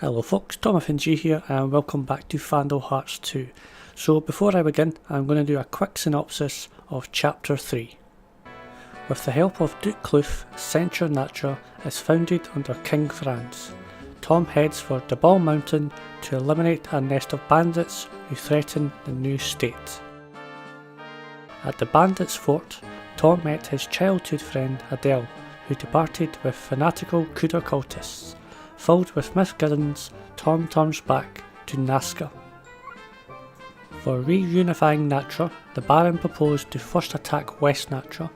Hello folks, ThomFnG here and welcome back to Vandal Hearts 2. So before I begin, I'm going to do a quick synopsis of Chapter 3. With the help of Duke Kloof, Centre Natra is founded under King Franz. Thom heads for Debal Mountain to eliminate a nest of bandits who threaten the new state. At the bandits' fort, Thom met his childhood friend Adele, who departed with fanatical Kuda cultists. Filled with misgivings, Thom turns back to Nazca. For reunifying Natra, the Baron proposed to first attack West Natra.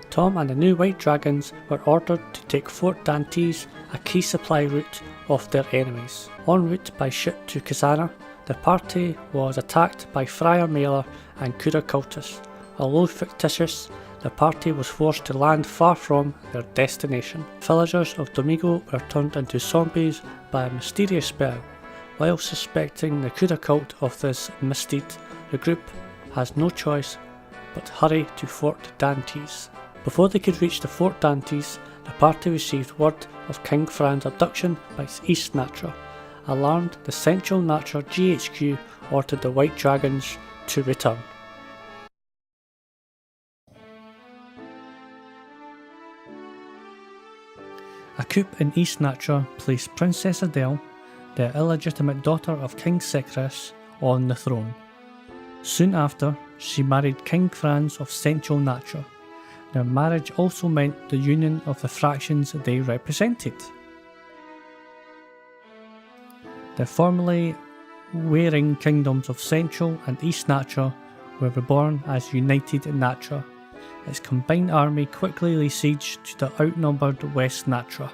Thom and the new White Dragons were ordered to take Fort Dantes, a key supply route, off their enemies. En route by ship to Kazana, the party was attacked by Friar Mailer and Kuda cultists. Although fictitious, the party was forced to land far from their destination. Villagers of Domingo were turned into zombies by a mysterious spell. While suspecting the Kuda cult of this misdeed, the group has no choice but hurry to Fort Dantes. Before they could reach the Fort Dantes, the party received word of King Fran's abduction by East Natra. Alarmed, the Central Natra GHQ ordered the White Dragons to return. A coup in East Natra placed Princess Adele, the illegitimate daughter of King Sekres, on the throne. Soon after, she married King Franz of Central Natra. Their marriage also meant the union of the fractions they represented. The formerly warring kingdoms of Central and East Natra were reborn as United Natra. Its combined army quickly laid siege to the outnumbered West Natra.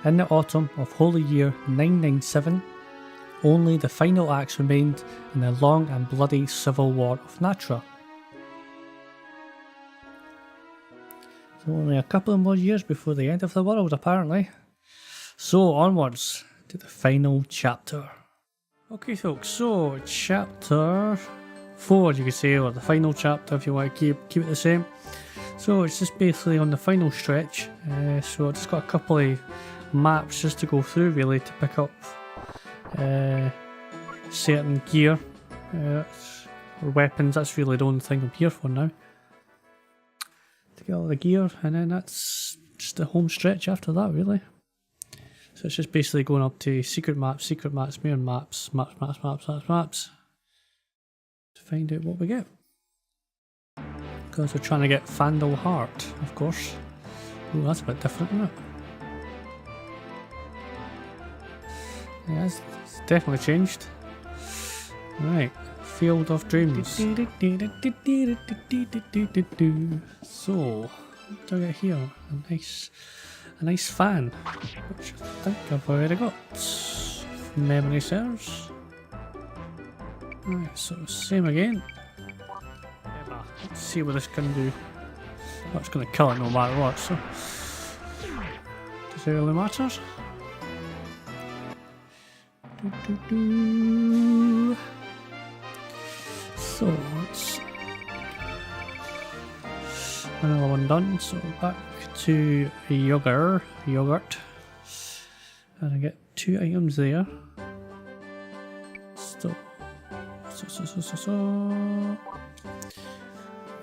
In the autumn of Holy Year 997, only the final acts remained in the long and bloody civil war of Natra. So only a couple of more years before the end of the world apparently. So onwards to the final chapter. Okay folks, so chapter 4 you could say, or the final chapter if you want to keep it the same. So it's just basically on the final stretch, so I've just got a couple of maps just to go through really to pick up certain gear or weapons. That's really the only thing I'm here for now, to get all the gear, and then that's just the home stretch after that really. So it's just basically going up to secret maps, mirror maps, maps to find out what we get, because we're trying to get Vandal Heart, of course. Oh, that's a bit different, isn't it? Yeah, it's definitely changed. Right, Field of Dreams. So, what do I get here? A nice fan, which I think I've already got, if memory serves. Right, so same again. Let's see what this can do. Oh, it's going to kill it no matter what, so does it really matter? So let's another one done. So back to yogurt, and I get 2 items there. So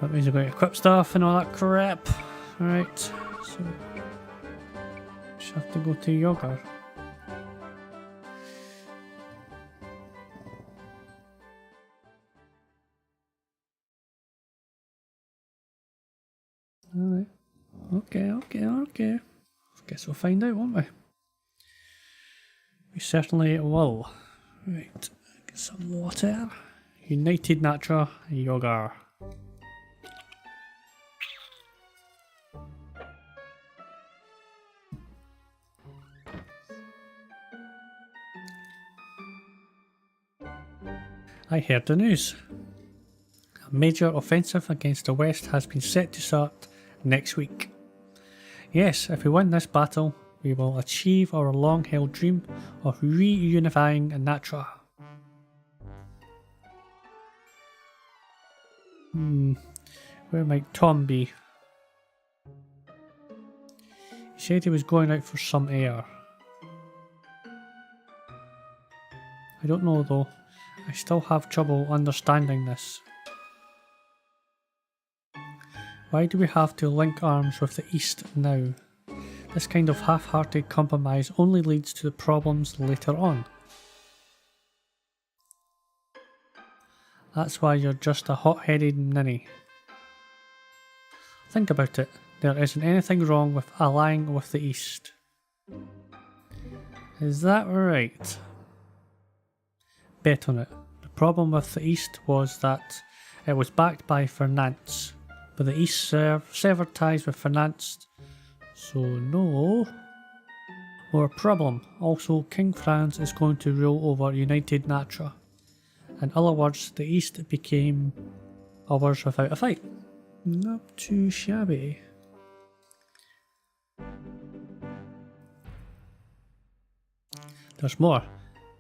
that means I'm going to equip stuff and all that crap. Alright, so just have to go to yogurt. Alright, okay. Guess we'll find out, won't we? We certainly will. Right, get some water. United Natra Yoga. I heard the news. A major offensive against the West has been set to start next week. Yes, if we win this battle, we will achieve our long-held dream of reunifying Natra. Where might Thom be? He said he was going out for some air. I don't know though. I still have trouble understanding this. Why do we have to link arms with the East now? This kind of half-hearted compromise only leads to the problems later on. That's why you're just a hot-headed ninny. Think about it. There isn't anything wrong with allying with the East. Is that right? Bet on it. The problem with the East was that it was backed by finance, but the East severed ties with finance, so no more problem. Also, King France is going to rule over United Natra. In other words, the East became ours without a fight. Not too shabby. There's more.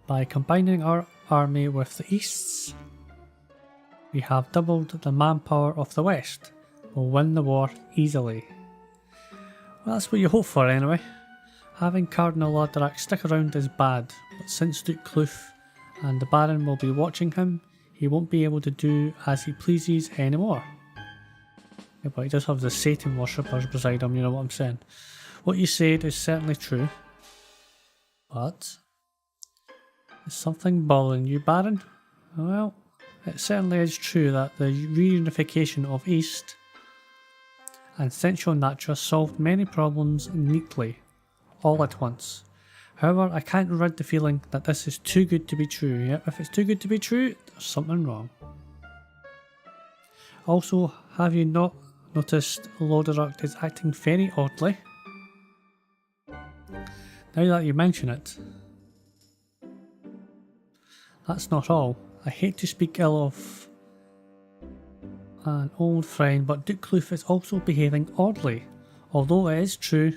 By combining our army with the East's, we have doubled the manpower of the West. We'll win the war easily. Well, that's what you hope for anyway. Having Cardinal Laderack stick around is bad, but since Duke Clough and the Baron will be watching him, he won't be able to do as he pleases anymore. Yeah, but he does have the Satan worshippers beside him, you know what I'm saying. What you said is certainly true, but is something bothering you, Baron? Well, it certainly is true that the reunification of East and Central Natra solved many problems neatly, all at once. However, I can't rid the feeling that this is too good to be true. Yep, if it's too good to be true, there's something wrong. Also, have you not noticed Loderacht is acting very oddly? Now that you mention it. That's not all. I hate to speak ill of an old friend, but Duke Clough is also behaving oddly. Although it is true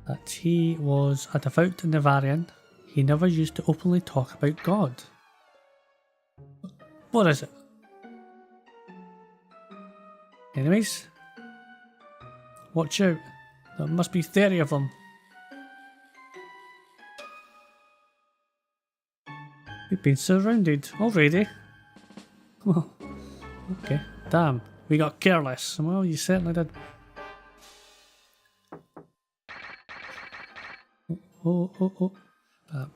that he was a devout Navarian, he never used to openly talk about God. What is it? Anyways, watch out. There must be 30 of them. We've been surrounded already. Well, okay. Damn, we got careless. Well, you certainly did. Oh.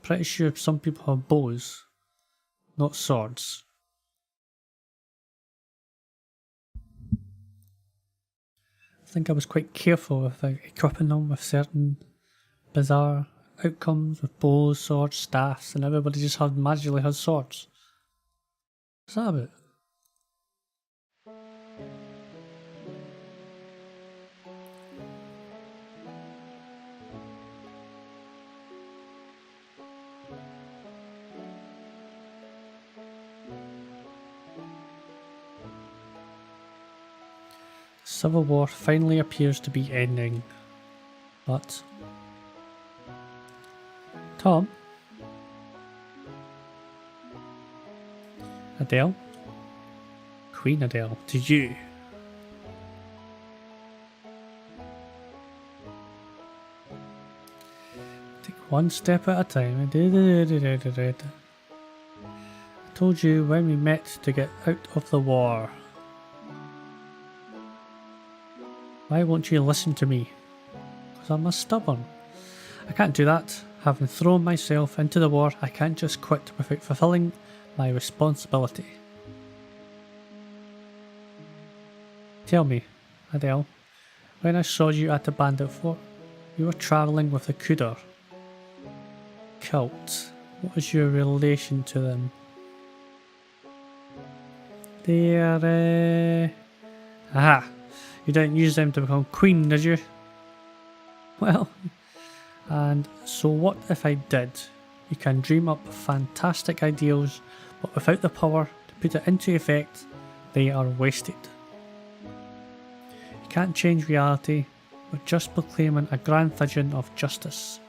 Pretty sure some people have bows, not swords. I think I was quite careful about equipping them with certain bizarre outcomes with bows, swords, staffs, and everybody just magically has swords. What's that about? Civil War finally appears to be ending, but Tom? Adele? Queen Adele, to you. Take one step at a time. I told you when we met to get out of the war. Why won't you listen to me? Because I'm a stubborn. I can't do that. Having thrown myself into the war, I can't just quit without fulfilling my responsibility. Tell me, Adele, when I saw you at the bandit fort, you were travelling with the Kudur cult. What was your relation to them? They're aha! You didn't use them to become queen, did you? Well, and so what if I did? You can dream up fantastic ideals, but without the power to put it into effect, they are wasted. You can't change reality, but just proclaiming a grand vision of justice.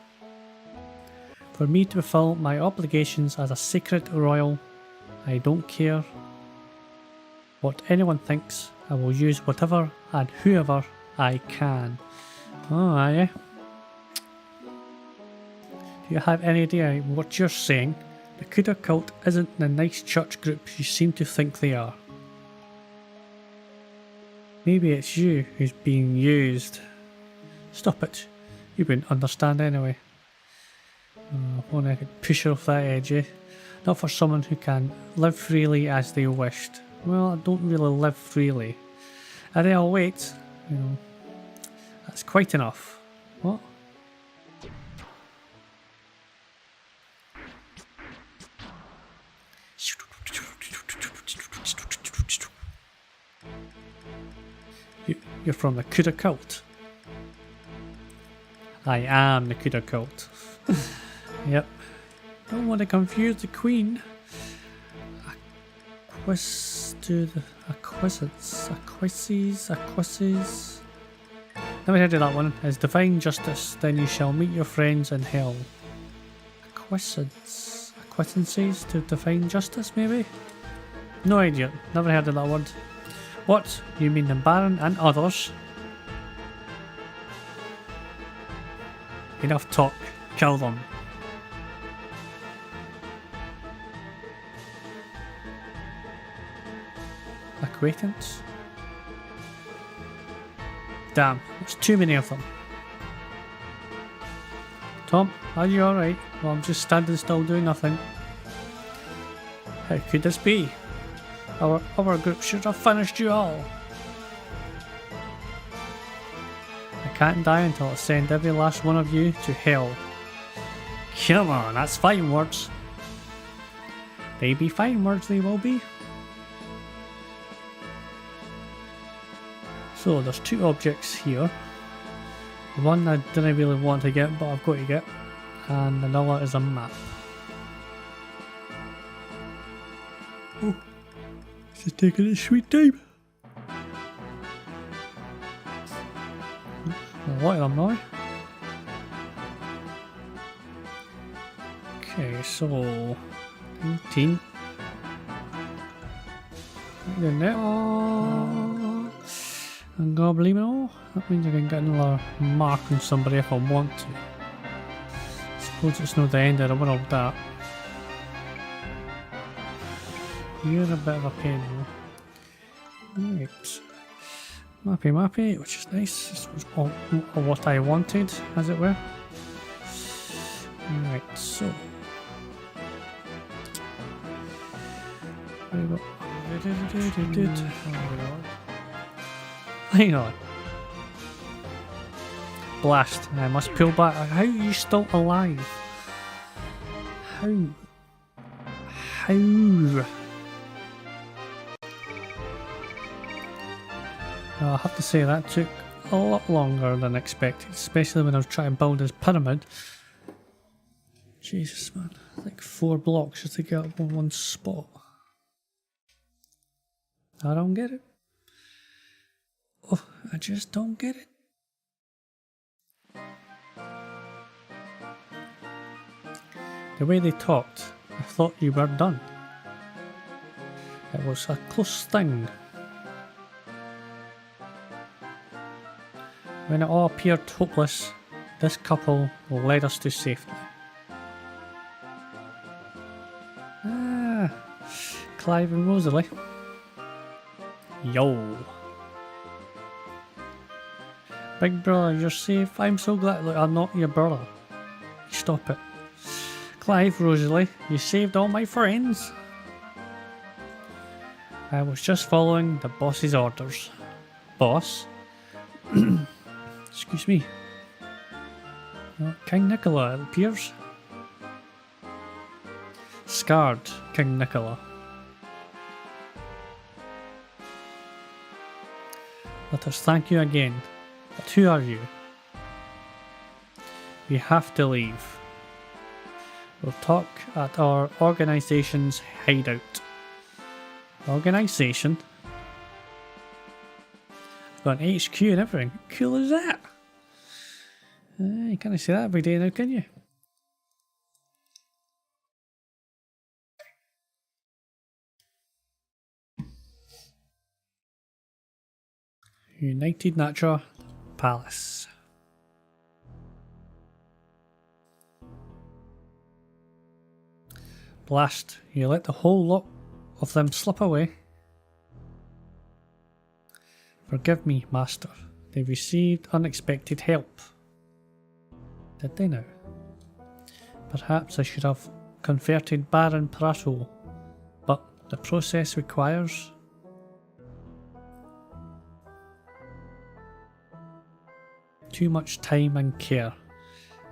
For me to fulfill my obligations as a sacred royal, I don't care what anyone thinks. I will use whatever and whoever I can. Oh, yeah. Do you have any idea what you're saying, the Kuda cult isn't the nice church group you seem to think they are. Maybe it's you who's being used. Stop it. You wouldn't understand anyway. If only I could push her off that edge, eh? Not for someone who can live freely as they wished. Well, I don't really live freely. I'll wait. You know, that's quite enough. What? You're from the Kuda cult. I am the Kuda cult. Yep. Don't want to confuse the queen. Acquises. Never heard of that one. As divine justice, then you shall meet your friends in hell. Acquiescences to divine justice, maybe? No idea. Never heard of that word. What? You mean the Baron and others? Enough talk. Kill them. Acquaintance? Damn, there's too many of them. Tom, are you alright? Well, I'm just standing still doing nothing. How could this be? Our group should have finished you all. I can't die until I send every last one of you to hell. Come on, that's fine words. They be fine words, they will be. So there's two objects here. One I didn't really want to get, but I've got to get. And another is a map. Oh, this is taking its sweet time. What am I? Okay, so 19. Then that. And Goblino. That means I can get another mark on somebody if I want to. Suppose it's not the end of the world, that. You're a bit of a pain though. Right. Mappy, which is nice. This was all what I wanted, as it were. Right, so. There we go. Hang on. Blast. I must pull back. How are you still alive? How? I have to say that took a lot longer than expected, especially when I was trying to build this pyramid. Jesus, man. Like 4 blocks just to get up on one spot. I don't get it. Oh, I just don't get it. The way they talked, I thought you were done. It was a close thing. When it all appeared hopeless, this couple led us to safety. Ah, Clive and Rosalie. Yo. Big brother, you're safe. I'm so glad. Look, I'm not your brother. Stop it. Clive, Rosalie, you saved all my friends. I was just following the boss's orders. Boss? Excuse me. King Nicola, it appears. Scarred King Nicola. Let us thank you again. But who are you? We have to leave. We'll talk at our organisation's hideout. Organisation? Got an HQ and everything. How cool is that? You can't say that every day now, can you? United Natural Palace. Blast, you let the whole lot of them slip away. Forgive me, Master. They received unexpected help. Did they now? Perhaps I should have converted Baron Prato, but the process requires too much time and care,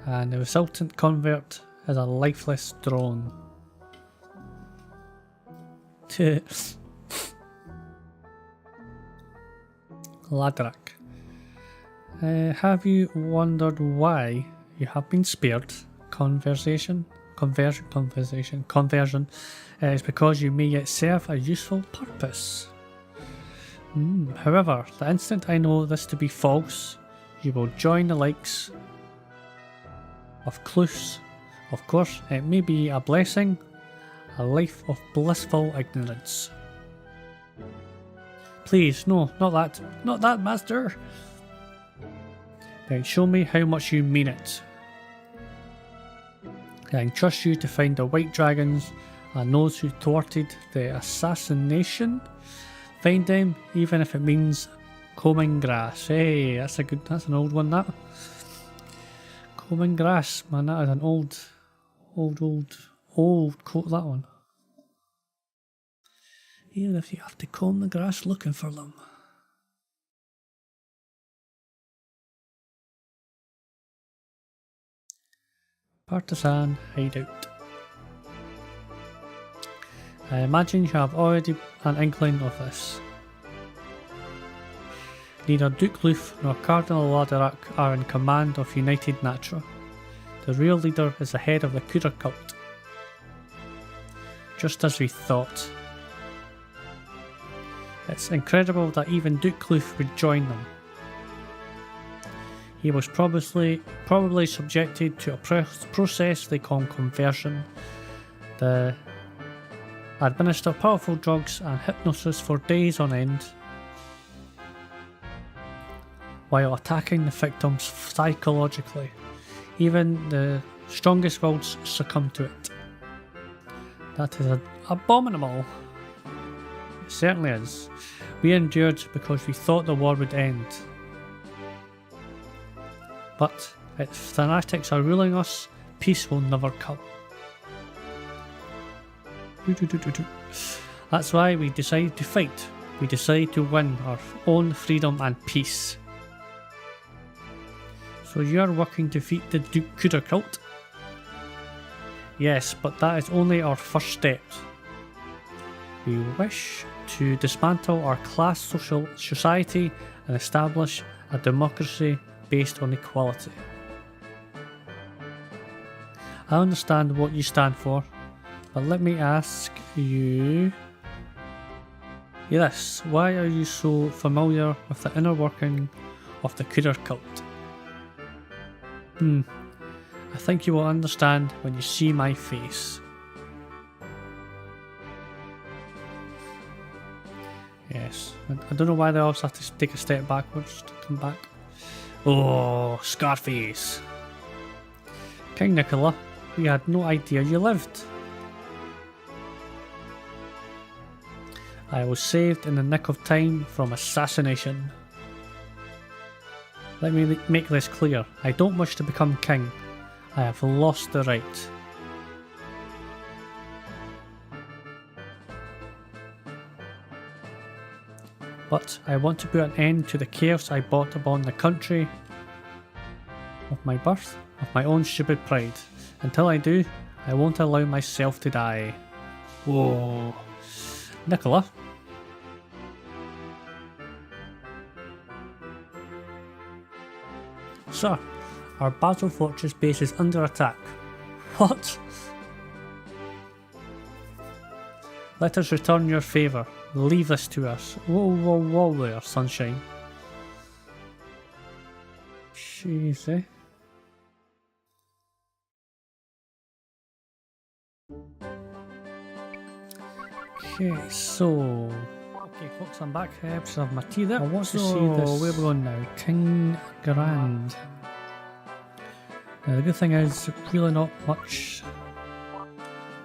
and the resultant convert is a lifeless drone. Ladrak. Have you wondered why you have been spared conversion is because you may yet serve a useful purpose. However, the instant I know this to be false, you will join the likes of Tues. Of course, it may be a blessing, a life of blissful ignorance. Please, no, not that, Master. Then show me how much you mean it. I trust you to find the White Dragons and those who thwarted the assassination. Find them, even if it means combing grass. Hey, that's an old one, that. Combing grass, man, that is an old quote, that one. Even if you have to comb the grass looking for them. Partisan hideout. I imagine you have already an inkling of this. Neither Duke Luf nor Cardinal Ladrak are in command of United Natra. The real leader is the head of the Kuder cult. Just as we thought. It's incredible that even Duke Luf would join them. He was probably subjected to a process they call conversion. They administer powerful drugs and hypnosis for days on end, while attacking the victims psychologically. Even the strongest wills succumb to it. That is abominable. It certainly is. We endured because we thought the war would end. But if fanatics are ruling us, peace will never come. That's why we decided to fight. We decided to win our own freedom and peace. So you are working to defeat the Kuder cult? Yes, but that is only our first step. We wish to dismantle our class society and establish a democracy based on equality. I understand what you stand for, but let me ask you this: why are you so familiar with the inner working of the Kuder cult? I think you will understand when you see my face. Yes, I don't know why they always have to take a step backwards to come back. Oh, Scarface. King Nicola, we had no idea you lived. I was saved in the nick of time from assassination. Let me make this clear. I don't wish to become king. I have lost the right. But I want to put an end to the chaos I brought upon the country of my birth, of my own stupid pride. Until I do, I won't allow myself to die. Whoa. Nicola? Sir, our Battle Fortress base is under attack. What? Let us return your favour. Leave this to us. Whoa there, sunshine. Jeez, eh? Okay, so... Okay folks, I'm back. I just have my tea there. I want to see this. Where are we going now? King Grand. Now the good thing is, really not much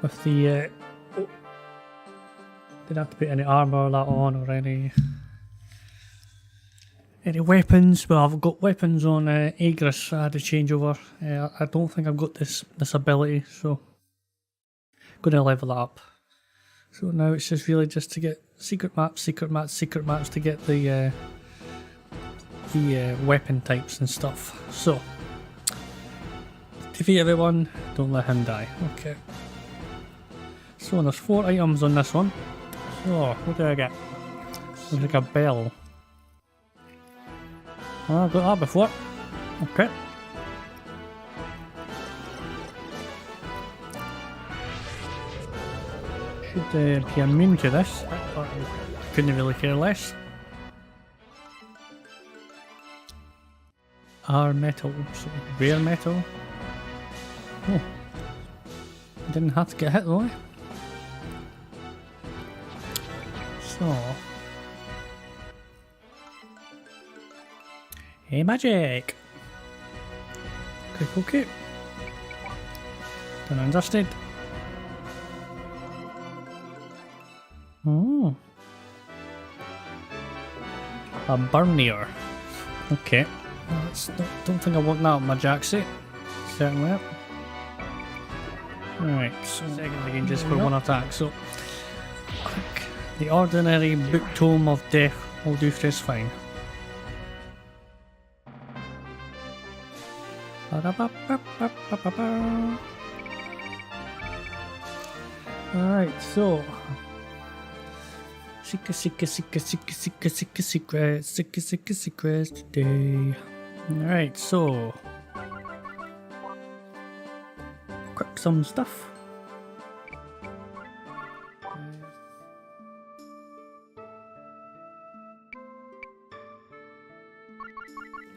with the didn't have to put any armour or that on, or any weapons. Well, I've got weapons on Aegris. I had to change over. I don't think I've got this ability, so I'm going to level that up. So now it's just really just to get secret maps to get the weapon types and stuff. So defeat everyone, don't let him die. Okay. So there's 4 items on this one. So what do I get? Looks like a bell. Oh, I've got that before. Okay. Should be immune to this, but couldn't really care less. R metal, so rare metal. Oh, didn't have to get hit though. So, hey, magic. Okay. Don't understand. Oh, a burnier. Okay. Don't think I want that on my jackset. Certainly. Alright, so second again just for one attack. So I think the ordinary book tome of death will do just fine. Alright, so secrets today. Alright, so equip some stuff.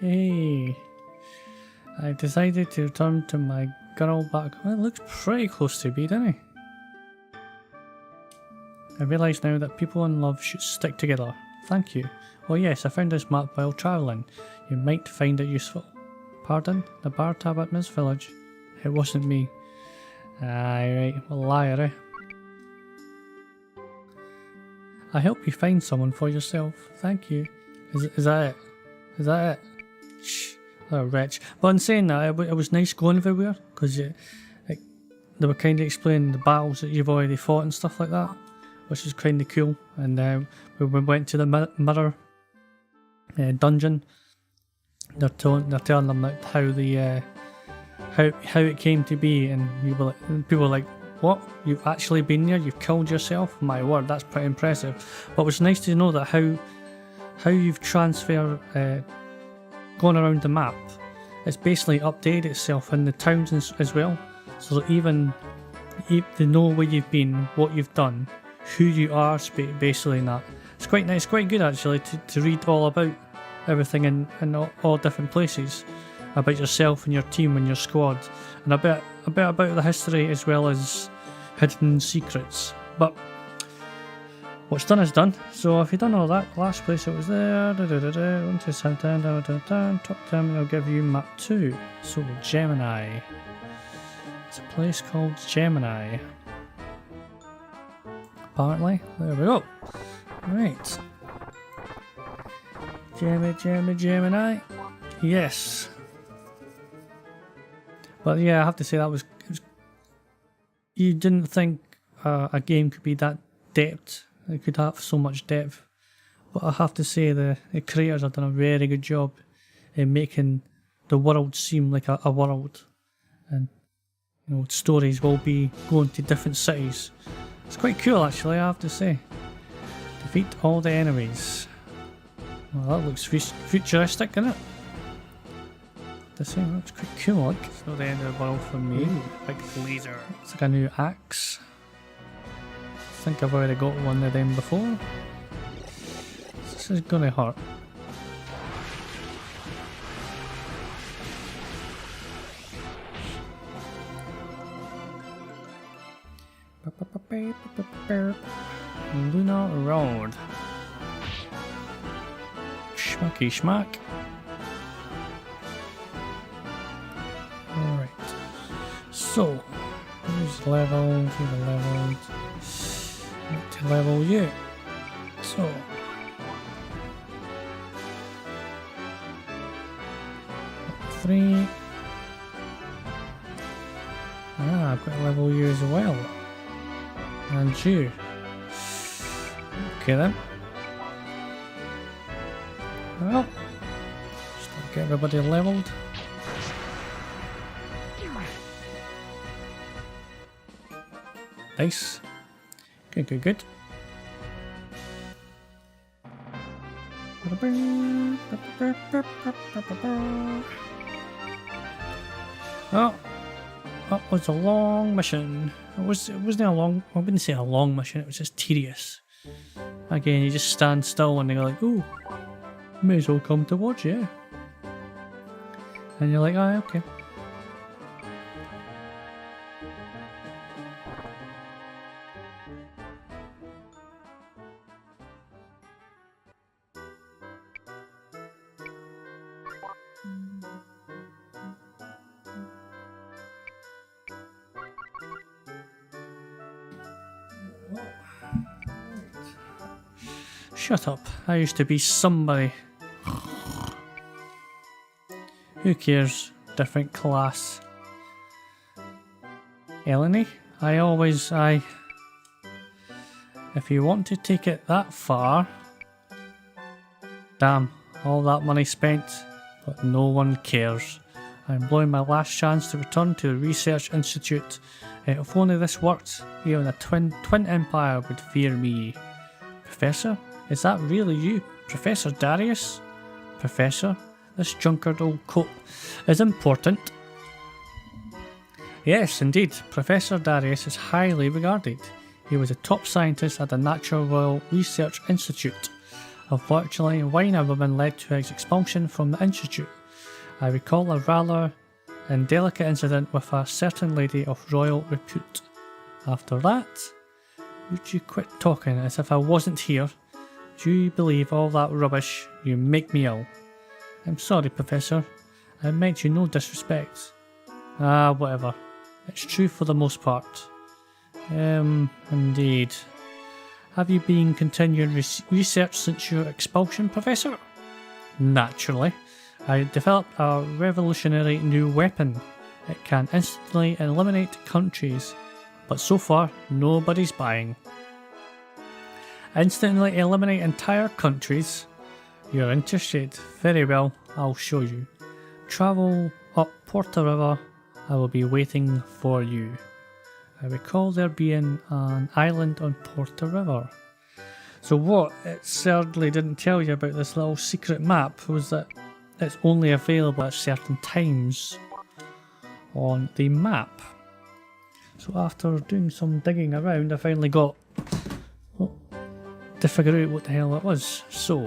Hey, I decided to return to my girl back. Well, it looks pretty close to me, doesn't it? I realise now that people in love should stick together. Thank you. Oh yes, I found this map while travelling. You might find it useful. Pardon? The bar tab at Miss Village? It wasn't me. Aye, right, liar, eh? I help you find someone for yourself. Thank you. Is that it? Is that it? Shh, what a wretch. But in saying that, it was nice going everywhere, because they were kind of explaining the battles that you've already fought and stuff like that, which is kind of cool. And we went to the mirror dungeon. They're telling them like how the how it came to be, and people were like, "What? You've actually been there? You've killed yourself? My word, that's pretty impressive." But it was nice to know that how you've transferred, gone around the map. It's basically updated itself in the towns as well, so that even they know where you've been, what you've done, who you are, basically, and that. It's quite nice, quite good actually to read all about everything in all different places, about yourself and your team and your squad, and a bit about the history as well as hidden secrets. But what's done is done. So if you've done all that, last place it was there, went to Santander, top terminal, I'll give you map 2. So Gemini. It's a place called Gemini. Apparently. There we go. Right. Gemini. Yes. But yeah, I have to say that was you didn't think a game could be that depth. It could have so much depth. But I have to say the creators have done a very good job in making the world seem like a world. And you know, stories will be going to different cities. It's quite cool actually, I have to say. Defeat all the enemies. Well, that looks futuristic, doesn't it? The same, looks quite cool. Like. It's not the end of the world for me. Big laser. It's like a new axe. I think I've already got one of them before. This is gonna hurt. Luna Road. Schmacky schmack. Alright. So, where's Who's leveled? Who's leveled? Need to level you. So. Three. Ah, I've got to level you as well. And you. Okay then. Well, just get everybody leveled. Nice. Good, good, good. Oh, that was a long mission. It wasn't a long, I wouldn't say a long mission, it was just tedious. Again, you just stand still and you're like, ooh, may as well come to watch, yeah. And you're like, oh, okay. Shut up. I used to be somebody. Who cares? Different class. Eleni? If you want to take it that far... Damn, all that money spent, but no one cares. I'm blowing my last chance to return to the Research Institute. If only this worked, even a twin empire would fear me. Professor? Is that really you? Professor Darius? Professor? This junkered old coat is important. Yes, indeed. Professor Darius is highly regarded. He was a top scientist at the Natural Royal Research Institute. Unfortunately, wine and women led to his expulsion from the institute. I recall a rather indelicate incident with a certain lady of royal repute. After that, would you quit talking as if I wasn't here? Do you believe all that rubbish? You make me ill. I'm sorry, Professor. I meant you no disrespect. Ah, whatever. It's true for the most part. Indeed. Have you been continuing research since your expulsion, Professor? Naturally. I developed a revolutionary new weapon. It can instantly eliminate countries, but so far nobody's buying. Instantly eliminate entire countries? You're interested? Very well, I'll show you. Travel up Porta River, I will be waiting for you. I recall there being an island on Porta River. So what it certainly didn't tell you about this little secret map was that it's only available at certain times on the map. So after doing some digging around, I finally got to figure out what the hell it was. So,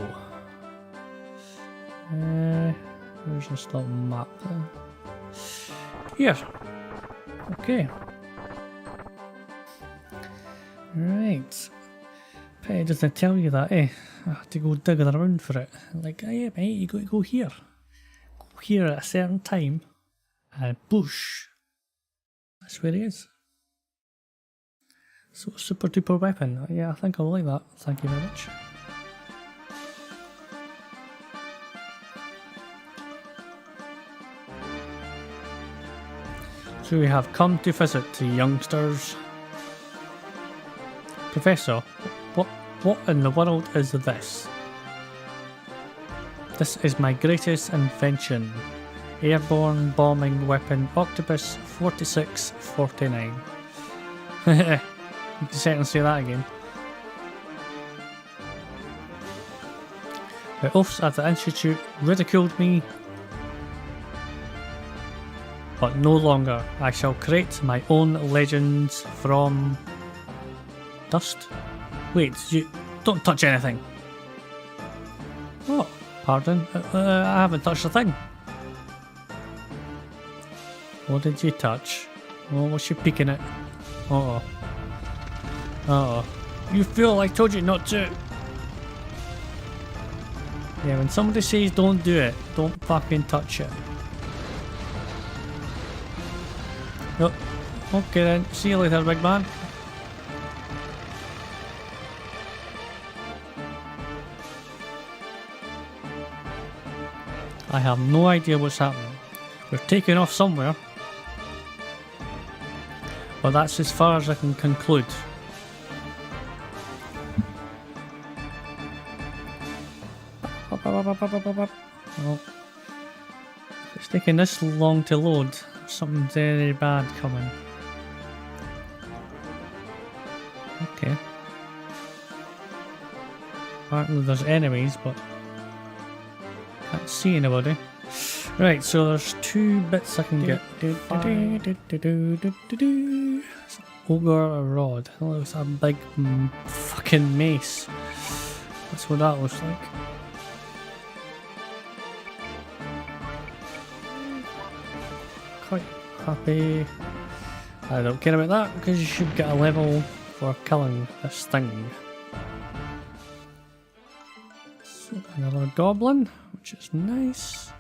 where's this little map then? Here. Okay. Right. Pity doesn't tell you that, eh? I had to go digging around for it. Like, yeah, mate, you got to go here. Go here at a certain time. And boosh. That's where he is. So, super duper weapon. Yeah, I think I'll like that. Thank you very much. So we have come to visit the youngsters. Professor, what in the world is this? This is my greatest invention. Airborne bombing weapon Octopus 4649. You can certainly say that again. The oafs at the Institute ridiculed me, but no longer. I shall create my own legends from dust. Wait, you don't touch anything. Oh, pardon. I haven't touched a thing. What did you touch? Oh, what's you peeking at? Uh-oh. Uh-oh. You fool, I told you not to. Yeah, when somebody says don't do it, don't fucking touch it. Oh, Okay then, see you later, big man. I have no idea what's happening. We're taking off somewhere. But that's as far as I can conclude. Well, if it's taking this long to load, there's something very bad coming. Okay. Apparently there's enemies, but can't see anybody. Right, so there's 2 bits I can get. Ogre rod. That looks like a big fucking mace. That's what that looks like. Quite happy. I don't care about that because you should get a level for killing this thing. So another goblin, which is nice.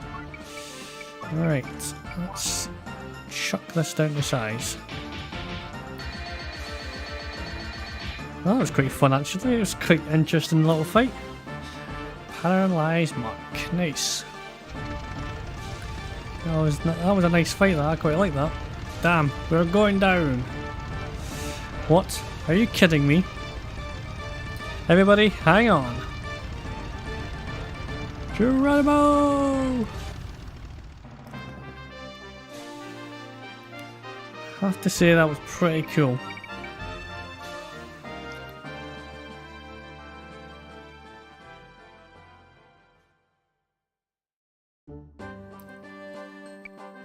Right, let's chuck this down to size. Well, that was quite fun actually, it was quite an interesting little fight. Paralysed Mark, nice. That was a nice fight, that. I quite like that. Damn, we're going down. What? Are you kidding me? Everybody, hang on. Geronimo! I have to say that was pretty cool.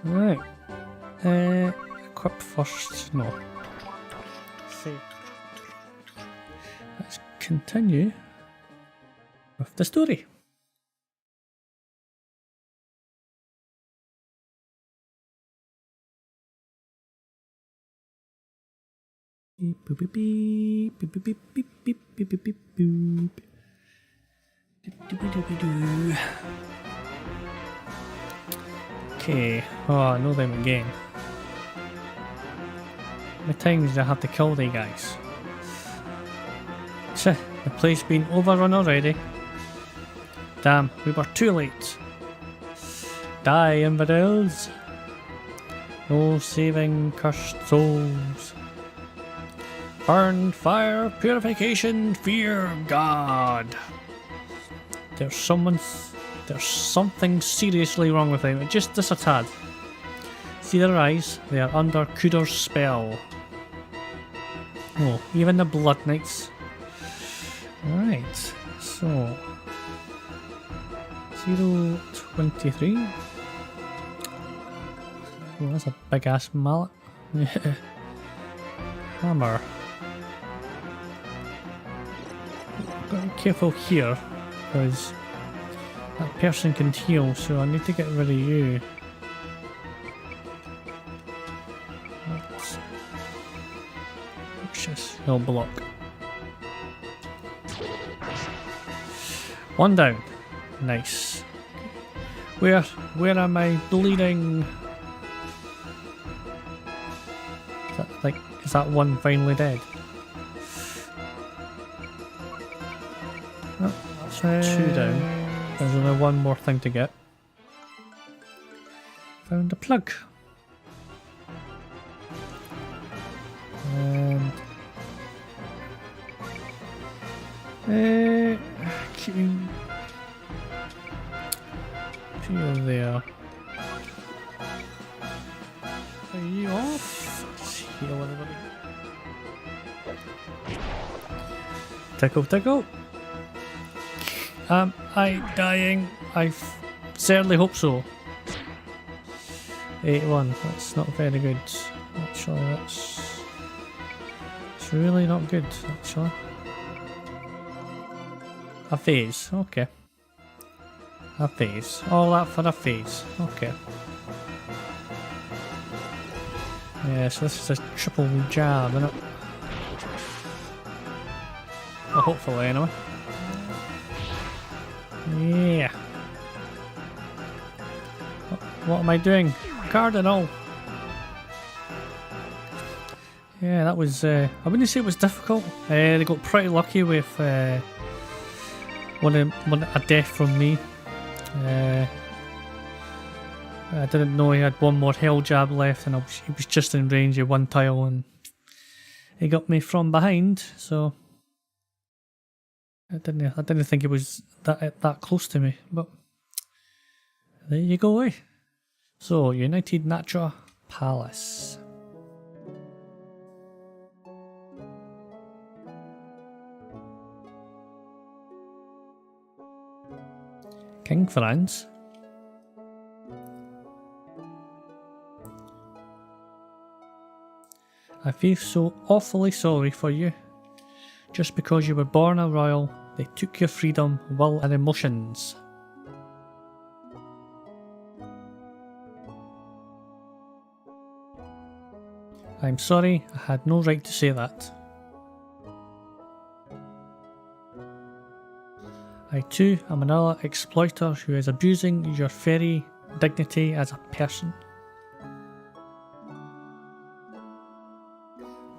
Right. Equip first. No. Save. Let's continue with the story. Okay, oh, I know them again. How many times do I have to kill these guys? Tch, the place been overrun already. Damn, we were too late. Die, infidels. No saving cursed souls. Burn, fire, purification, fear God. There's something seriously wrong with them. Just a tad. See their eyes? They are under Cooder's spell. Oh, even the Blood Knights. Alright, so 023. Oh, that's a big ass mallet. Hammer. Gotta be careful here, because that person can heal, so I need to get rid of you. Let's just heal block. One down. Nice. Where am I bleeding? Is that one finally dead? Oh, that's 2 down. There's only one more thing to get. Found a plug. And keeping you there. Are you off? Let's heal everybody. Tickle, tickle. Am I dying? I certainly hope so. 8-1. That's not very good. Actually, it's really not good. Actually, a phase. Okay. A phase. All that for a phase. Okay. Yeah, so this is a triple jab, isn't it? Well, hopefully, anyway. Yeah. What am I doing? Cardinal! Yeah, that was, I wouldn't say it was difficult. They got pretty lucky with a death from me. I didn't know he had one more hell jab left, and he was just in range of one tile, and he got me from behind, so I didn't think it was that close to me, but there you go, eh? So, United Natra Palace. King Franz. I feel so awfully sorry for you. Just because you were born a royal, they took your freedom, will and emotions. I'm sorry, I had no right to say that. I too am another exploiter who is abusing your very dignity as a person.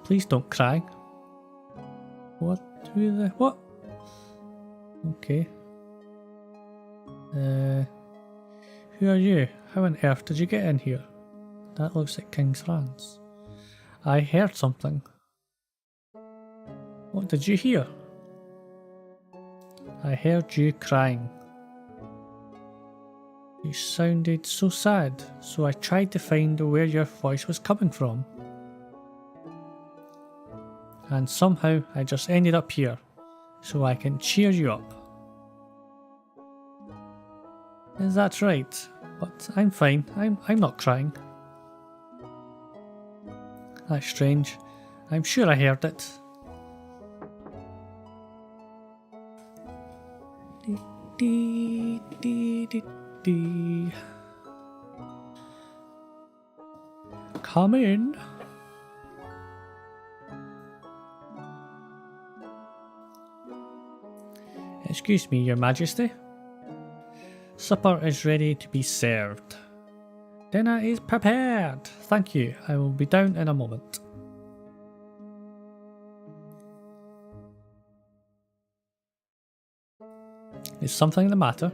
Please don't cry. What? What? Okay. Who are you? How on earth did you get in here? That looks like King Franz. I heard something. What did you hear? I heard you crying. You sounded so sad, so I tried to find where your voice was coming from. And somehow I just ended up here, so I can cheer you up. Is that right? But I'm fine, I'm not crying. That's strange. I'm sure I heard it. Come in. Excuse me, Your Majesty. Supper is ready to be served. Dinner is prepared. Thank you. I will be down in a moment. Is something the matter?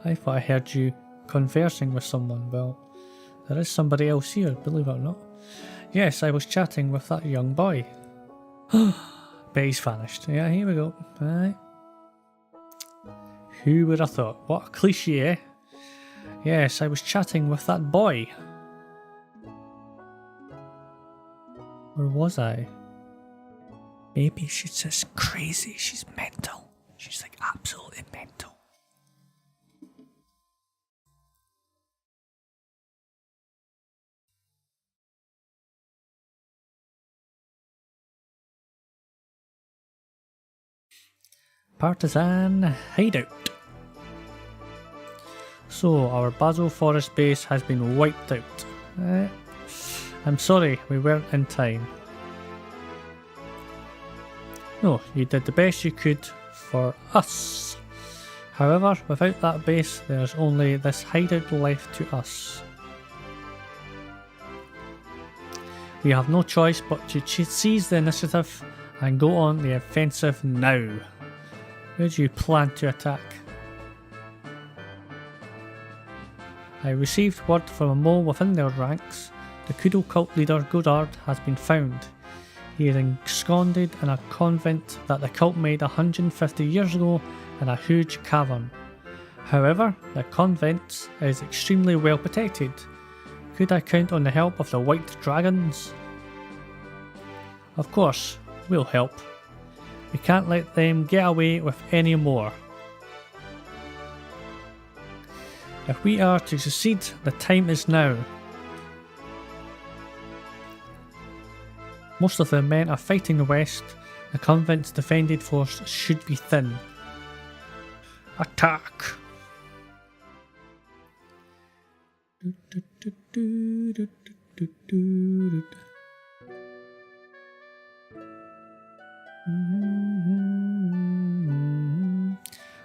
I thought I heard you conversing with someone. Well, there is somebody else here, believe it or not. Yes, I was chatting with that young boy. Bet he's vanished. Yeah, here we go. Right. Who would have thought? What a cliche, eh? Yes, I was chatting with that boy. Or was I? Maybe she's just crazy. She's mental. She's like absolutely mental. Partisan hideout. So, our Basel Forest base has been wiped out. I'm sorry, we weren't in time. No, you did the best you could for us. However, without that base, there's only this hideout left to us. We have no choice but to seize the initiative and go on the offensive now. Where do you plan to attack? I received word from a mole within their ranks. The Kudo cult leader Godard has been found. He is ensconced in a convent that the cult made 150 years ago in a huge cavern. However, the convent is extremely well protected. Could I count on the help of the White Dragons? Of course, we'll help. We can't let them get away with any more. If we are to succeed, the time is now. Most of the men are fighting the west. The convent's defended force should be thin. Attack!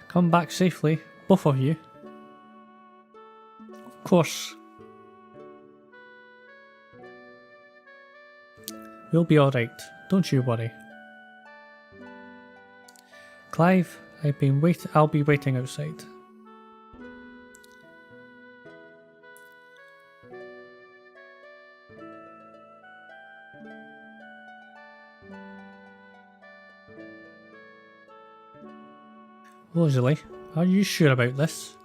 Come back safely, both of you. Of course. We'll be alright, don't you worry. Clive, I'll be waiting outside. Rosalie, are you sure about this?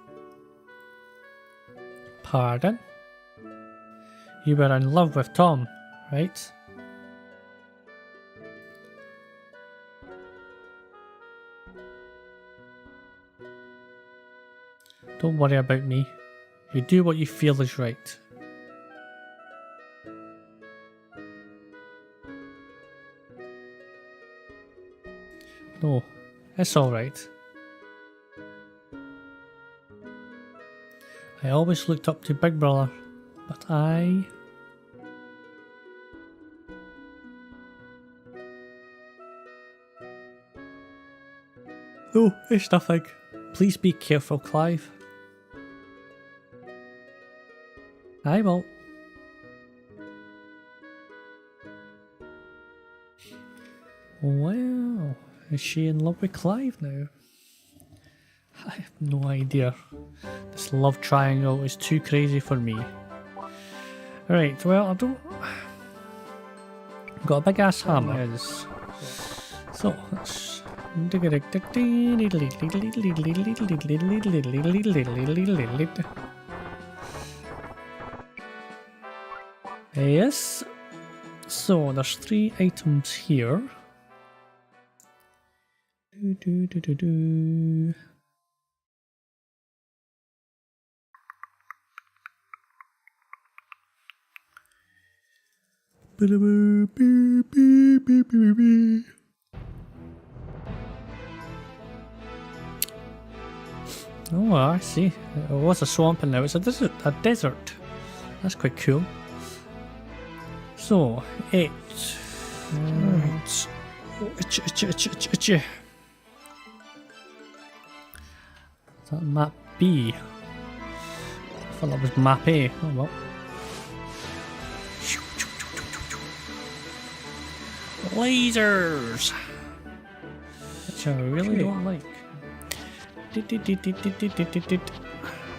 Pardon? You were in love with Tom, right? Don't worry about me. You do what you feel is right. No, it's alright. I always looked up to Big Brother, but I... Oh, it's nothing. Please be careful, Clive. I will. Wow, is she in love with Clive now? I have no idea. This love triangle is too crazy for me. Right, well, I don't... Got a big ass hammer. Yes. So, let's... Yes. So, there's 3 items here. Oh, I see. It was a swamp and now it's a desert. That's quite cool. So, 8. Right. Is that map B? I thought that was map A. Oh well. Lasers! Which I really don't like.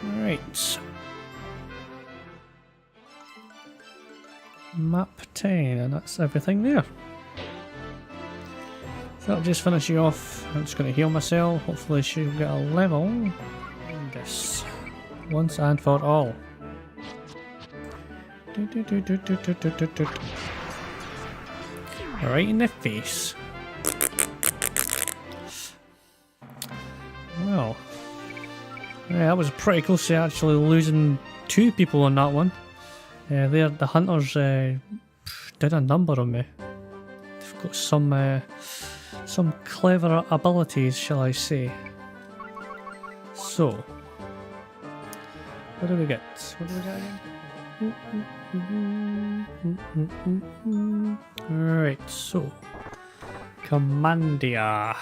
Right. Map 10, and that's everything there. So that'll just finish you off. I'm just going to heal myself. Hopefully she'll get a level. This. Once and for all. Right in the face. Well, yeah, that was pretty close to actually losing 2 people on that one. The hunters did a number on me. They've got some clever abilities, shall I say. So, what do we get? What do we get again? Alright, so Commandia.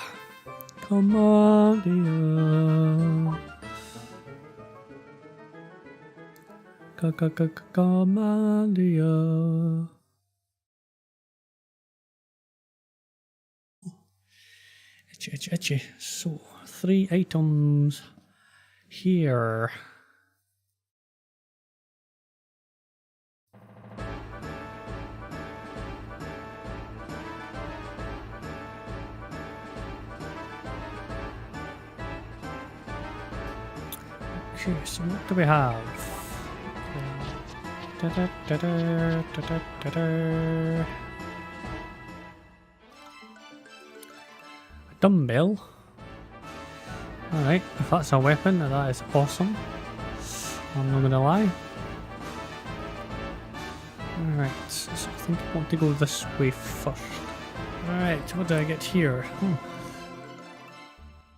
Commandia. Commandia. Itchy. So, 3 items here. Okay, so what do we have? A dumbbell. Alright, if that's a weapon, that is awesome. I'm not gonna lie. Alright, so I think I want to go this way first. Alright, what do I get here?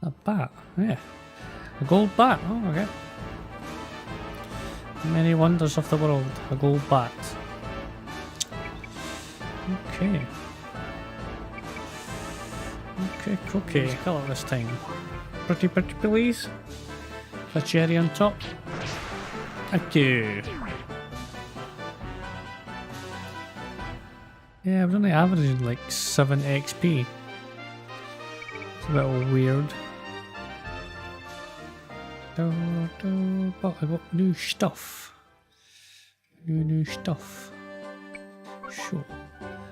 A bat, yeah. A gold bat, oh okay. Many wonders of the world, a gold bat. Okay. Okay. Let's kill it this time. Pretty please. The cherry on top. Thank you. Yeah, we're only averaging like 7 XP. It's a bit weird. But I got new stuff. New stuff. Sure.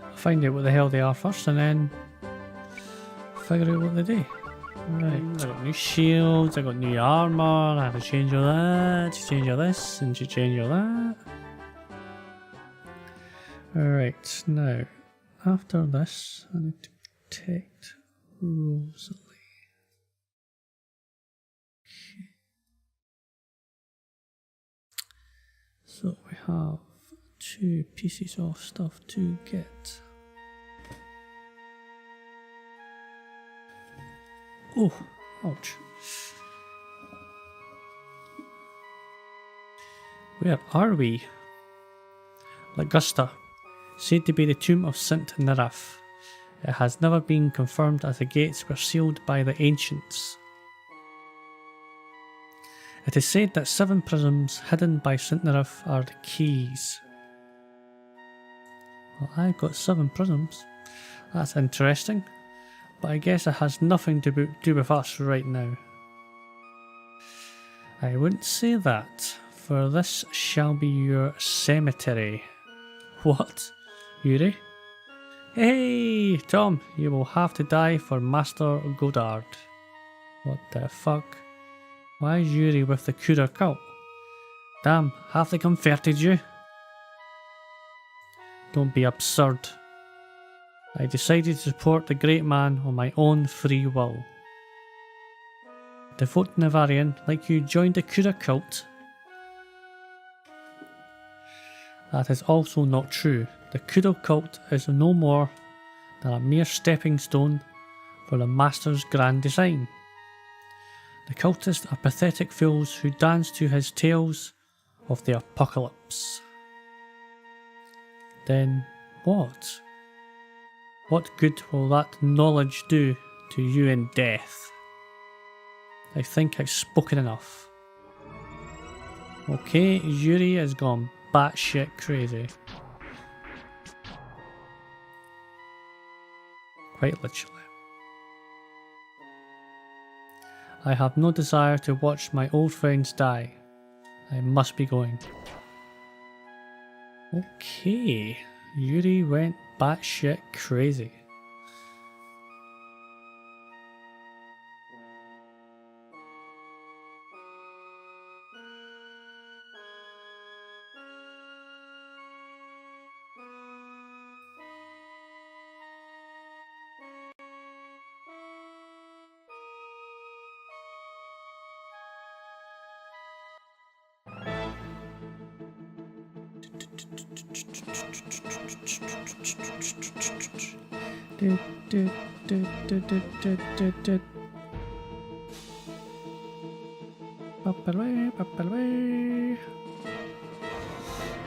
I'll find out what the hell they are first and then figure out what they do. Right, I got new shields, I got new armour, I have to change all that, to change all this, and to change all that. Alright, now, after this, I need to protect Rosalie. Okay. So we have 2 pieces of stuff to get. Oh, ouch. Where are we? Ligusta, said to be the tomb of St. Nerif. It has never been confirmed as the gates were sealed by the ancients. It is said that 7 prisms hidden by St. Nerif are the keys. Well, I've got 7 prisms. That's interesting. But I guess it has nothing to do with us right now. I wouldn't say that, for this shall be your cemetery. What? Yuri? Hey, Tom, you will have to die for Master Godard. What the fuck? Why is Yuri with the Kura cult? Damn, have they converted you? Don't be absurd. I decided to support the great man on my own free will. Devout Navarian, like you joined the Kura cult? That is also not true. The Kura cult is no more than a mere stepping stone for the Master's grand design. The cultists are pathetic fools who dance to his tales of the apocalypse. Then what? What good will that knowledge do to you in death? I think I've spoken enough. Okay, Yuri has gone batshit crazy. Quite literally. I have no desire to watch my old friends die. I must be going. Okay, Yuri went batshit crazy.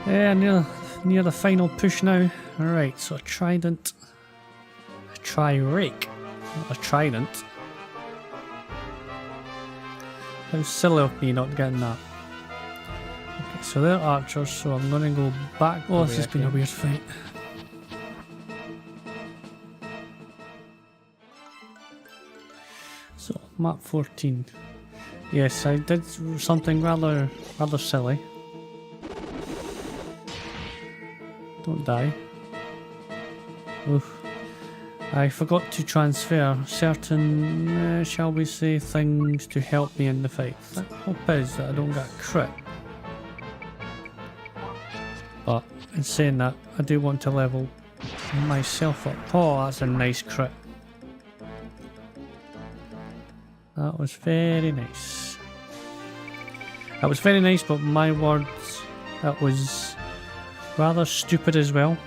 Yeah, near the final push now. Alright, so a trident, a tri-rake, not a trident. How silly of me not getting that. Okay, so they're archers, so I'm gonna go back. Oh, this has been a weird fight. So, map 14. Yes, I did something rather silly. Don't die. Oof. I forgot to transfer certain, shall we say, things to help me in the fight. The hope is that I don't get a crit. But in saying that, I do want to level myself up. Oh, that's a nice crit. That was very nice. That was very nice, but my words, that was rather stupid as well.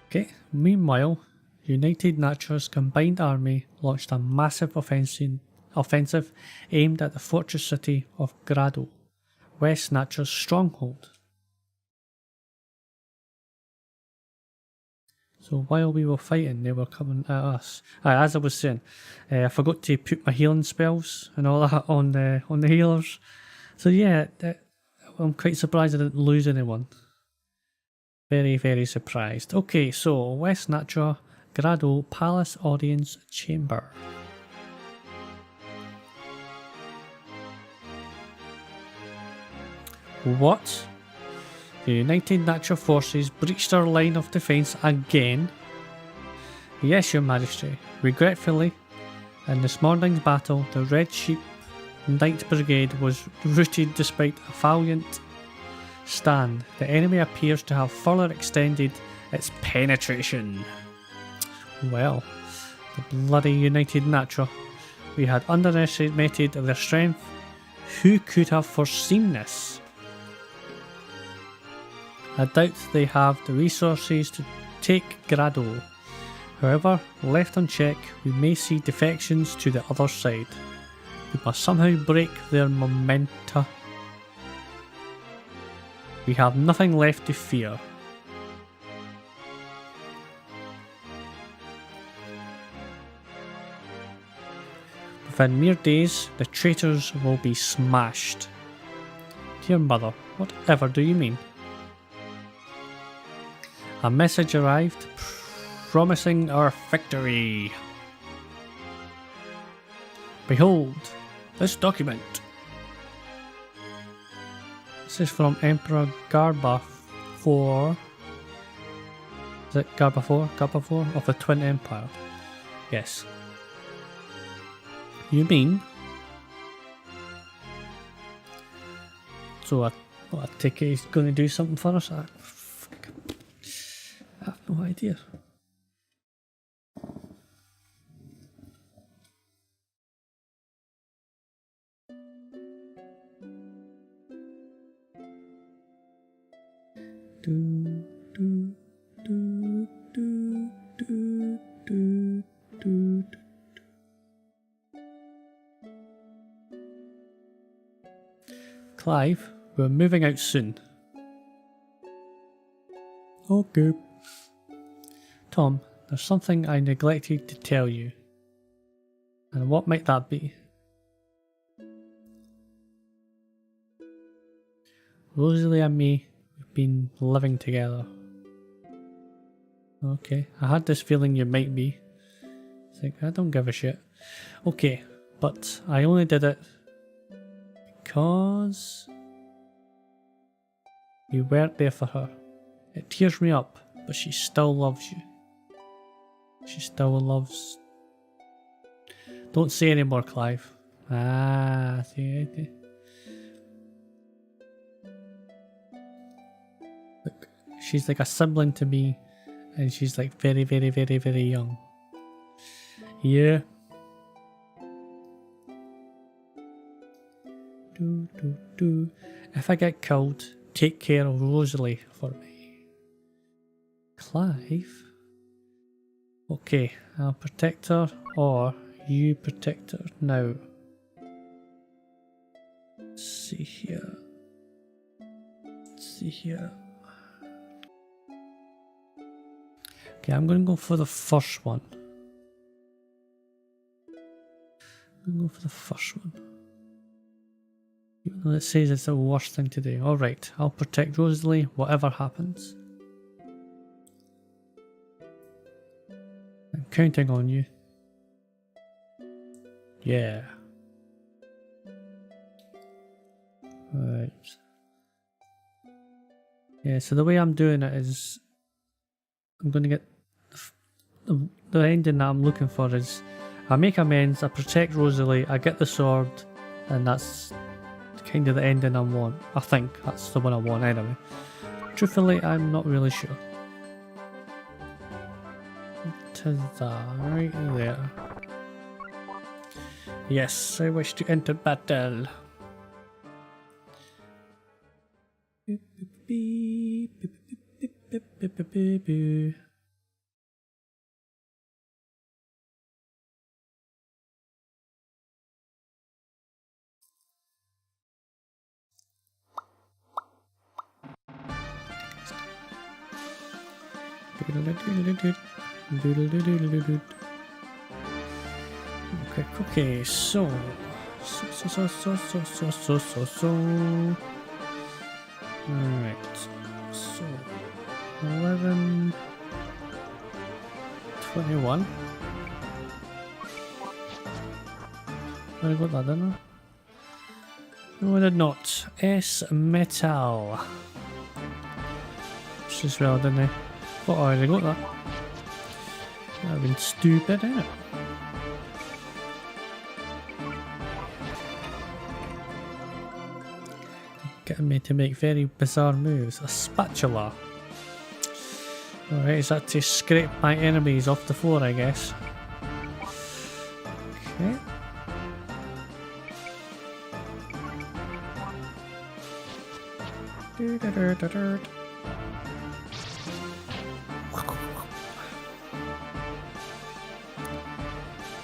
Okay, meanwhile, United Nature's combined army launched a massive offensive aimed at the fortress city of Grado, West Nature's stronghold. So while we were fighting, they were coming at us. As I was saying, I forgot to put my healing spells and all that on the healers. So yeah, I'm quite surprised I didn't lose anyone. Very, very surprised. Okay, so West Natra, Grado, Palace Audience Chamber. What? The United Natra forces breached our line of defence again? Yes, Your Majesty. Regretfully, in this morning's battle, the Red Sheep Knight Brigade was routed despite a valiant stand. The enemy appears to have further extended its penetration. Well, the bloody United Natra. We had underestimated their strength. Who could have foreseen this? I doubt they have the resources to take Grado. However, left unchecked, we may see defections to the other side. We must somehow break their momenta. We have nothing left to fear. Within mere days, the traitors will be smashed. Dear Mother, whatever do you mean? A message arrived promising our victory. Behold, this document. This is from Emperor Garba IV. Is it Garba IV? Garba IV of the Twin Empire? Yes. You mean? So I take it he's going to do something for us? I have no idea. Clive, we're moving out soon. Okay. Tom, there's something I neglected to tell you. And what might that be? Rosalie and me, we've been living together. Okay, I had this feeling you might be. It's like, I don't give a shit. Okay, but I only did it because you weren't there for her. It tears me up, but she still loves you. She still loves... Don't say any more, Clive. Ah, see. Look, she's like a sibling to me, and she's like very, very, very, very young. Yeah. If I get killed, take care of Rosalie for me. Clive? Okay, I'll protect her, or you protect her now. Let's see here. Okay, I'm going to go for the first one. Even though it says it's the worst thing to do. Alright, I'll protect Rosalie, whatever happens. I'm counting on you. Yeah. Right. Yeah, so the way I'm doing it is... I'm going to get... The ending that I'm looking for is... I make amends, I protect Rosalie, I get the sword, and that's kind of the ending I want. I think that's the one I want anyway. Truthfully, I'm not really sure. It is right there. Yes, I wish to enter battle. Okay, so alright, so 11, 21. I got that, didn't I? No, I did not. S metal. Just as well, didn't I? Thought I already got that. That would have been stupid, innit? Getting me to make very bizarre moves. A spatula. Alright, is that to scrape my enemies off the floor, I guess? Okay.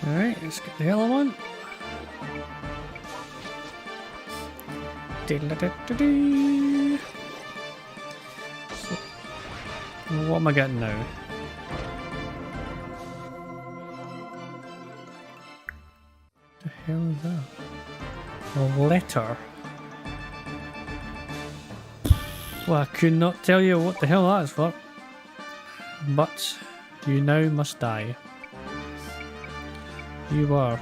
Alright, let's get the yellow one. So, what am I getting now? The hell is that? A letter. Well, I could not tell you what the hell that is for. But you now must die. You are.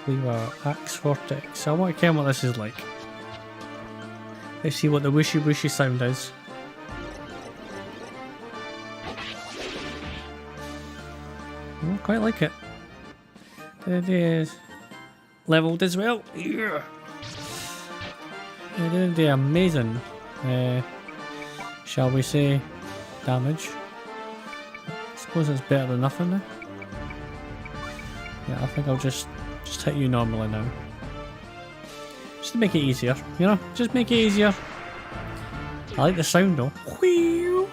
We were Axe Vortex. I want to care what this is like. Let's see what the wishy wishy sound is. Oh, quite like it. It is leveled as well. Yeah. It is amazing. Shall we say damage? I suppose it's better than nothing now. Yeah, I think I'll just hit you normally now. Just to make it easier, you know? Just make it easier. I like the sound though. Whew.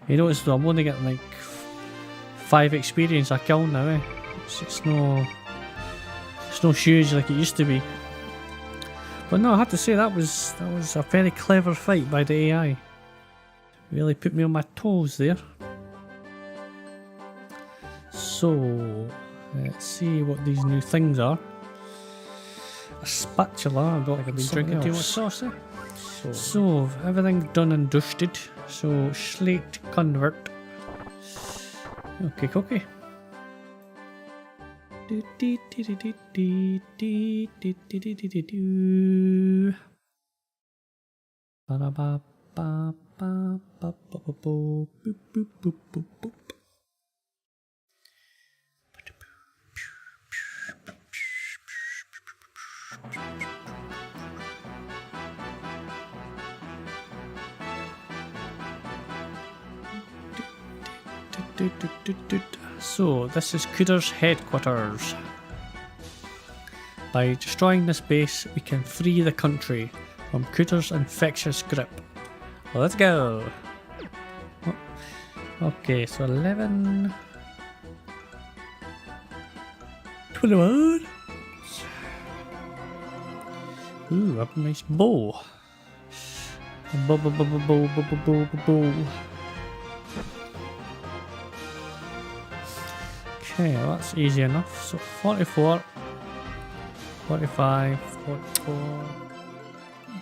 You notice though, I'm only getting like 5 experience a kill now, eh? It's no huge like it used to be. But no, I have to say that was a very clever fight by the AI. Really put me on my toes there. So, let's see what these new things are. A spatula, I don't like I've been drinking too much sauce there. So, everything's done and dusted. So, slate convert. Okay, okay. So, this is Cooder's headquarters. By destroying this base, we can free the country from Cooder's infectious grip. Well, let's go! Oh. Okay, so 11... 21... Ooh, a nice bow. Bow. Okay, well that's easy enough. So 44, 45, 44.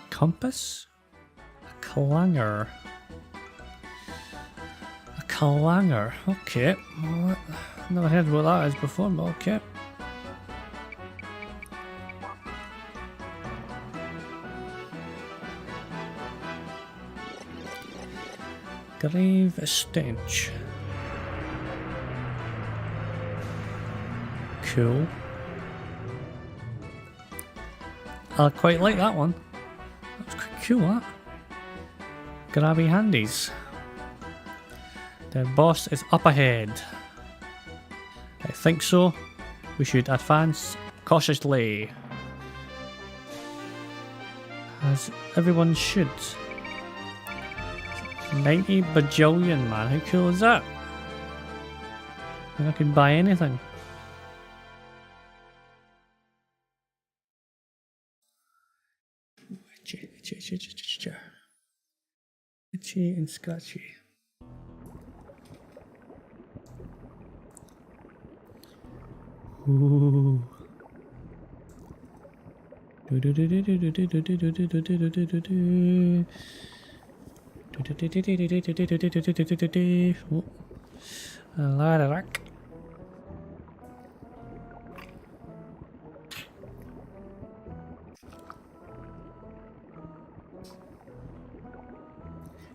Compass? A clanger. A clanger. Okay. Well, never heard what that is before, but okay. Grave stench. Cool. I quite like that one. That's quite cool, that. Grabby handies. The boss is up ahead. I think so. We should advance cautiously. As everyone should. 90 bajillion, man. How cool is that? I can buy anything. Itchy and scratchy. Ooh. Ladderak.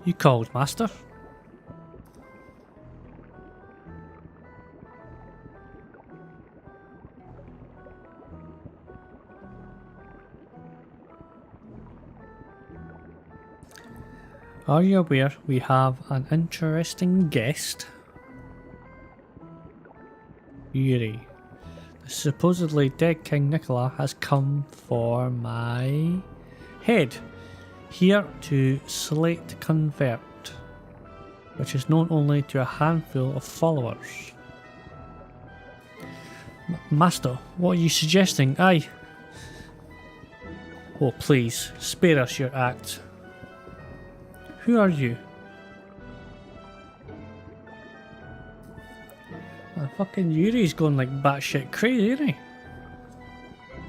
You called, master? Are you aware we have an interesting guest? Yuri. The supposedly dead King Nikola has come for my head. Here to Slate Convert, which is known only to a handful of followers. Master, what are you suggesting? Aye. Oh please, spare us your act. Who are you? Fucking Yuri's going like batshit crazy, isn't he?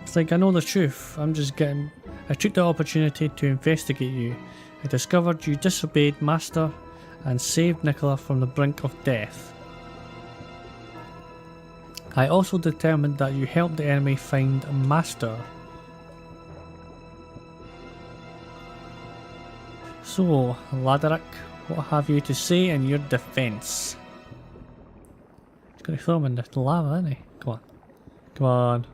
It's like, I know the truth, I took the opportunity to investigate you. I discovered you disobeyed Master and saved Nikola from the brink of death. I also determined that you helped the enemy find Master. So, Ladderak, what have you to say in your defence? He's going to throw him in the lava, isn't he? Come on. Come on.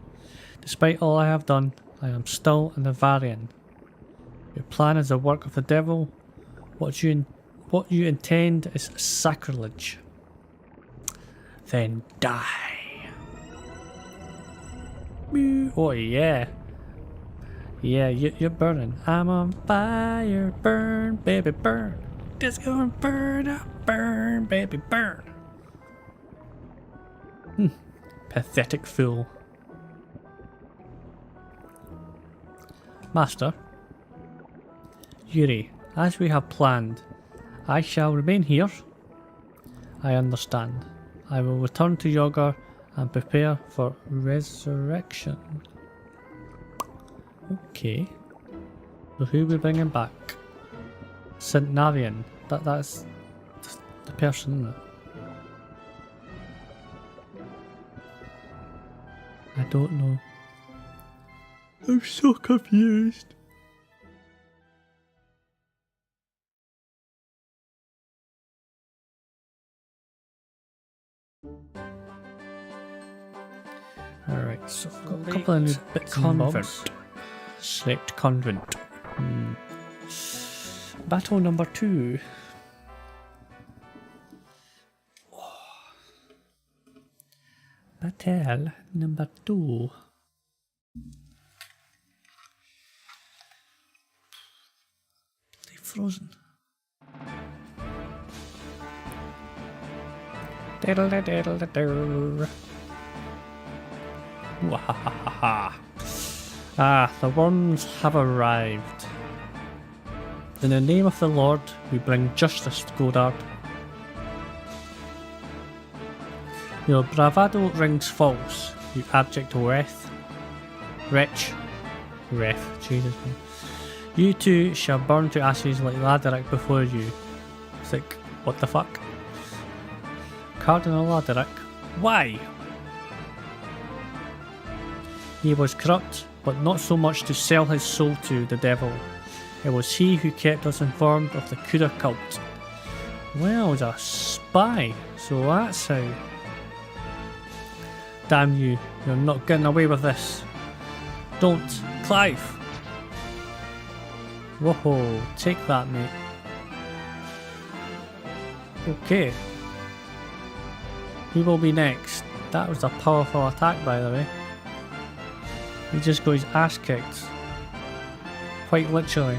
Despite all I have done, I am still an Avarian. Your plan is the work of the devil. What you intend is sacrilege. Then die. Oh yeah. Yeah, you're burning. I'm on fire, burn, baby, burn. Just gonna burn up, burn, baby, burn. Pathetic fool. Master, Yuri, as we have planned, I shall remain here. I understand. I will return to Yoga and prepare for resurrection. Okay. So who are we bringing back? St. Navian. That's the person, isn't it? I don't know. I'm so confused. Alright, so I've got a couple of new bits and bobs. Select convent. Battle number 2. Battle number 2. They're frozen. Ah, the worms have arrived. In the name of the Lord, we bring justice to Godard. Your bravado rings false, you abject wretch. Jesus man. You too shall burn to ashes like Ladderak before you. It's like, what the fuck? Cardinal Ladderak? Why? He was corrupt, but not so much to sell his soul to the devil. It was he who kept us informed of the Kuda cult. Well, he's a spy, so that's how. Damn you, you're not getting away with this. Don't, Clive! Whoa, take that, mate. Okay. Who will be next? That was a powerful attack, by the way. He just got his ass kicked. Quite literally.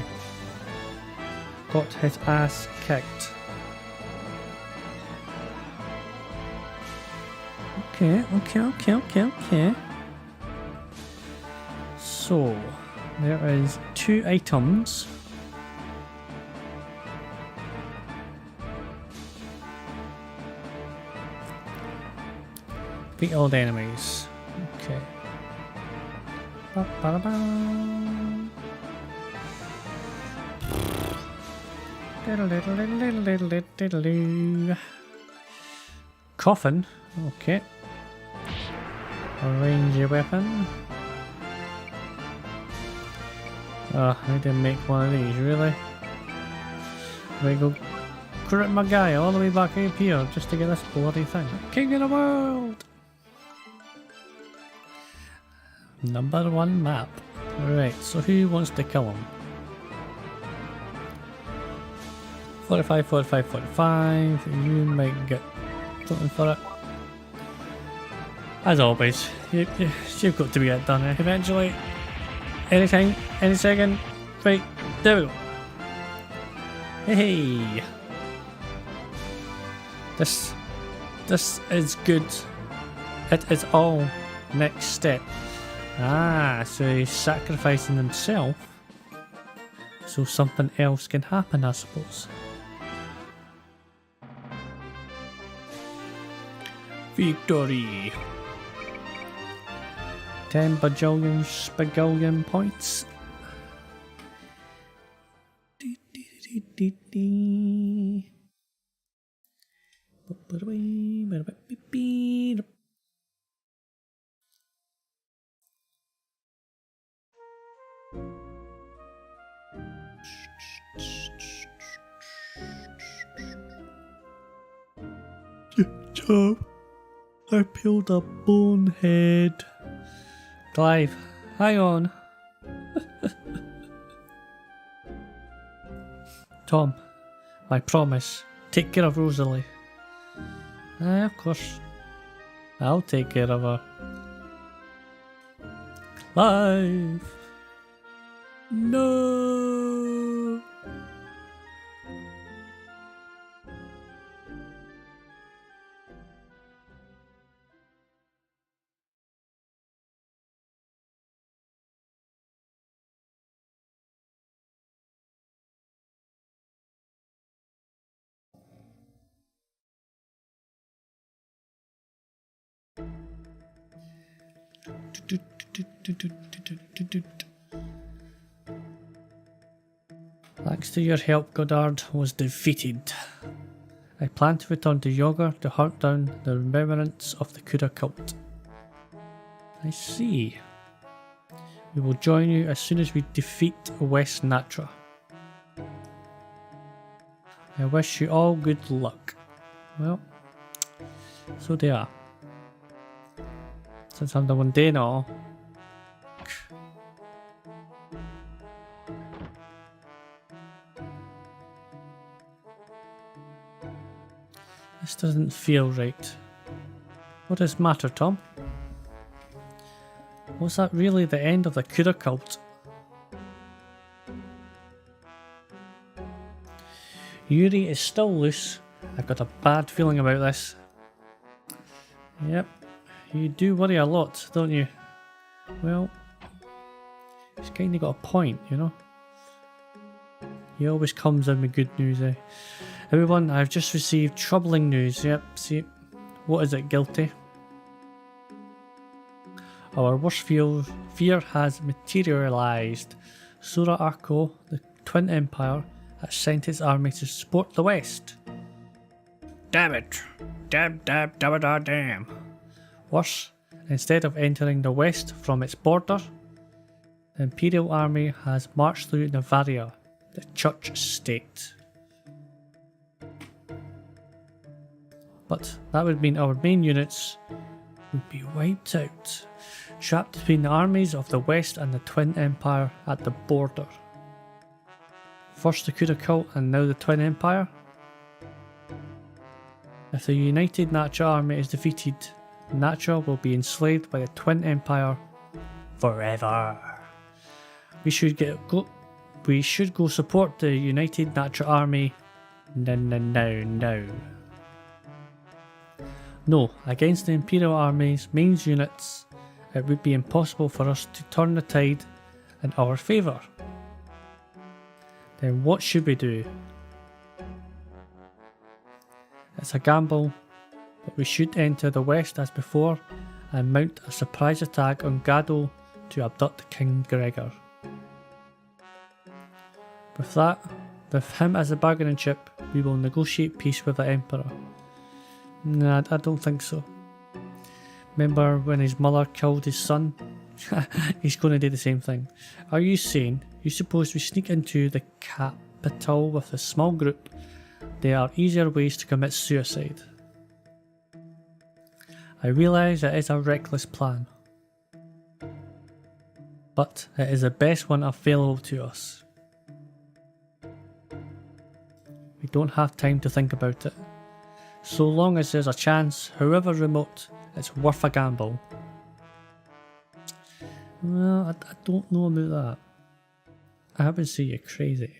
Got his ass kicked. Okay. So, there is 2 items. Beat all the enemies. Okay. Coffin, okay. Arrange your weapon. Oh, I need to make one of these, really? We go crit my guy all the way back up here just to get this bloody thing. King of the world! Number 1 map. Right, so who wants to kill him? 45, 45, 45. You might get something for it. As always, you've got to be it done eventually. Anytime, any second. Right, there we go. Hey! This is good. It is all next step. Ah, so he's sacrificing himself so something else can happen, I suppose. Victory! 10 bajillion spagillion points. Job. I peeled a bonehead. Clive, hang on. Tom, my promise. Take care of Rosalie. Of course. I'll take care of her. Clive! No! Thanks to your help, Goddard was defeated. I plan to return to Yoga to hunt down the remembrance of the Kuda cult. I see. We will join you as soon as we defeat West Natra. I wish you all good luck. Well, so they are. Since I'm the one day now. This doesn't feel right. What does matter, Tom? Was that really the end of the Kuda cult? Yuri is still loose. I've got a bad feeling about this. Yep. You do worry a lot, don't you? Well, he's kind of got a point, you know? He always comes in with good news, eh? Everyone, I've just received troubling news. Yep, see, what is it, Guilty? Our worst fear has materialized. Sura Arko, the Twin Empire, has sent its army to support the West. Damn it! Damn. Worse, instead of entering the West from its border, the Imperial Army has marched through Navaria, the Church State. But that would mean our main units would be wiped out, trapped between the armies of the West and the Twin Empire at the border. First the Kuda cult and now the Twin Empire. If the United Natra army is defeated, Natra will be enslaved by the Twin Empire forever. We should go support the United Natra army. No. No, against the Imperial Army's main units, it would be impossible for us to turn the tide in our favour. Then what should we do? It's a gamble, but we should enter the West as before and mount a surprise attack on Gado to abduct King Gregor. With that, with him as a bargaining chip, we will negotiate peace with the Emperor. Nah, I don't think so. Remember when his mother killed his son? He's going to do the same thing. Are you saying you suppose we sneak into the capital with a small group? There are easier ways to commit suicide. I realise it is a reckless plan, but it is the best one available to us. We don't have time to think about it. So long as there's a chance, however remote, it's worth a gamble. Well, I don't know about that. I haven't seen you crazy.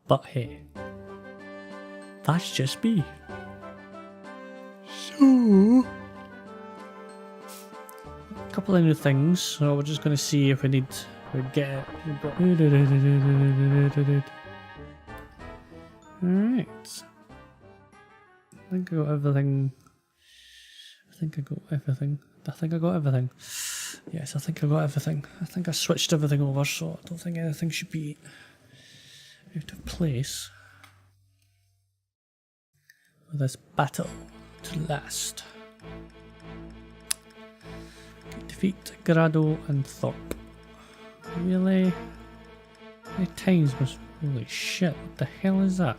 But hey, that's just me. So, a couple of new things. So we're just going to see if we get it. Alright. I think I got everything. I think I got everything. Yes, I think I got everything. I think I switched everything over, so I don't think anything should be out of place for this battle to last. Defeat Grado and Thorpe. Really? How many times was... Holy shit, what the hell is that?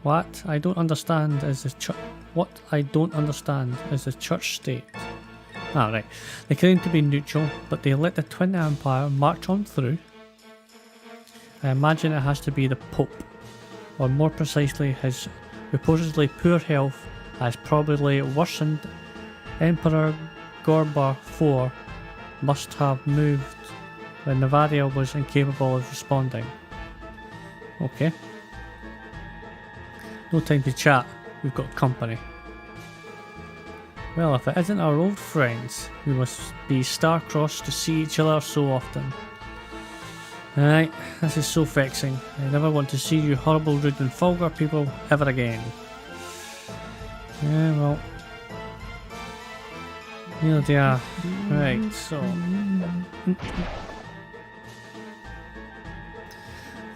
What I don't understand is the church. What I don't understand is the church state. Ah, right. They claim to be neutral, but they let the Twin Empire march on through. I imagine it has to be the Pope, or more precisely, his reportedly poor health has probably worsened. Emperor Gorbar IV must have moved when Navadia was incapable of responding. Okay. No time to chat, we've got company. Well, if it isn't our old friends, we must be star-crossed to see each other so often. Alright, this is so vexing. I never want to see you horrible, rude and vulgar people ever again. Yeah, well. Neither do I. Right, so.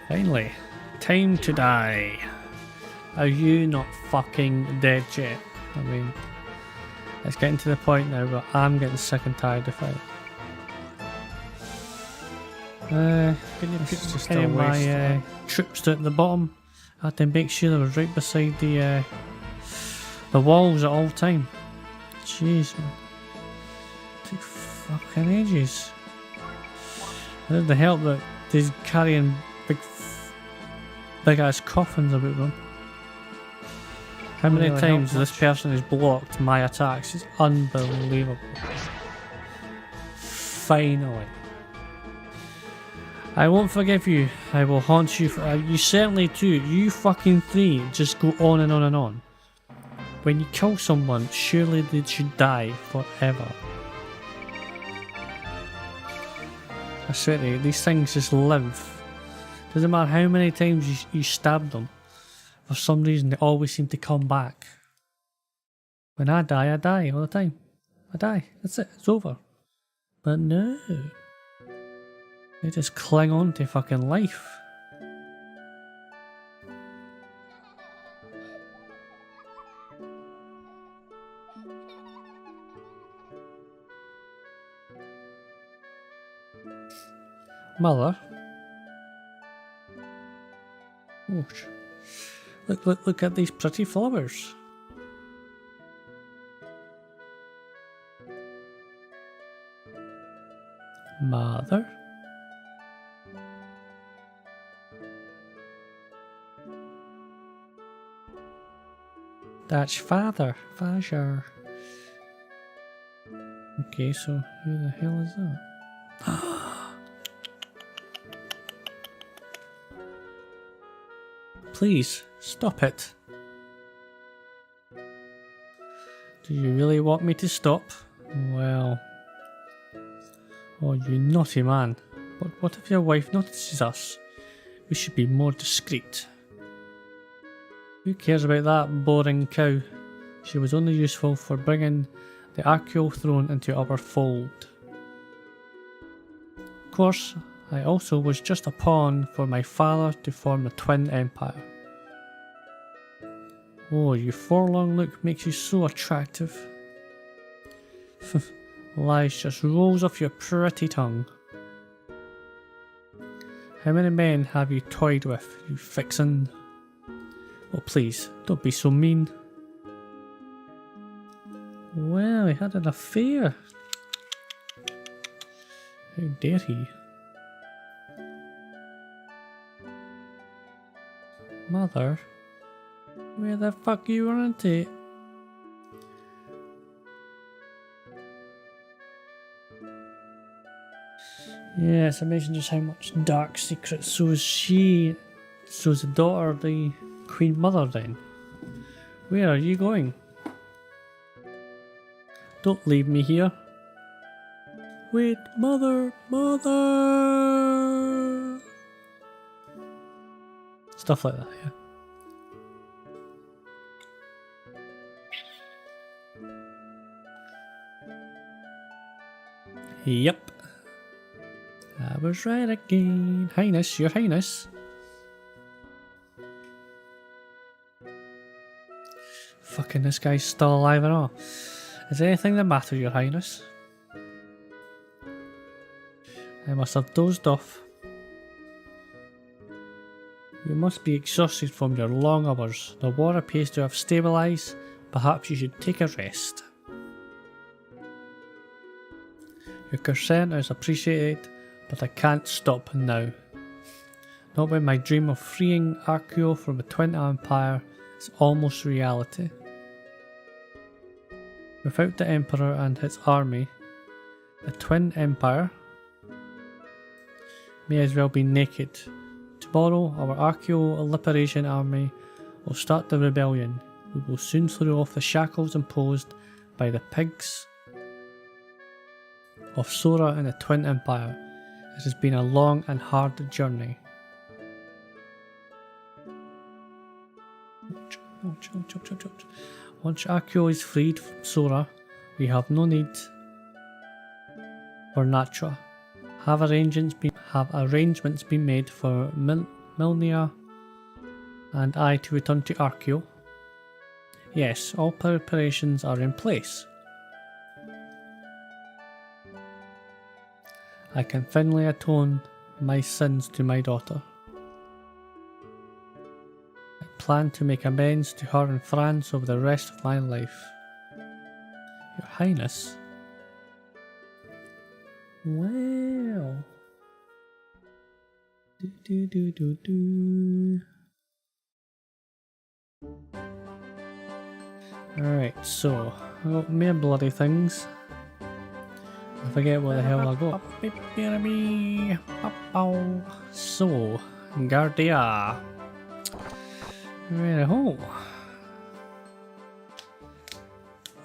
Finally, time to die. Are you not fucking dead yet? I mean, it's getting to the point now where I'm getting sick and tired of it. Can you put any of my troops at the bottom? I had to make sure they were right beside the walls at all time. Jeez, man. It took fucking ages. I didn't help that they're carrying big ass coffins about them. How many times this person has blocked my attacks? It's unbelievable. Finally. I won't forgive you. I will haunt you. You certainly do. You fucking three just go on and on and on. When you kill someone, surely they should die forever. I swear to you, these things just live. Doesn't matter how many times you stab them. For some reason, they always seem to come back. When I die all the time. I die. That's it. It's over. But no. They just cling on to fucking life. Mother. Oh, look at these pretty flowers. Mother. That's father. Father. Okay, so who the hell is that? Please, stop it. Do you really want me to stop? Well... Oh, you naughty man. But what if your wife notices us? We should be more discreet. Who cares about that boring cow? She was only useful for bringing the Archeo thrown into our fold. Of course, I also was just a pawn for my father to form the Twin Empire. Oh, your forlorn look makes you so attractive. Lies just rolls off your pretty tongue. How many men have you toyed with, you vixen? Oh please, don't be so mean. Well, he had an affair. How dare he? Mother? Where the fuck you running to? Yeah, it's amazing just how much dark secrets. So is she. So is the daughter the Queen Mother then? Where are you going? Don't leave me here. Wait, mother, mother! Stuff like that, yeah. Yep. I was right again. Highness, your highness. Fucking this guy's still alive and all. Is anything the matter, your highness? I must have dozed off. You must be exhausted from your long hours. The war appears to have stabilised. Perhaps you should take a rest. Your concern is appreciated, but I can't stop now. Not when my dream of freeing Archeo from the Twin Empire is almost reality. Without the Emperor and his army, the Twin Empire may as well be naked. Tomorrow, our Archeo Liberation Army will start the rebellion. We will soon throw off the shackles imposed by the pigs of Sora and the Twin Empire. It has been a long and hard journey. Once Archeo is freed from Sora, we have no need for Natra. Have arrangements been made for Milnia and I to return to Archeo? Yes, all preparations are in place. I can finally atone my sins to my daughter. I plan to make amends to her and France over the rest of my life. Your Highness? Well... Alright, so, I got mere bloody things. I forget what the hell I got. So, Guardia. Right, ho.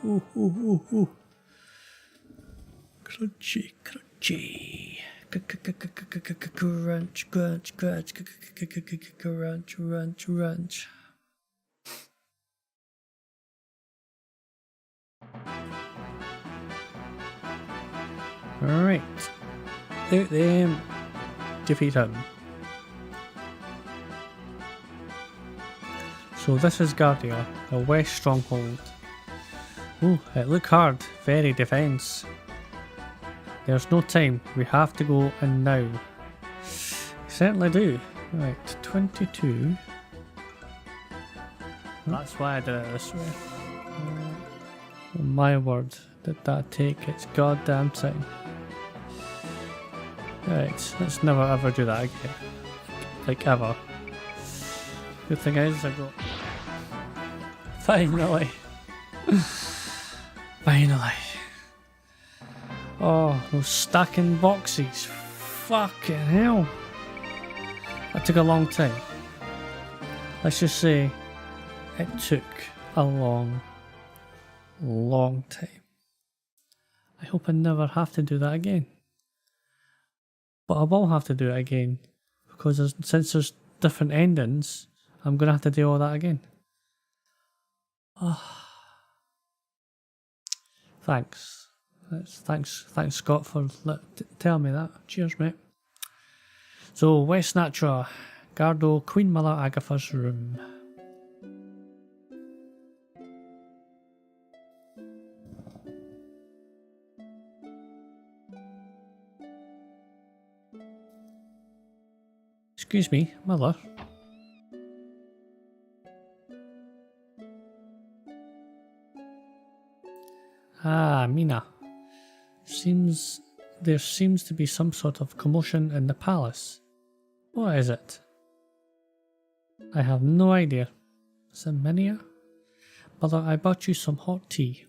Ooh, ooh, ooh, ooh. Crunchy, crunchy. Crunch, crunch, crunch, crunch, crunch, crunch. Alright. Out them. Defeat him. So this is Guardia, the West Stronghold. Ooh, it look hard. Very defense. There's no time. We have to go in now. We certainly do. Right, 22. That's why I did it this way. Oh my word, did that take its goddamn time. Right, let's never ever do that again. Like ever. Good thing is I got... Finally! Finally! Oh, those stacking boxes. Fucking hell! That took a long time. Let's just say it took a long time. I hope I never have to do that again. But I will have to do it again, because since there's different endings, I'm going to have to do all that again. Thanks. Thanks Scott for telling me that. Cheers, mate. So, West Natra, Gardo, Queen Mother Agatha's room. Excuse me, Mother. Ah, Mina. There seems to be some sort of commotion in the palace. What is it? I have no idea. Is it Minia? Mother, I bought you some hot tea.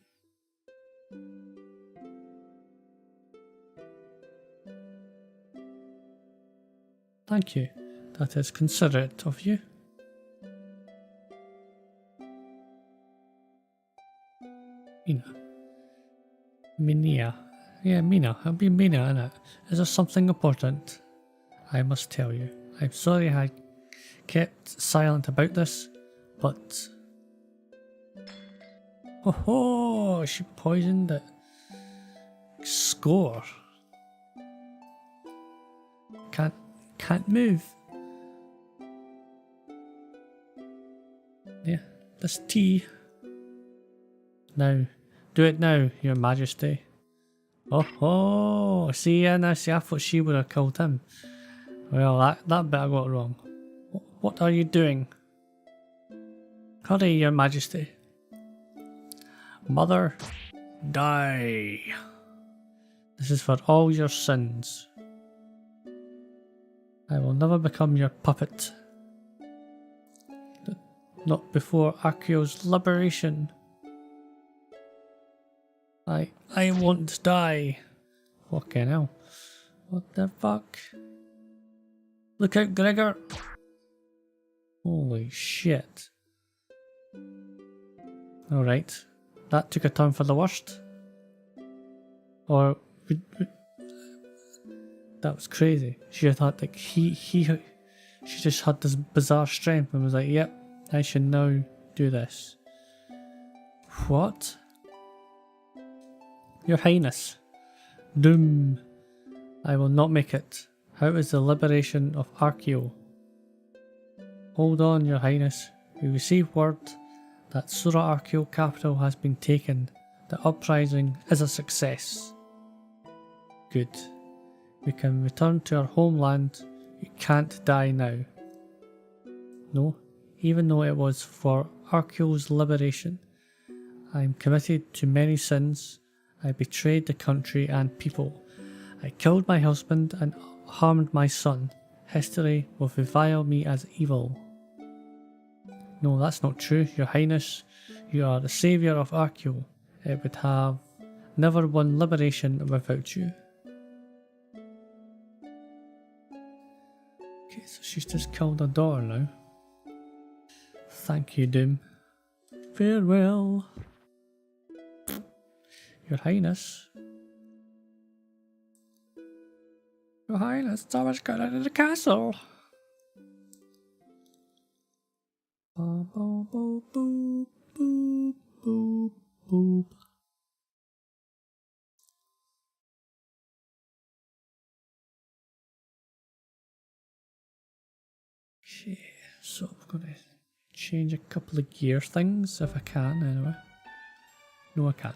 Thank you. That is considerate of you. Mina. Minia. Yeah, Mina. It'll be Mina, innit? Is there something important? I must tell you. I'm sorry I kept silent about this, but... Oh, she poisoned it. Score. Can't move. Yeah, this tea. Now, do it now, Your Majesty. Oh, see, and I thought she would have killed him. Well, that bit I got wrong. What are you doing? Hurry, Your Majesty. Mother, die. This is for all your sins. I will never become your puppet. Not before Arceo's liberation. I won't die. Fucking hell. What the fuck? Look out, Gregor! Holy shit. Alright. That took a turn for the worst. Or... that was crazy. She had thought like she just had this bizarre strength and was like, yep, I should now do this. What? Your Highness. Doom. I will not make it. How is the liberation of Arceo? Hold on, Your Highness. We received word that Sura Arceo capital has been taken. The uprising is a success. Good. We can return to our homeland. You can't die now. No, even though it was for Arceo's liberation. I am committed to many sins. I betrayed the country and people. I killed my husband and harmed my son. History will revile me as evil. No, that's not true, Your Highness. You are the saviour of Arceo. It would have never won liberation without you. Okay, so she's just killed her daughter now. Thank you, Doom. Farewell. Your Highness. Your Highness, someone's got out of the castle. Boop, boop, boop, boop, boop, boop, boop. Okay, so I'm going to change a couple of gear things if I can anyway. No, I can't.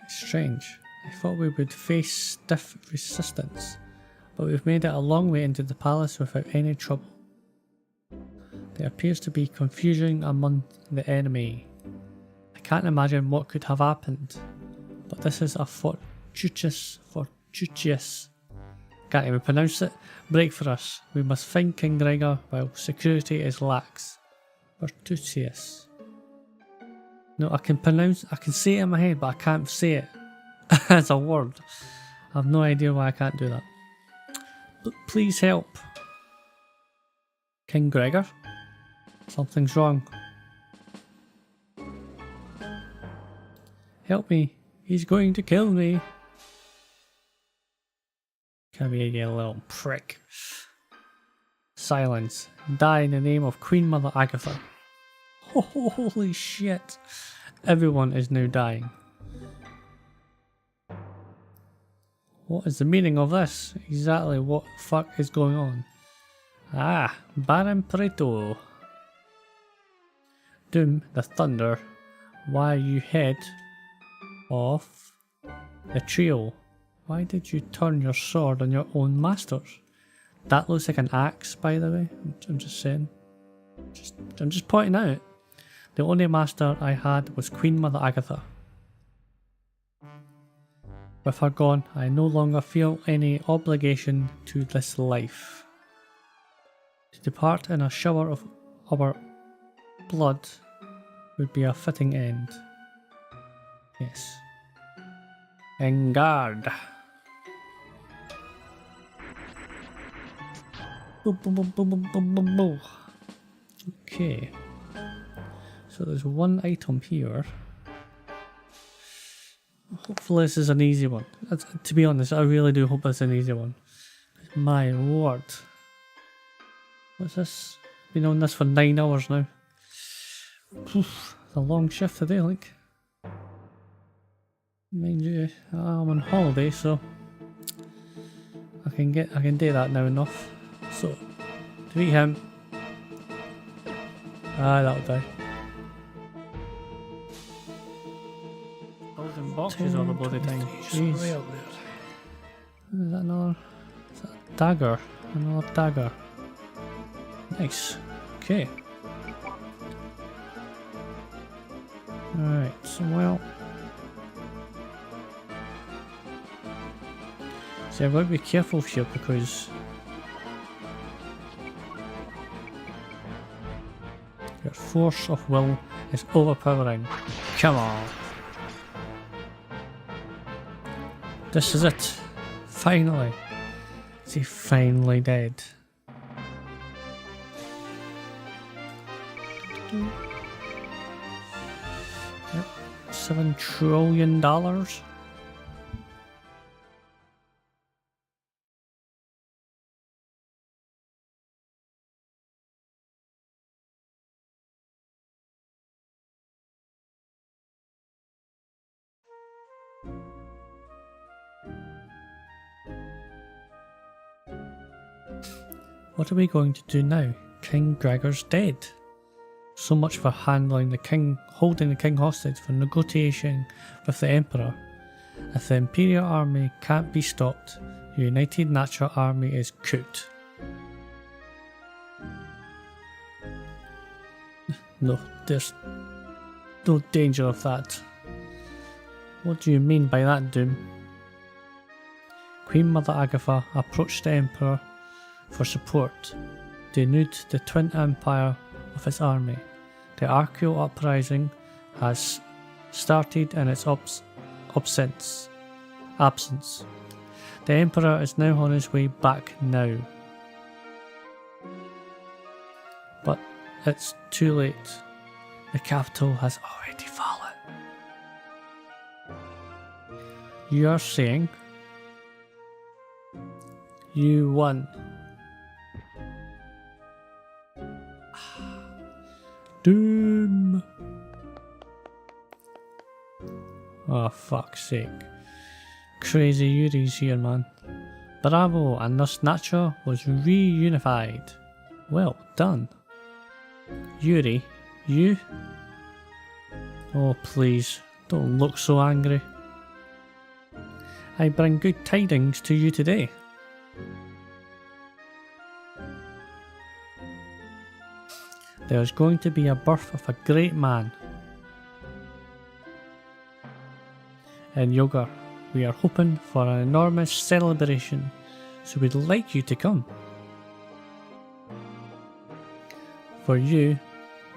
It's strange. I thought we would face stiff resistance, but we've made it a long way into the palace without any trouble. There appears to be confusion among the enemy. I can't imagine what could have happened, but this is a fortuitous, can't even pronounce it, break for us. We must find King Gregor while security is lax. Fortuitous. No, I can say it in my head, but I can't say it as a word. I have no idea why I can't do that. But please help. King Gregor? Something's wrong. Help me. He's going to kill me. Come here, you little prick. Silence. Die in the name of Queen Mother Agatha. Holy shit. Everyone is now dying. What is the meaning of this? Exactly what the fuck is going on? Ah, Baron Preto. Doom, the Thunder. Why you head off the trio? Why did you turn your sword on your own masters? That looks like an axe, by the way. I'm just saying. I'm just pointing out. The only master I had was Queen Mother Agatha. With her gone, I no longer feel any obligation to this life. To depart in a shower of our blood would be a fitting end. Yes. En garde. Boom, boom, boom, boom, boom, boom, boom, boom. Okay. So there's one item here. Hopefully this is an easy one. To be honest, I really do hope it's an easy one. My lord. What's this? Been on this for 9 hours now. It's a long shift today, like. Mind you, I'm on holiday, so I can do that now enough. So, defeat him. Ah, that'll die. Golden boxes all the bloody time. Jeez. Is that another? Is that a dagger? Another dagger. Nice. Okay. Alright, so well. See, I've got to be careful here because your force of will is overpowering. Come on. This is it. Finally. Is he finally dead? Yep. $7 trillion. What are we going to do now? King Gregor's dead. So much for holding the king hostage for negotiation with the emperor. If the imperial army can't be stopped, the united natural army is cooked. No, there's no danger of that. What do you mean by that, Doom? Queen Mother Agatha approached the emperor for support. They denuded the twin empire of its army. The REOCRDED uprising has started in its absence. The emperor is now on his way back now. But it's too late. The capital has already fallen. You are saying you won. Doom. Oh, fuck's sake. Crazy Yuri's here, man. Bravo, and this nature was reunified. Well done. Yuri, you? Oh, please, don't look so angry. I bring good tidings to you today. There's going to be a birth of a great man. In Yoga, we are hoping for an enormous celebration, so we'd like you to come. For you,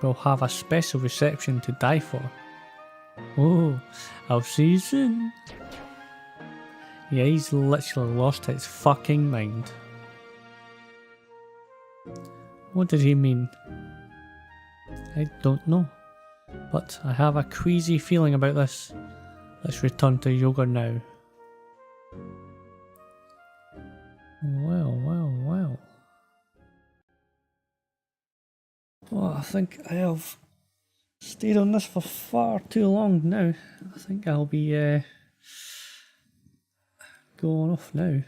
we'll have a special reception to die for. Oh, I'll see you soon. Yeah, he's literally lost his fucking mind. What did he mean? I don't know, but I have a queasy feeling about this. Let's return to Yoga now. Well. Well, I think I have Stayed on this for far too long now. I think I'll be going off now.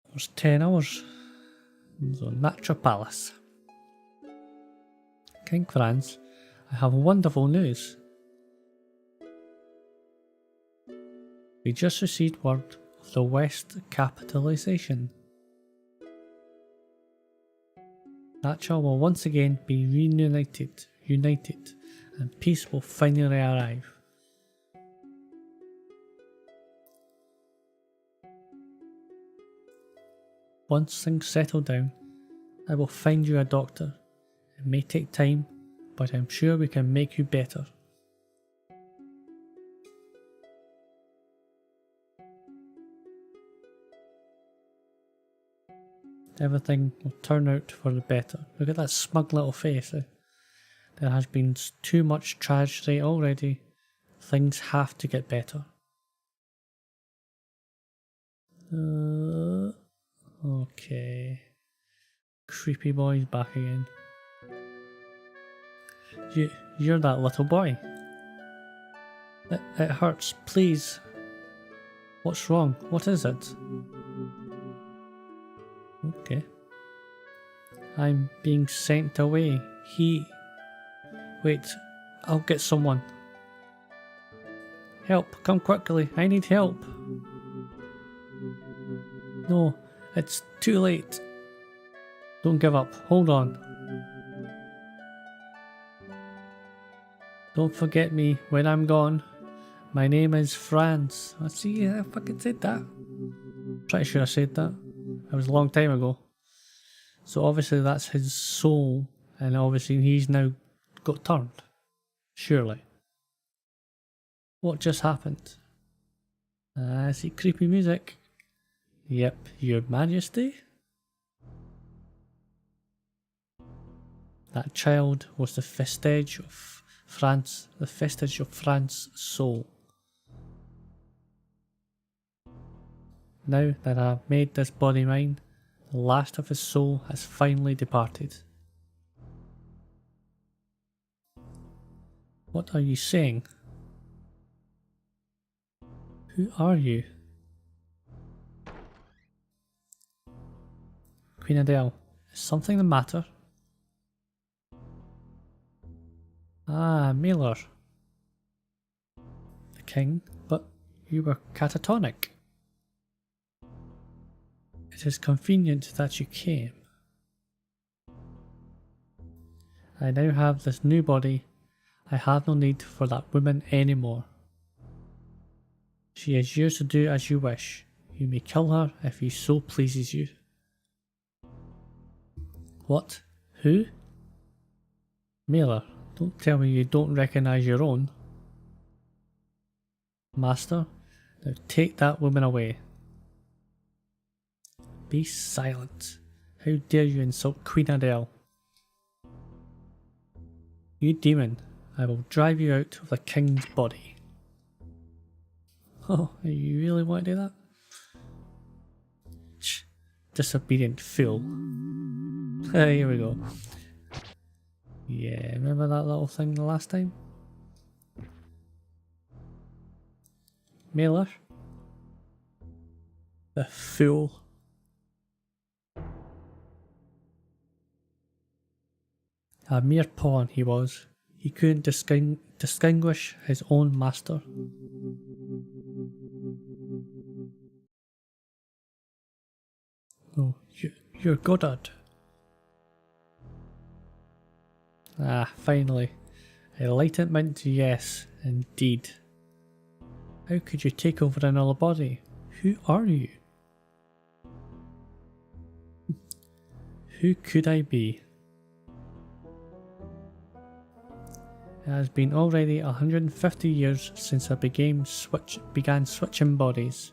It was 10 hours. So Natural Palace. King Franz, I have wonderful news. We just received word of the West capitalization. Natural will once again be reunited, and peace will finally arrive. Once things settle down, I will find you a doctor. It may take time, but I'm sure we can make you better. Everything will turn out for the better. Look at that smug little face. There has been too much tragedy already. Things have to get better. Okay. Creepy boy's back again. You're that little boy. It hurts, please. What's wrong? What is it? Okay. I'm being sent away. Wait, I'll get someone. Help, come quickly, I need help. No, it's too late. Don't give up, hold on. Don't forget me when I'm gone. My name is Franz. I see, I fucking said that. Pretty sure I said that. It was a long time ago. So obviously that's his soul, and obviously he's now got turned. Surely. What just happened? I see creepy music. Yep, Your Majesty. That child was the vestige of Franz's soul. Now that I have made this body mine, the last of his soul has finally departed. What are you saying? Who are you? Queen Adele, is something the matter? Ah, Mailer. The king, but you were catatonic. It is convenient that you came. I now have this new body. I have no need for that woman anymore. She is yours to do as you wish. You may kill her if he so pleases you. What? Who? Mailer, don't tell me you don't recognise your own. Master, now take that woman away. Be silent. How dare you insult Queen Adele? You demon, I will drive you out of the king's body. Oh, you really want to do that? Shh, disobedient fool. Here we go. Yeah, remember that little thing the last time? Mailer? The fool. A mere pawn he was. He couldn't distinguish his own master. Oh, you're Goddard. Ah, finally. Enlightenment, yes, indeed. How could you take over another body? Who are you? Who could I be? It has been already 150 years since I began switching bodies.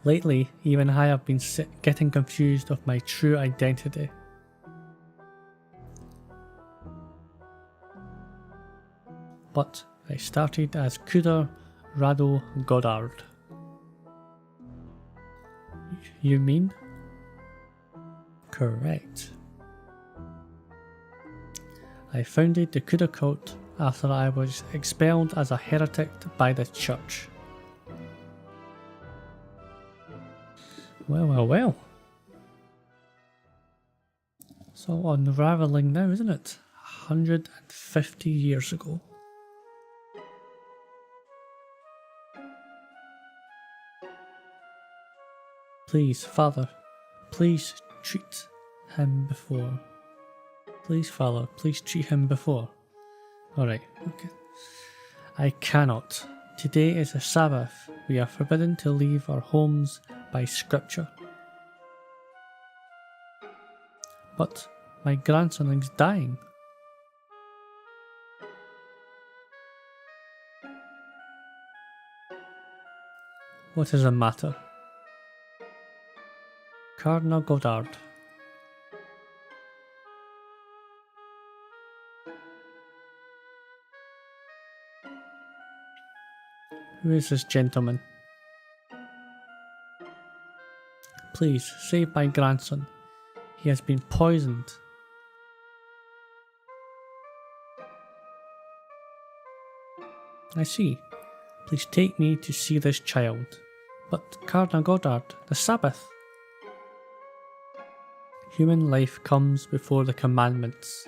Lately, even I have been getting confused of my true identity. But I started as Kuder Rado Goddard. You mean? Correct. I founded the Kuda cult after I was expelled as a heretic by the church. Well, well, well. It's all unravelling now, isn't it? 150 years ago. Please, Father, please treat him before. Please, Father, please treat him before. Alright, okay. I cannot. Today is a Sabbath. We are forbidden to leave our homes by scripture. But my grandson is dying. What is the matter? Cardinal Goddard. Who is this gentleman? Please, save my grandson. He has been poisoned. I see. Please take me to see this child. But Cardinal Goddard, the Sabbath. Human life comes before the commandments.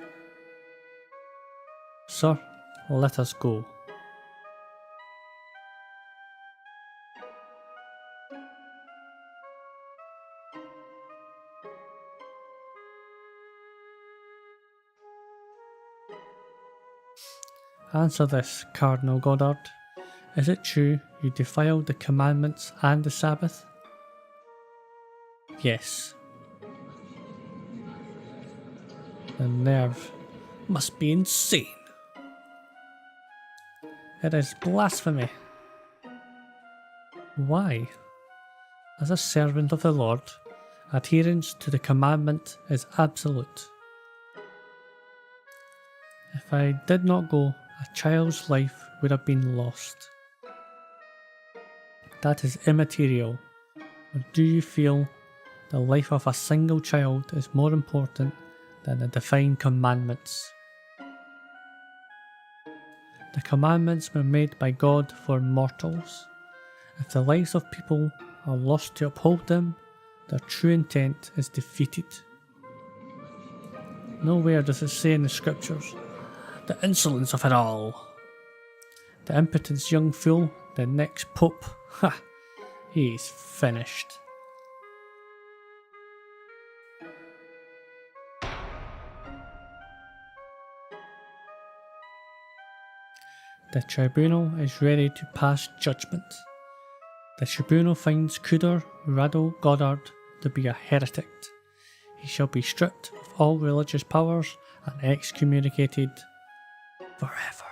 Sir, let us go. Answer this, Cardinal Goddard. Is it true you defiled the commandments and the Sabbath? Yes. The nerve must be insane. It is blasphemy. Why? As a servant of the Lord, adherence to the commandment is absolute. If I did not go, a child's life would have been lost. That is immaterial. Or do you feel the life of a single child is more important than the divine commandments? The commandments were made by God for mortals. If the lives of people are lost to uphold them, their true intent is defeated. Nowhere does it say in the scriptures, the insolence of it all. The impotent young fool, the next pope, ha, he's finished. The tribunal is ready to pass judgment. The tribunal finds Kuda Rado Goddard to be a heretic. He shall be stripped of all religious powers and excommunicated forever.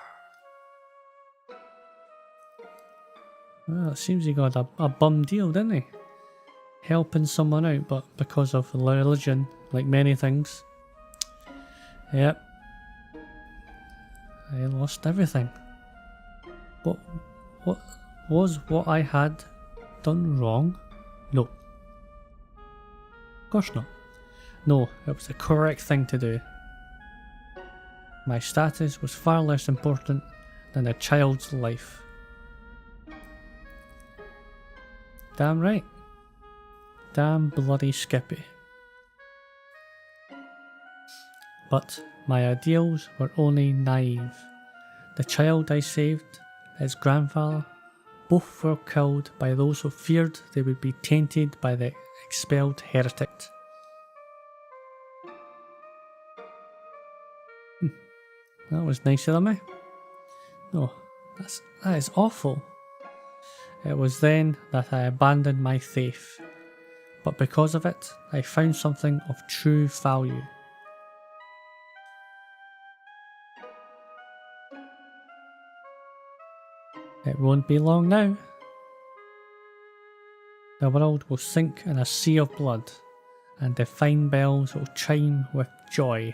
Well, it seems he got a bum deal, didn't he? Helping someone out, but because of religion, like many things. Yep. I lost everything. But what was what I had done wrong? No. Of course not. No, it was the correct thing to do. My status was far less important than a child's life. Damn right. Damn bloody Skippy. But my ideals were only naive. The child I saved, his grandfather, both were killed by those who feared they would be tainted by the expelled heretic. That was nice of me. No, that is awful. It was then that I abandoned my faith, but because of it, I found something of true value. It won't be long now. The world will sink in a sea of blood, and the fine bells will chime with joy.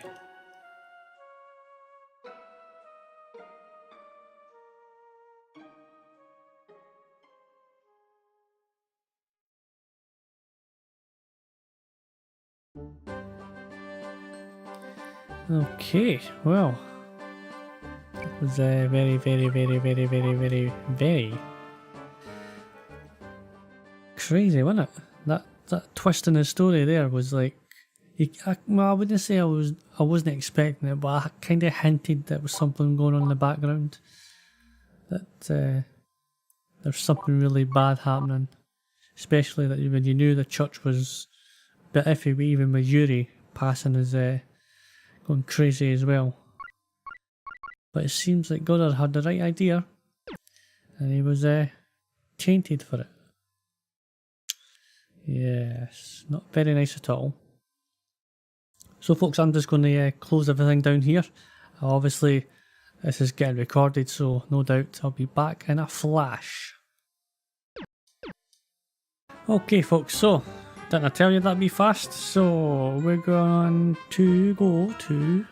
Okay, well, it was very, very, very, very, very, very, very crazy, wasn't it? That twist in the story there was like, well, I wouldn't say I wasn't expecting it, but I kind of hinted there was something going on in the background, that there's something really bad happening, especially that when you knew the church was a bit iffy, even with Yuri passing as going crazy as well. But it seems like Goddard had the right idea, and he was tainted for it. Yes, not very nice at all. So folks, I'm just going to close everything down here. Obviously, this is getting recorded, so no doubt I'll be back in a flash. Okay folks, so didn't I tell you that'd be fast? So we're going to go to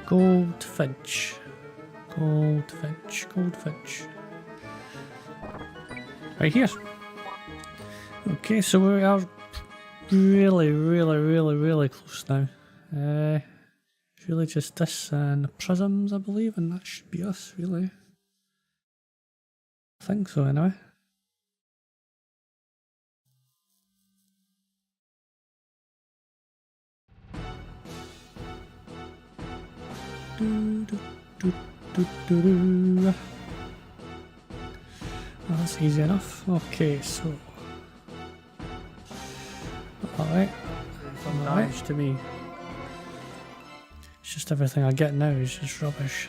Goldfinch. Right here. Okay, so we are really close now. It's really just this and the prisms, I believe, and that should be us, really. I think so, anyway. Well, that's easy enough. Okay, so alright, from damage to me. It's just everything I get now is just rubbish.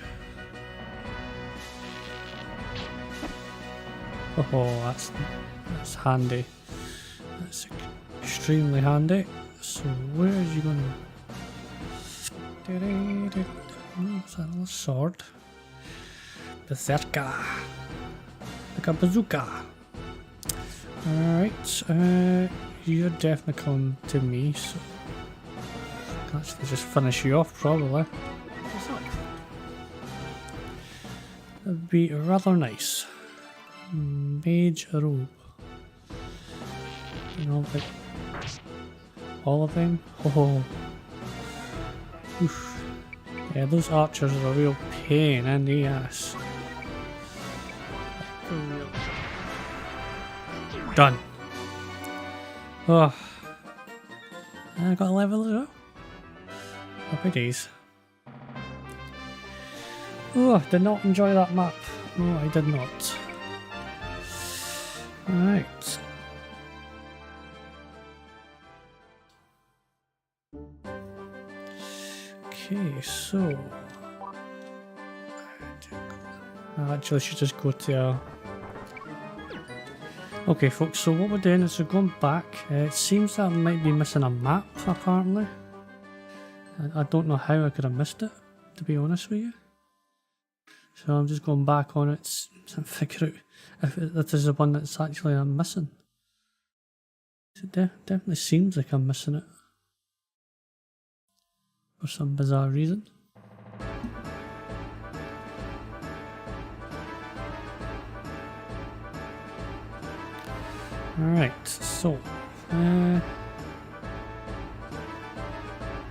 Oh, that's handy. That's extremely handy. So where is you going to? What's that little sword? Berserker. Like a bazooka. Alright, you're definitely coming to me, so I can actually just finish you off, probably. That'd be rather nice. Mage robe. You know, like all of them. Oh, oof. Yeah, those archers are a real pain in the ass. Done. Oh, I got a level as well. Happy days. Oh, I did not enjoy that map. No, I did not. Alright. Okay, so I actually should just go to okay folks, so what we're doing is we're going back. It seems that I might be missing a map, apparently. I don't know how I could have missed it, to be honest with you. So I'm just going back on it to figure out if that is the one that's actually I'm missing. It definitely seems like I'm missing it. For some bizarre reason. Alright, so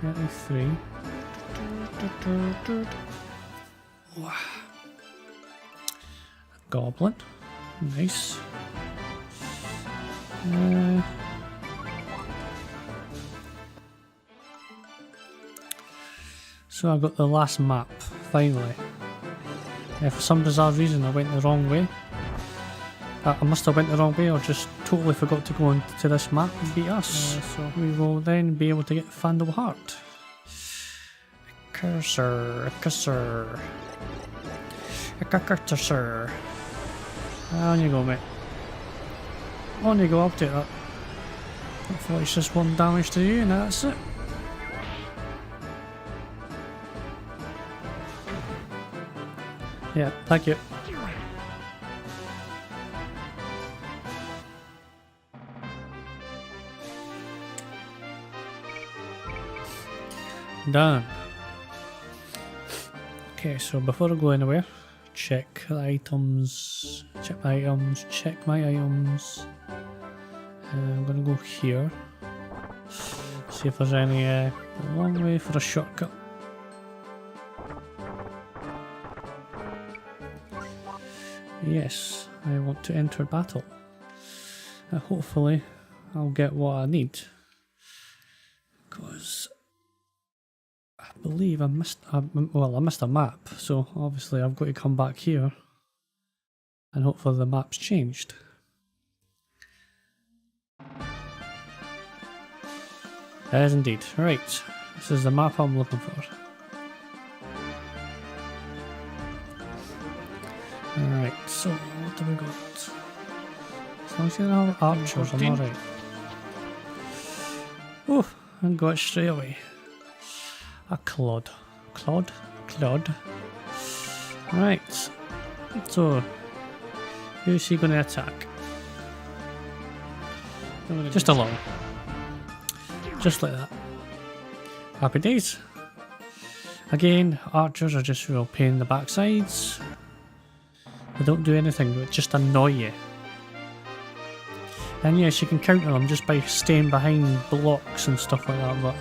33. Wow. Goblin. Nice. So I got the last map, finally. For some bizarre reason I went the wrong way. I must have went the wrong way or just totally forgot to go into this map and beat us. So we will then be able to get Vandal Heart. Cursor. On you go, mate. On you go, I'll take that. Hopefully it's just one damage to you and that's it. Yeah, thank you. Done. Okay, so before I go anywhere, check the items, check my items. I'm gonna go here. See if there's any long way for a shortcut. yes, I want to enter battle. Hopefully I'll get what I need. Because I believe I missed a map, so obviously I've got to come back here and hopefully the map's changed. It is indeed. Right, this is the map I'm looking for. Alright, so what do we got? As long as you don't have archers, I'm alright. Oh, I got it straight away. A Claude. Claude? Right, so who's he going to attack? Just along. Just like that. Happy days. Again, archers are just real pain in the backsides. They don't do anything, but just annoy you. And yes, you can counter them just by staying behind blocks and stuff like that, but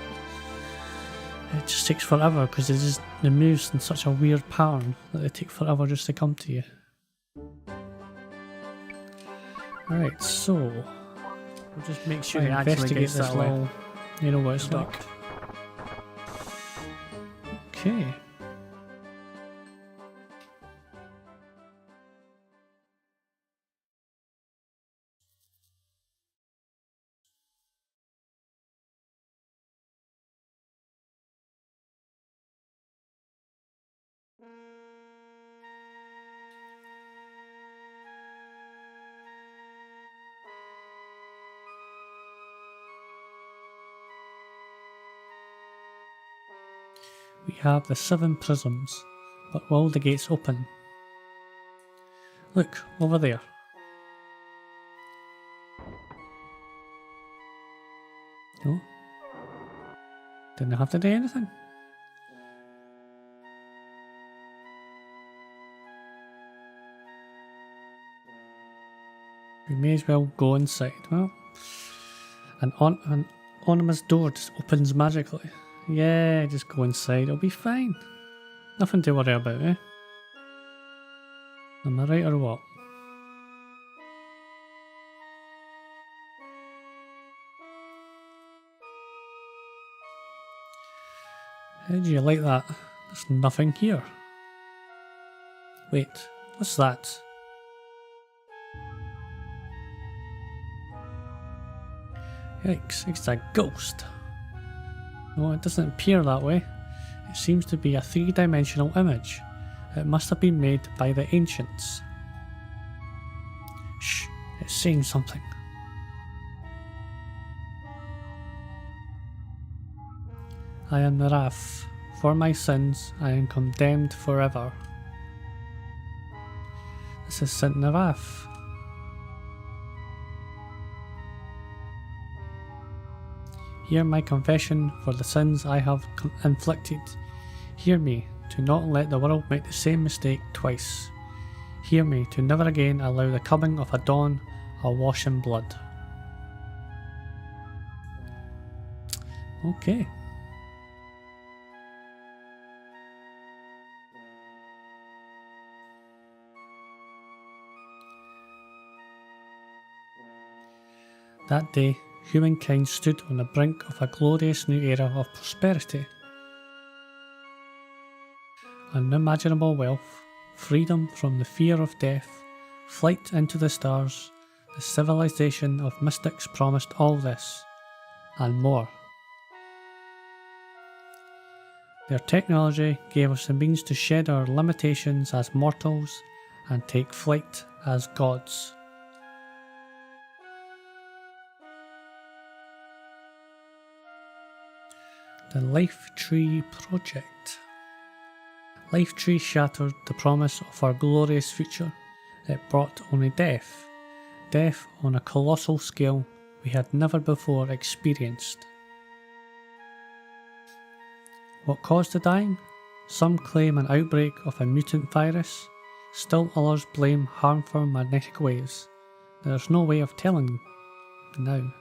it just takes forever because they move in such a weird pattern that they take forever just to come to you. Alright, so we'll just make sure you investigate this little, you know what it's like. Okay. We have the 7 prisms, but will the gates open? Look, over there. No? Didn't have to do anything. We may as well go inside. Well, an anonymous door just opens magically. Yeah, just go inside, it'll be fine. Nothing to worry about, eh? Am I right or what? How do you like that? There's nothing here. Wait, what's that? Yikes, it's a ghost. No, it doesn't appear that way. It seems to be a 3-dimensional image. It must have been made by the ancients. Shh, it's saying something. I am the wrath. For my sins, I am condemned forever. This is Saint Naraf. Hear my confession for the sins I have inflicted. Hear me, to not let the world make the same mistake twice. Hear me, to never again allow the coming of a dawn awash in blood. Okay. That day, humankind stood on the brink of a glorious new era of prosperity. Unimaginable wealth, freedom from the fear of death, flight into the stars, the civilization of mystics promised all this, and more. Their technology gave us the means to shed our limitations as mortals and take flight as gods. The Life Tree Project. Life Tree shattered the promise of our glorious future. It brought only death. Death on a colossal scale we had never before experienced. What caused the dying? Some claim an outbreak of a mutant virus. Still others blame harmful magnetic waves. There is no way of telling now.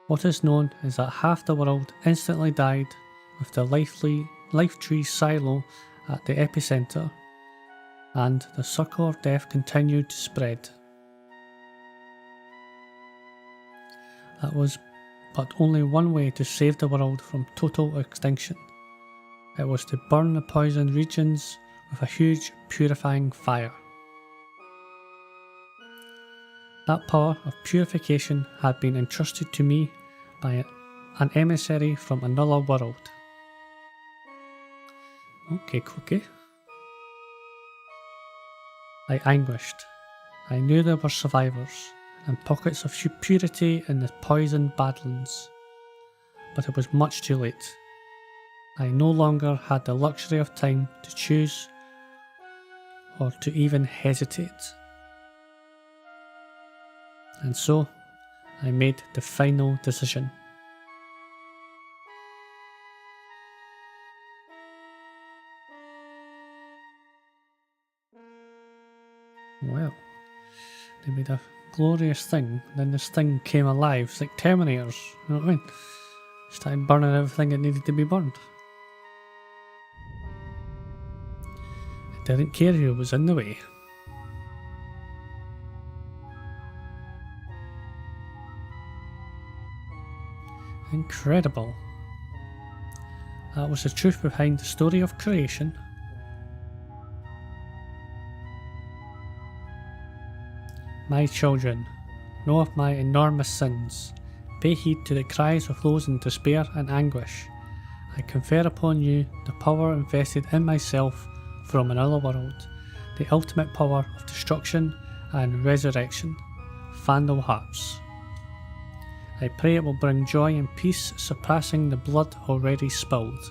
What is known is that half the world instantly died, with the Life Tree silo at the epicenter. and the circle of death continued to spread. That was but only one way to save the world from total extinction. It was to burn the poisoned regions with a huge purifying fire. That power of purification had been entrusted to me by an emissary from another world. Okay. I anguished. I knew there were survivors, and pockets of purity in the poisoned badlands. But it was much too late. I no longer had the luxury of time to choose or to even hesitate. And so, I made the final decision. Well, they made a glorious thing, then this thing came alive. It's like Terminators, you know what I mean? Started burning everything that needed to be burned. It didn't care who was in the way. Incredible. That was the truth behind the story of creation. My children, know of my enormous sins. Pay heed to the cries of those in despair and anguish. I confer upon you the power invested in myself from another world, the ultimate power of destruction and resurrection. Vandal Hearts. I pray it will bring joy and peace surpassing the blood already spilled.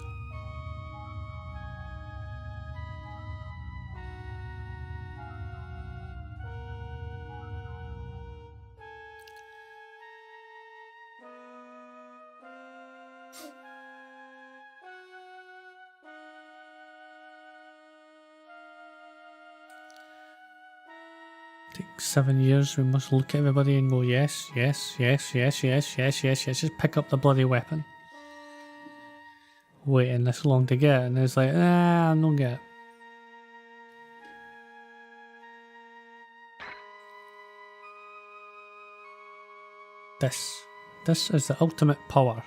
Take 7 years, we must look at everybody and go, yes. Just pick up the bloody weapon. Waiting this long to get it, and it's like, I don't get it. This is the ultimate power.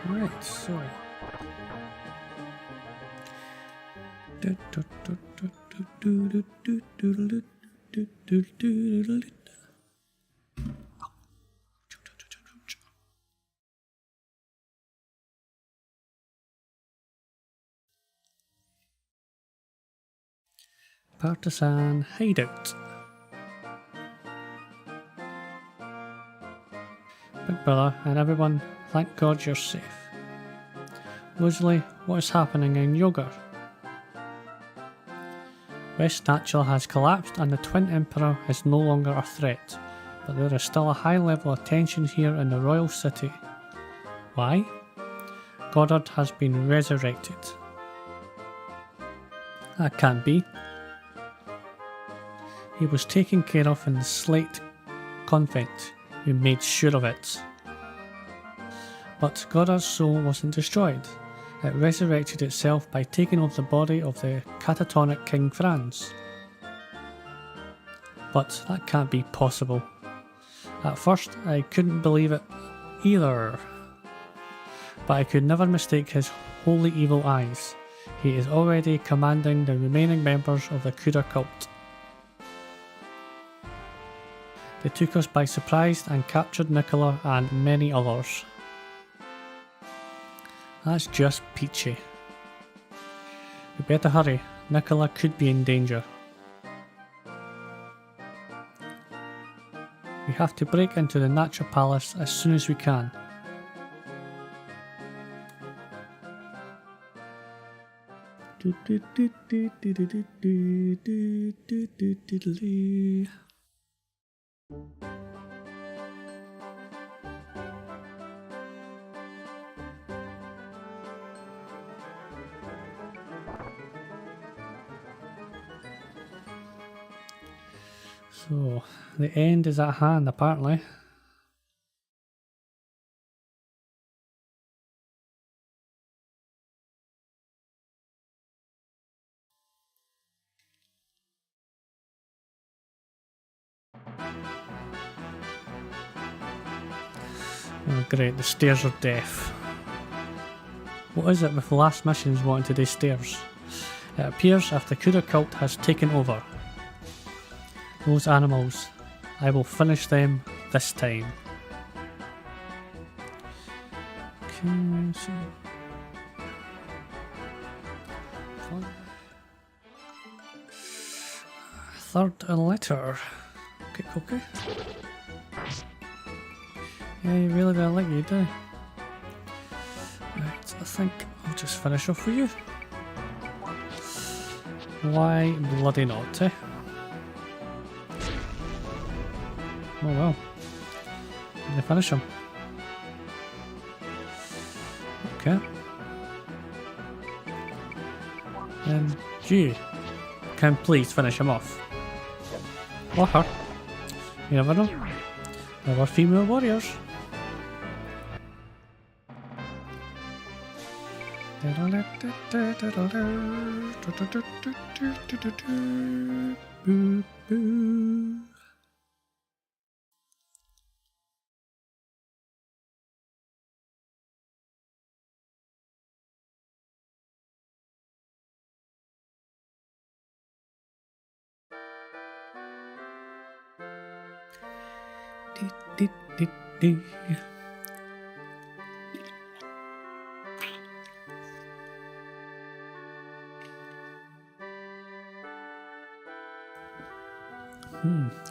Right, so Partisan hideout. Big Brother and everyone, thank God you're safe. Rosalie, what is happening in Yogurt? West Natural has collapsed and the Twin Emperor is no longer a threat, but there is still a high level of tension here in the royal city. Why? Goddard has been resurrected. That can't be. He was taken care of in the Slate convent. We made sure of it. But Goddard's soul wasn't destroyed. It resurrected itself by taking over the body of the catatonic King Franz. But that can't be possible. At first I couldn't believe it either. But I could never mistake his holy evil eyes. He is already commanding the remaining members of the Kuda cult. They took us by surprise and captured Nicola and many others. That's just peachy. We better hurry, Nicola could be in danger. We have to break into the Natural Palace as soon as we can. So, the end is at hand apparently. Oh great, the stairs are deaf. What is it with the last missions wanting to do stairs? It appears if the Kuda cult has taken over. Those animals, I will finish them this time. Okay, so... Third letter. Okay, okay. Yeah, you really don't like you, do you? Right, I think I'll just finish off with you. Why bloody not, eh? Oh well. Did I finish him? Okay. And you can please finish him off. Or her. You never know. There were female warriors. Boo, boo.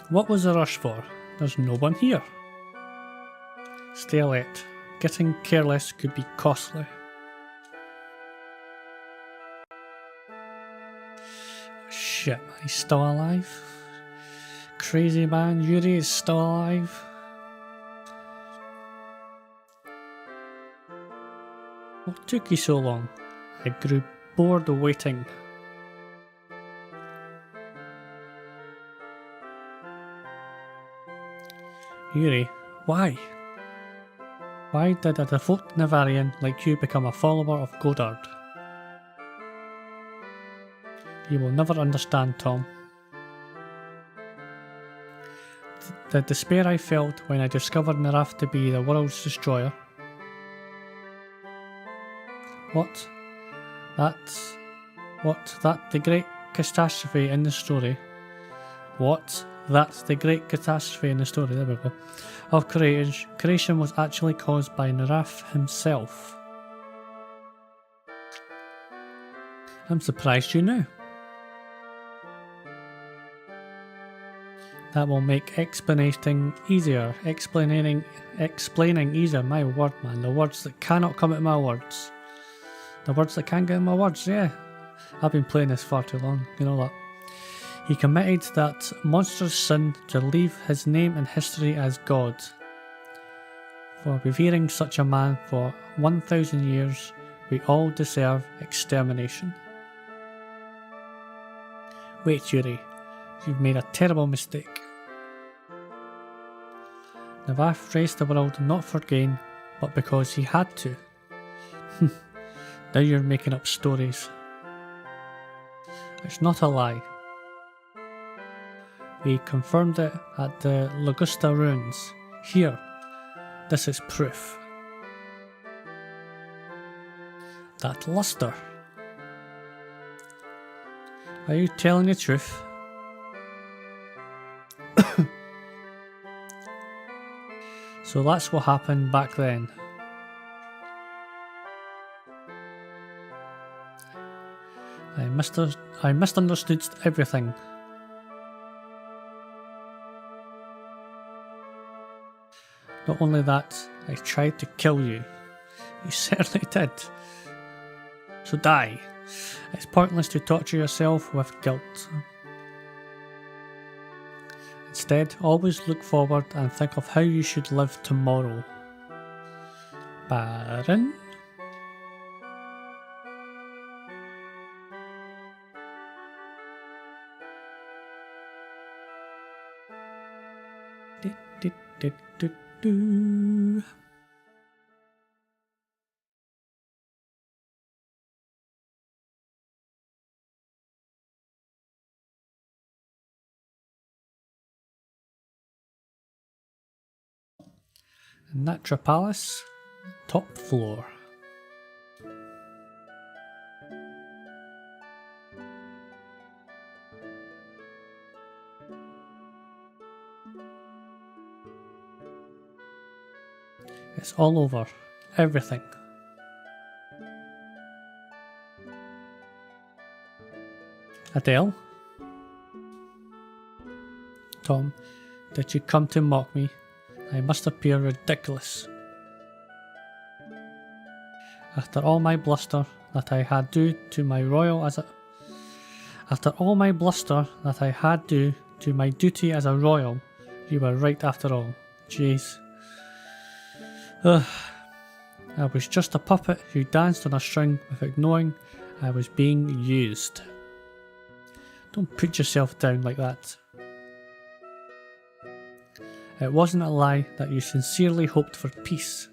What was the rush for? There's no one here. Stay alert. Getting careless could be costly. Shit, he's still alive. Crazy man, Yuri is still alive. What took you so long? I grew bored of waiting. Yuri, why? Why did a devout Navarian like you become a follower of Godard? You will never understand, Tom. The despair I felt when I discovered Naraf to be the world's destroyer. What? That the great catastrophe in the story? What? That's the great catastrophe in the story, there we go, of creation was actually caused by Naraf himself. I'm surprised you knew. That will make explaining easier. Explaining easier. My word, man. The words that cannot come out of my words. The words that can't get in my words, yeah. I've been playing this far too long, you know that. He committed that monstrous sin to leave his name in history as God. For revering such a man for 1,000 years, we all deserve extermination. Wait, Yuri. You've made a terrible mistake. Navaf raised the world not for gain, but because he had to. Now you're making up stories. It's not a lie. We confirmed it at the Logusta ruins. Here, this is proof. That luster. Are you telling the truth? So that's what happened back then. I misunderstood everything. Not only that, I tried to kill you. You certainly did. So die. It's pointless to torture yourself with guilt. Instead, always look forward and think of how you should live tomorrow. Baron? Do. Natra Palace, top floor. It's all over. Everything. Adele? Tom, did you come to mock me? I must appear ridiculous. After all my bluster that I had due to my royal as a... After all my bluster that I had due to my duty as a royal, you were right after all. Jeez. Ugh. I was just a puppet who danced on a string without knowing I was being used. Don't put yourself down like that. It wasn't a lie that you sincerely hoped for peace.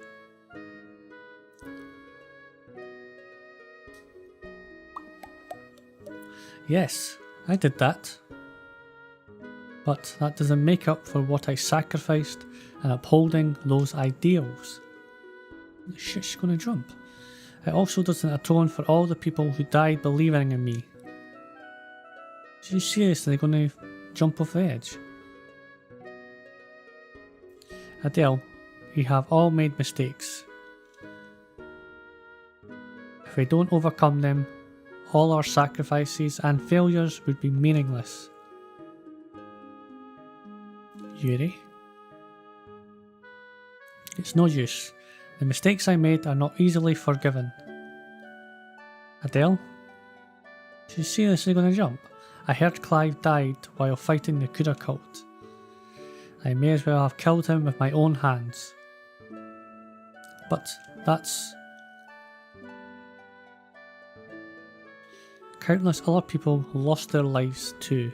Yes, I did that. But that doesn't make up for what I sacrificed in upholding those ideals. Holy shit, she's gonna jump. It also doesn't atone for all the people who died believing in me. Are you seriously gonna jump off the edge? Adele, we have all made mistakes. If we don't overcome them, all our sacrifices and failures would be meaningless. Yuri? It's no use. The mistakes I made are not easily forgiven. Adele? She's seriously gonna jump? I heard Clive died while fighting the Kura cult. I may as well have killed him with my own hands. But that's... Countless other people lost their lives too.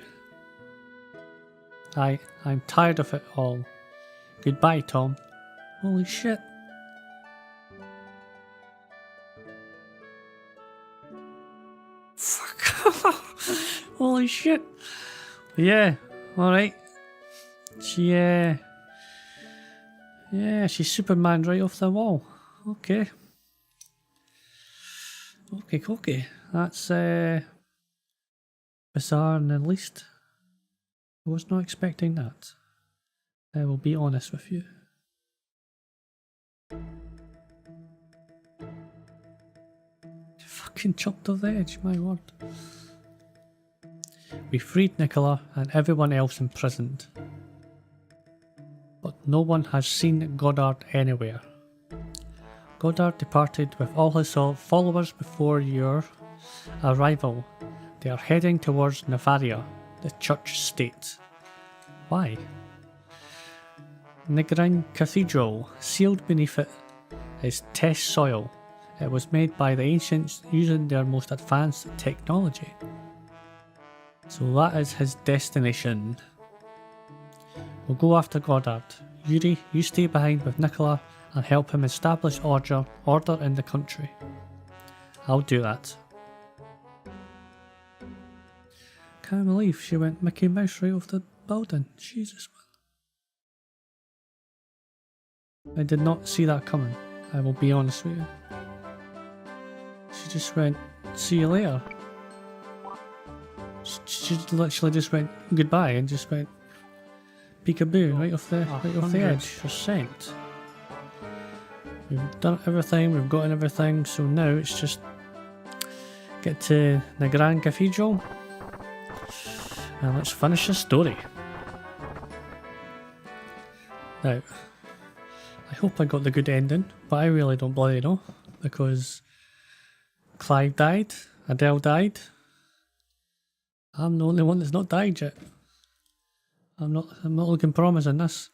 I'm tired of it all. Goodbye, Tom. Holy shit. Fuck. Holy shit. Yeah, alright. Yeah, she's Superman right off the wall. Okay. Okay. That's bizarre and at least. I was not expecting that. I will be honest with you. Fucking jumped off the edge, my word. We freed Nicola and everyone else imprisoned. But no one has seen Goddard anywhere. Goddard departed with all his followers before your arrival. They are heading towards Navaria, the church state. Why? Negrin Cathedral, sealed beneath it, is test soil. It was made by the ancients using their most advanced technology. So that is his destination. We'll go after Goddard. Yuri, you stay behind with Nicola and help him establish order in the country. I'll do that. Can't believe she went Mickey Mouse right off the building. Jesus, man. I did not see that coming. I will be honest with you. She just went, see you later. She literally just went goodbye and just went peekaboo right off the edge. 100%. We've done everything, we've gotten everything, so now it's just get to the Grand Cathedral and let's finish the story. Now, I hope I got the good ending, but I really don't bloody know, because Clive died, Adele died. I'm the only one that's not died yet. I'm not looking promising this.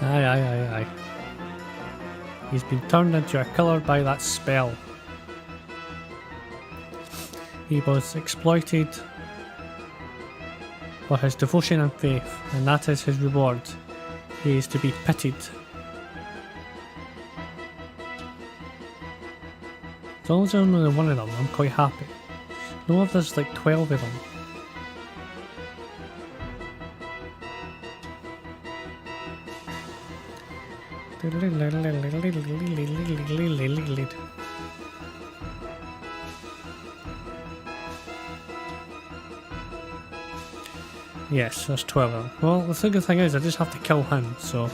Aye. He's been turned into a killer by that spell. He was exploited for his devotion and faith, and that is his reward. He is to be pitied. As long as there's only one of them, I'm quite happy. No, if there's like 12 of them. Yes, there's 12 of them. Well, the good thing is I just have to kill him, so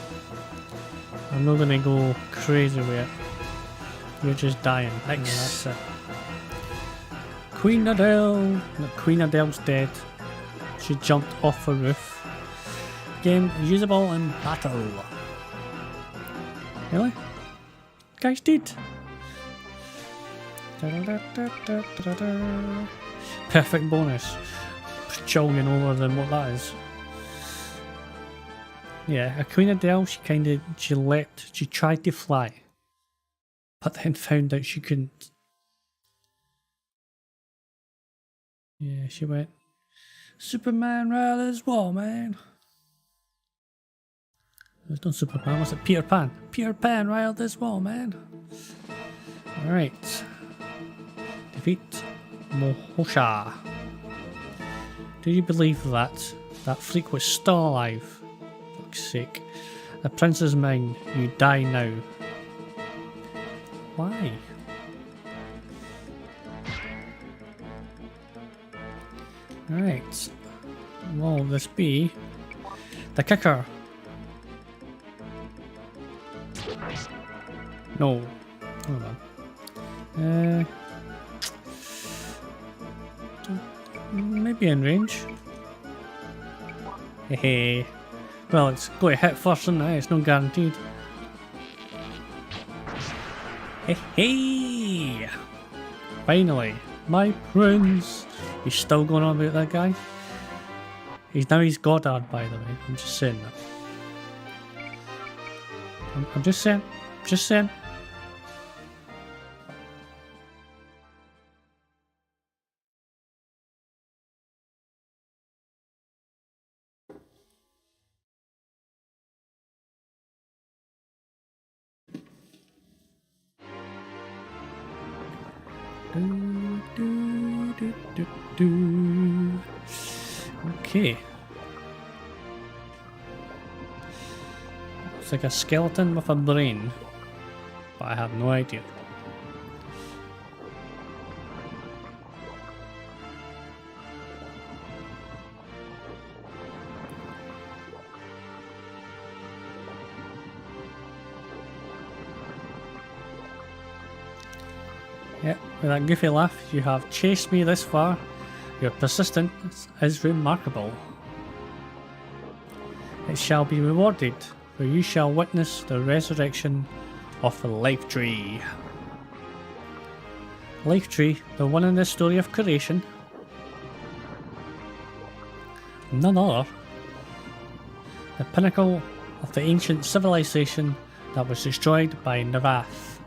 I'm not going to go crazy with it. You're just dying. Nice. Yeah, that's it. Queen Adele! No, Queen Adele's dead. She jumped off a roof. Game usable in battle. Really? Guy's dead. Perfect bonus. Jogging over than what that is. Yeah, a Queen Adele, she tried to fly, but then found out she couldn't. Yeah, she went, Superman rides war, man. There's no Superman, was it Peter Pan? Peter Pan riled this wall, man. Alright. Defeat Mohosha. Do you believe that? That freak was still alive. For fuck's sake. The prince is mine. You die now. Why? Alright. Will this be the kicker? No. Hold on. Maybe in range. Hey. Well, it's got to hit first, isn't it? It's not guaranteed. Hey. Finally, my prince. He's still going on about that guy. He's Goddard, by the way. I'm just saying that. I'm just saying. Just saying. Okay. It's like a skeleton with a brain, but I have no idea. Yep, with that goofy laugh, you have chased me this far. Your persistence is remarkable. It shall be rewarded, for you shall witness the resurrection of the Life Tree. Life Tree, the one in the story of creation. None other. The pinnacle of the ancient civilization that was destroyed by Navath.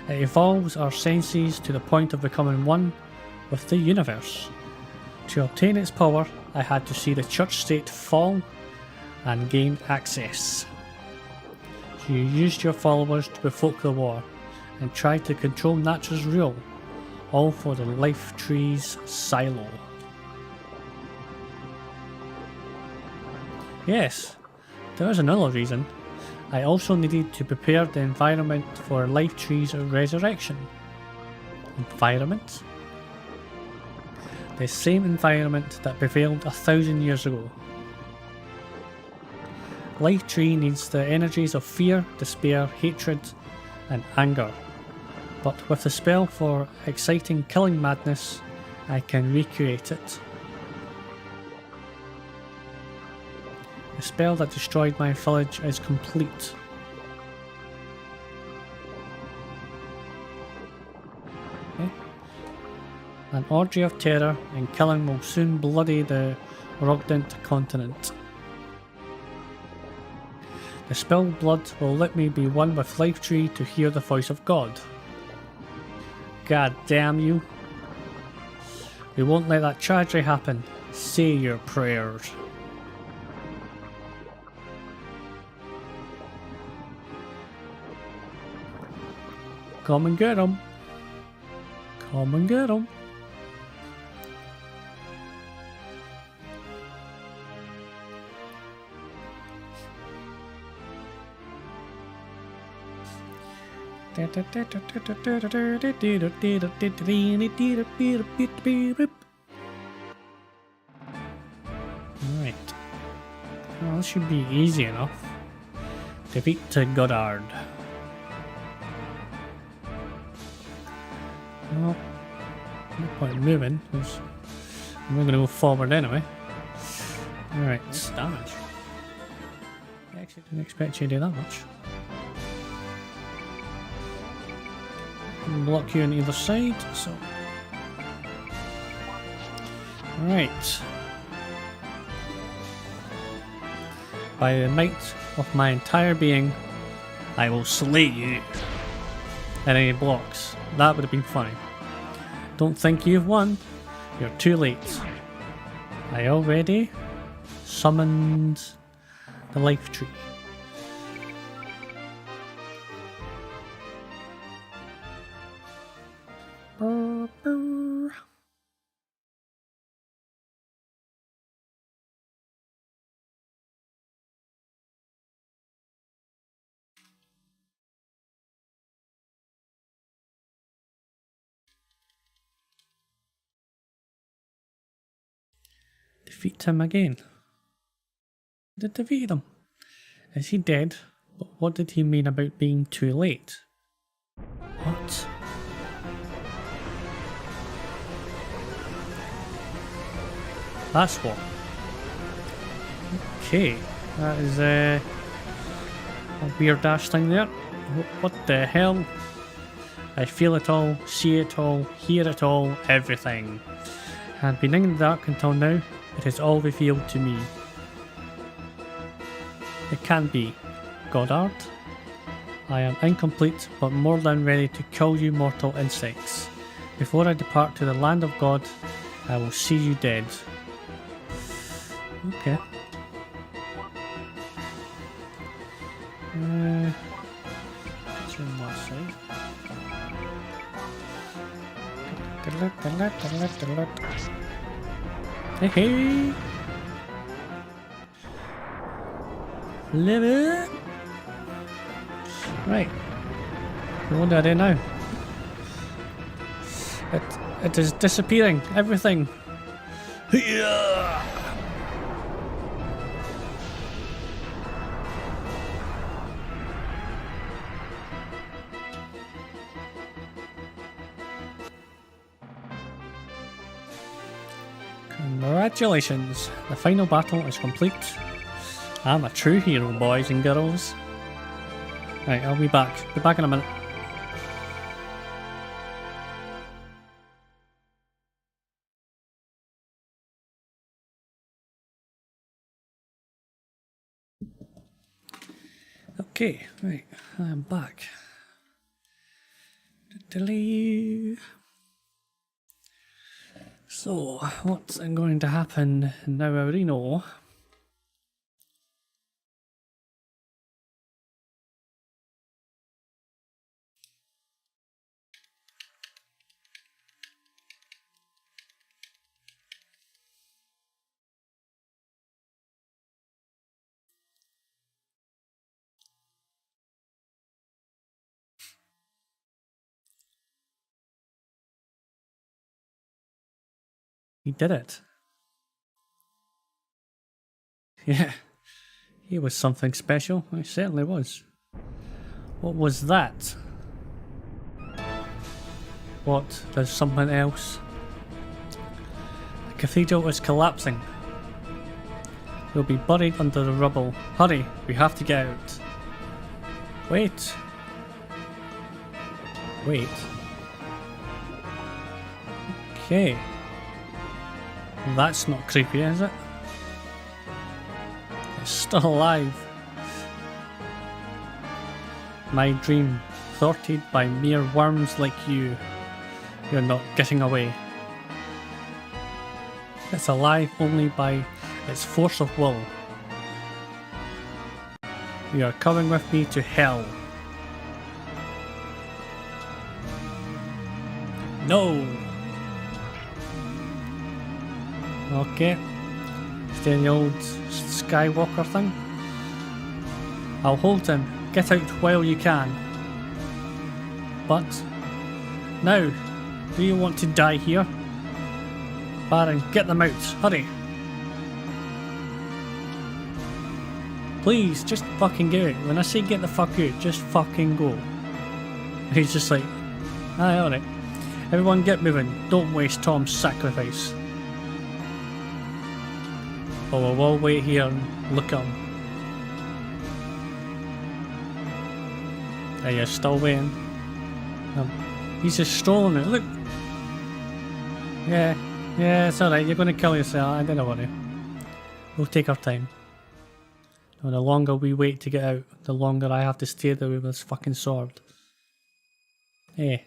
It evolves our senses to the point of becoming one with the universe. To obtain its power, I had to see the church state fall and gain access. So you used your followers to provoke the war and tried to control nature's rule, all for the Life Tree's silo. Yes, there is another reason. I also needed to prepare the environment for Life Tree's resurrection. Environment? The same environment that prevailed 1,000 years ago. Life Tree needs the energies of fear, despair, hatred, and anger. But with the spell for exciting killing madness, I can recreate it. The spell that destroyed my village is complete. Okay. An orgy of terror and killing will soon bloody the REOCRDED continent. The spilled blood will let me be one with Life Tree to hear the voice of God. God damn you. We won't let that tragedy happen. Say your prayers. Come and get him. Come and get him. Alright. Well, this should be easy enough. Defeat to Goddard. Well, no point moving, because we're going to go forward anyway. Alright. Damage. I actually didn't expect you to do that much. Block you on either side, so. Alright. By the might of my entire being, I will slay you. And any blocks. That would have been funny. Don't think you've won. You're too late. I already summoned the Life Tree. Brr, brr. Defeat him again. Did defeat him. Is he dead? But what did he mean about being too late? What? That's what. Okay, that is a weird dash thing there. What the hell? I feel it all, see it all, hear it all, everything. And being in the dark until now, it is all revealed to me. It can be. Goddard, I am incomplete but more than ready to kill you mortal insects. Before I depart to the land of God, I will see you dead. Okay. Turn that side. Hey hey! Live it! Right. What do I do now? It is disappearing. Everything. Yeah. Congratulations, the final battle is complete. I'm a true hero, boys and girls. Right, I'll be back. Be back in a minute. Okay, right, I'm back. So, what's going to happen now I already know? He did it. Yeah, he was something special. He certainly was. What was that? What? There's something else? The cathedral is collapsing. We'll be buried under the rubble. Hurry, we have to get out. Wait. Wait. Okay. That's not creepy, is it? It's still alive. My dream, thwarted by mere worms like you. You're not getting away. It's alive only by its force of will. You are coming with me to hell. No! Okay. Stay the old Skywalker thing. I'll hold him. Get out while you can. But now, do you want to die here? Baron, get them out. Hurry. Please, just fucking get out. When I say get the fuck out, just fucking go. He's just like, aye, alright. Everyone get moving. Don't waste Tom's sacrifice. Oh, we'll all wait here and look at him. Are you still waiting? He's just strolling it. Look. Yeah, it's alright. You're going to kill yourself. I don't worry. We'll take our time. And the longer we wait to get out, the longer I have to stay there with this fucking sword. Hey.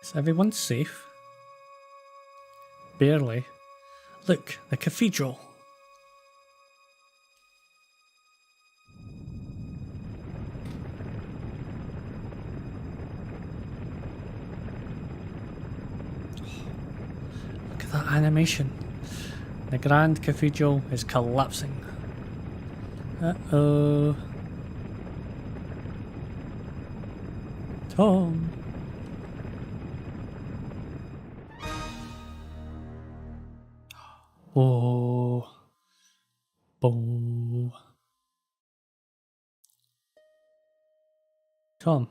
Is everyone safe? Barely. Look, the cathedral. Look at that animation. The Grand Cathedral is collapsing. Uh-oh. Tom. Oh. Oh. Tom,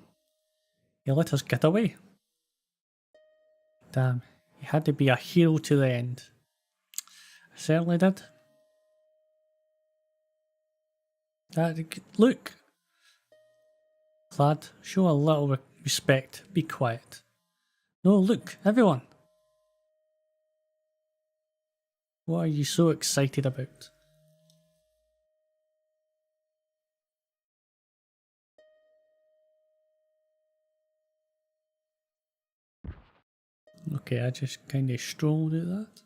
you let us get away. Damn, you had to be a hero to the end. I certainly did. Look. Lad, show a little respect. Be quiet. No, look, everyone. What are you so excited about? Okay, I just kind of strolled at that.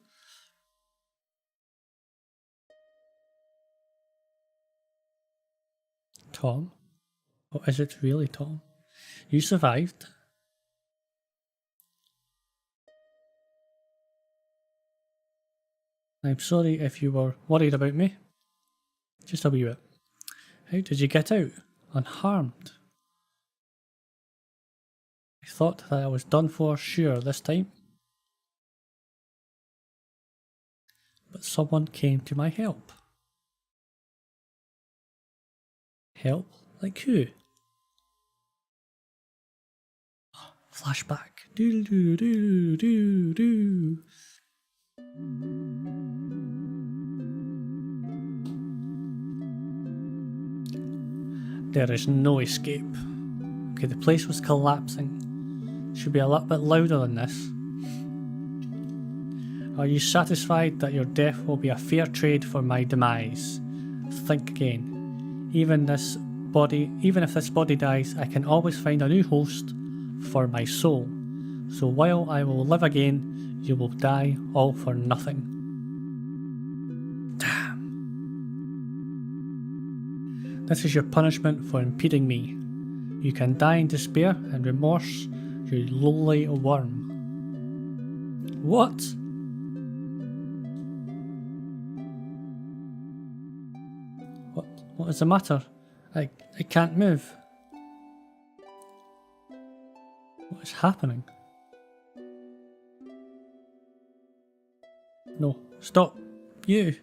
Tom? Oh, is it really Tom? You survived? I'm sorry if you were worried about me. Just a wee bit. How did you get out? Unharmed? I thought that I was done for sure this time. But someone came to my help. Help? Like who? Flashback. Doo doo doo doo doo. There is no escape. Okay, the place was collapsing. Should be a little bit louder than this. Are you satisfied that your death will be a fair trade for my demise? Think again. Even if this body dies, I can always find a new host for my soul. So while I will live again, you will die all for nothing. Damn. This is your punishment for impeding me. You can die in despair and remorse, you lowly worm. What? What is the matter? I can't move. What is happening? No, stop. You.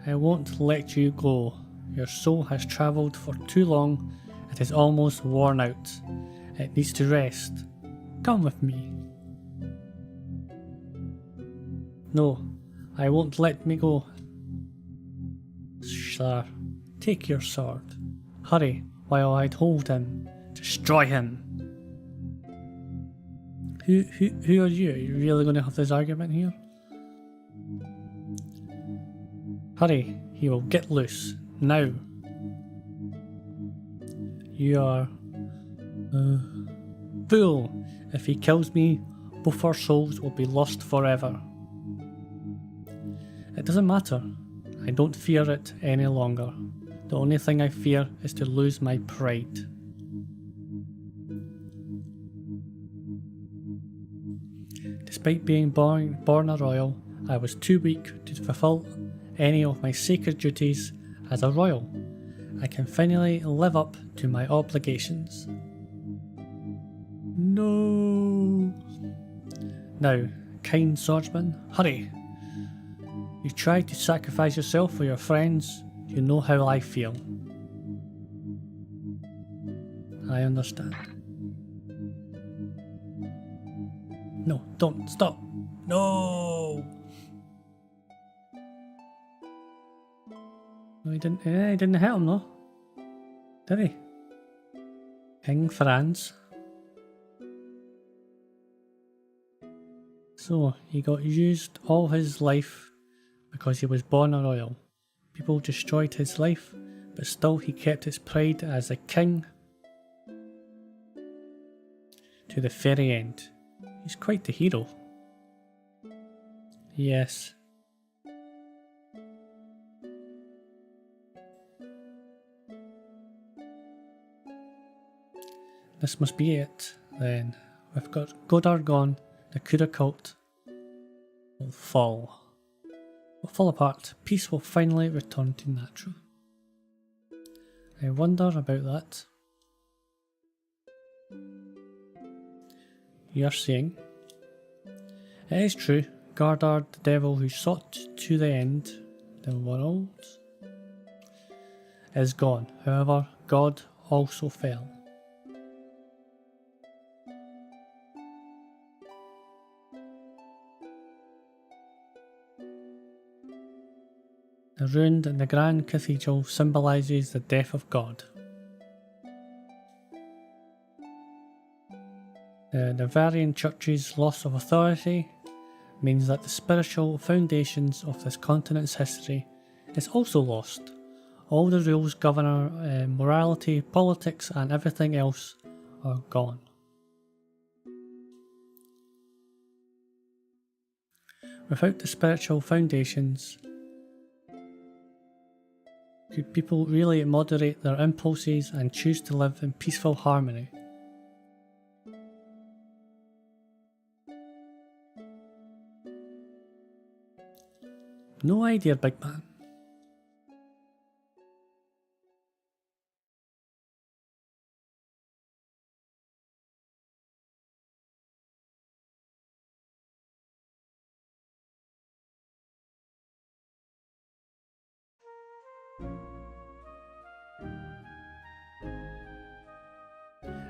I won't let you go. Your soul has travelled for too long. It is almost worn out. It needs to rest. Come with me. No, I won't let me go. Sir, take your sword. Hurry, while I hold him. Destroy him. Who are you? Are you really going to have this argument here? Hurry, he will get loose. Now. You are a fool. If he kills me, both our souls will be lost forever. It doesn't matter. I don't fear it any longer. The only thing I fear is to lose my pride. Despite being born a royal, I was too weak to fulfill any of my sacred duties as a royal. I can finally live up to my obligations. No. Now, kind swordsman, hurry. You tried to sacrifice yourself for your friends. You know how I feel. I understand. No, don't, stop. No! No, he didn't hit him though. Did he? King Franz. So, he got used all his life because he was born a royal. People destroyed his life, but still he kept his pride as a king to the very end. He's quite the hero. Yes. This must be it, then. We've got Godard gone, the Kura cult will fall. Will fall apart. Peace will finally return to Natra. I wonder about that. You're saying it is true. Godard, the devil who sought to the end the world, is gone. However, God also fell. The rune in the Grand Cathedral symbolises the death of God. The Navarian Church's loss of authority means that the spiritual foundations of this continent's history is also lost. All the rules governing morality, politics and everything else are gone. Without the spiritual foundations, could people really moderate their impulses and choose to live in peaceful harmony? No idea, big man.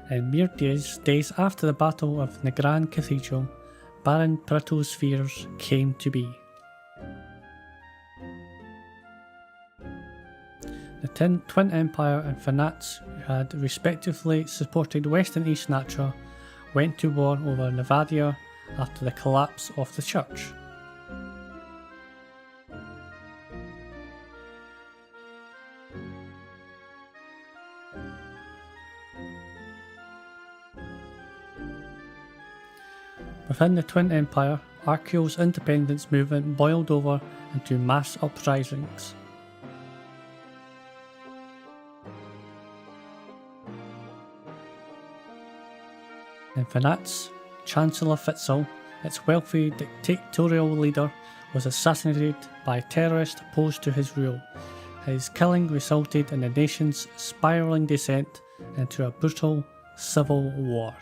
In mere days after the Battle of the Grand Cathedral, Baron Prato's fears came to be. The Twin Empire and Fanats, who had respectively supported West and East Natra, went to war over Nevadia after the collapse of the church. Within the Twin Empire, Arkio's independence movement boiled over into mass uprisings. In Fanats, Chancellor Fitzel, its wealthy dictatorial leader, was assassinated by terrorists opposed to his rule. His killing resulted in the nation's spiralling descent into a brutal civil war.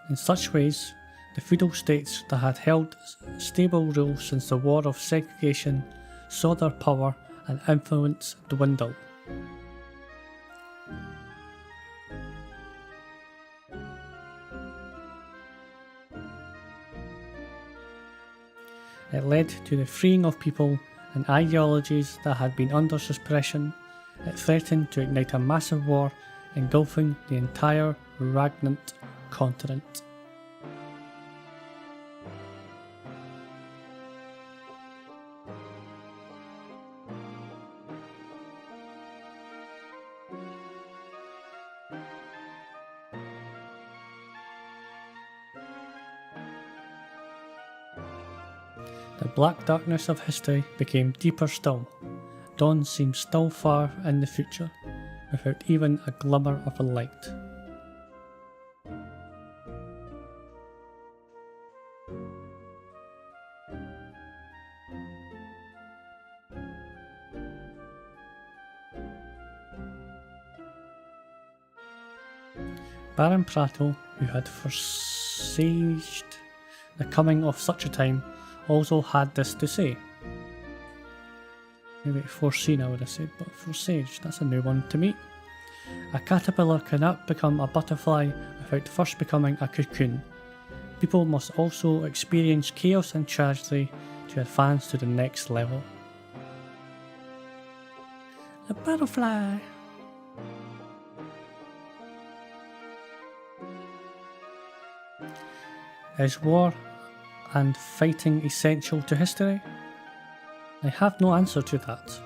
In such ways, the feudal states that had held stable rule since the War of Segregation saw their power and influence dwindle. It led to the freeing of people and ideologies that had been under suppression, it threatened to ignite a massive war engulfing the entire regnant continent. The black darkness of history became deeper still. Dawn seemed still far in the future, without even a glimmer of a light. Baron Prato, who had presaged the coming of such a time, also had this to say. Maybe foreseen I would have said, but presaged, that's a new one to me. A caterpillar cannot become a butterfly without first becoming a cocoon. People must also experience chaos and tragedy to advance to the next level. A butterfly! Is war and fighting essential to history? I have no answer to that.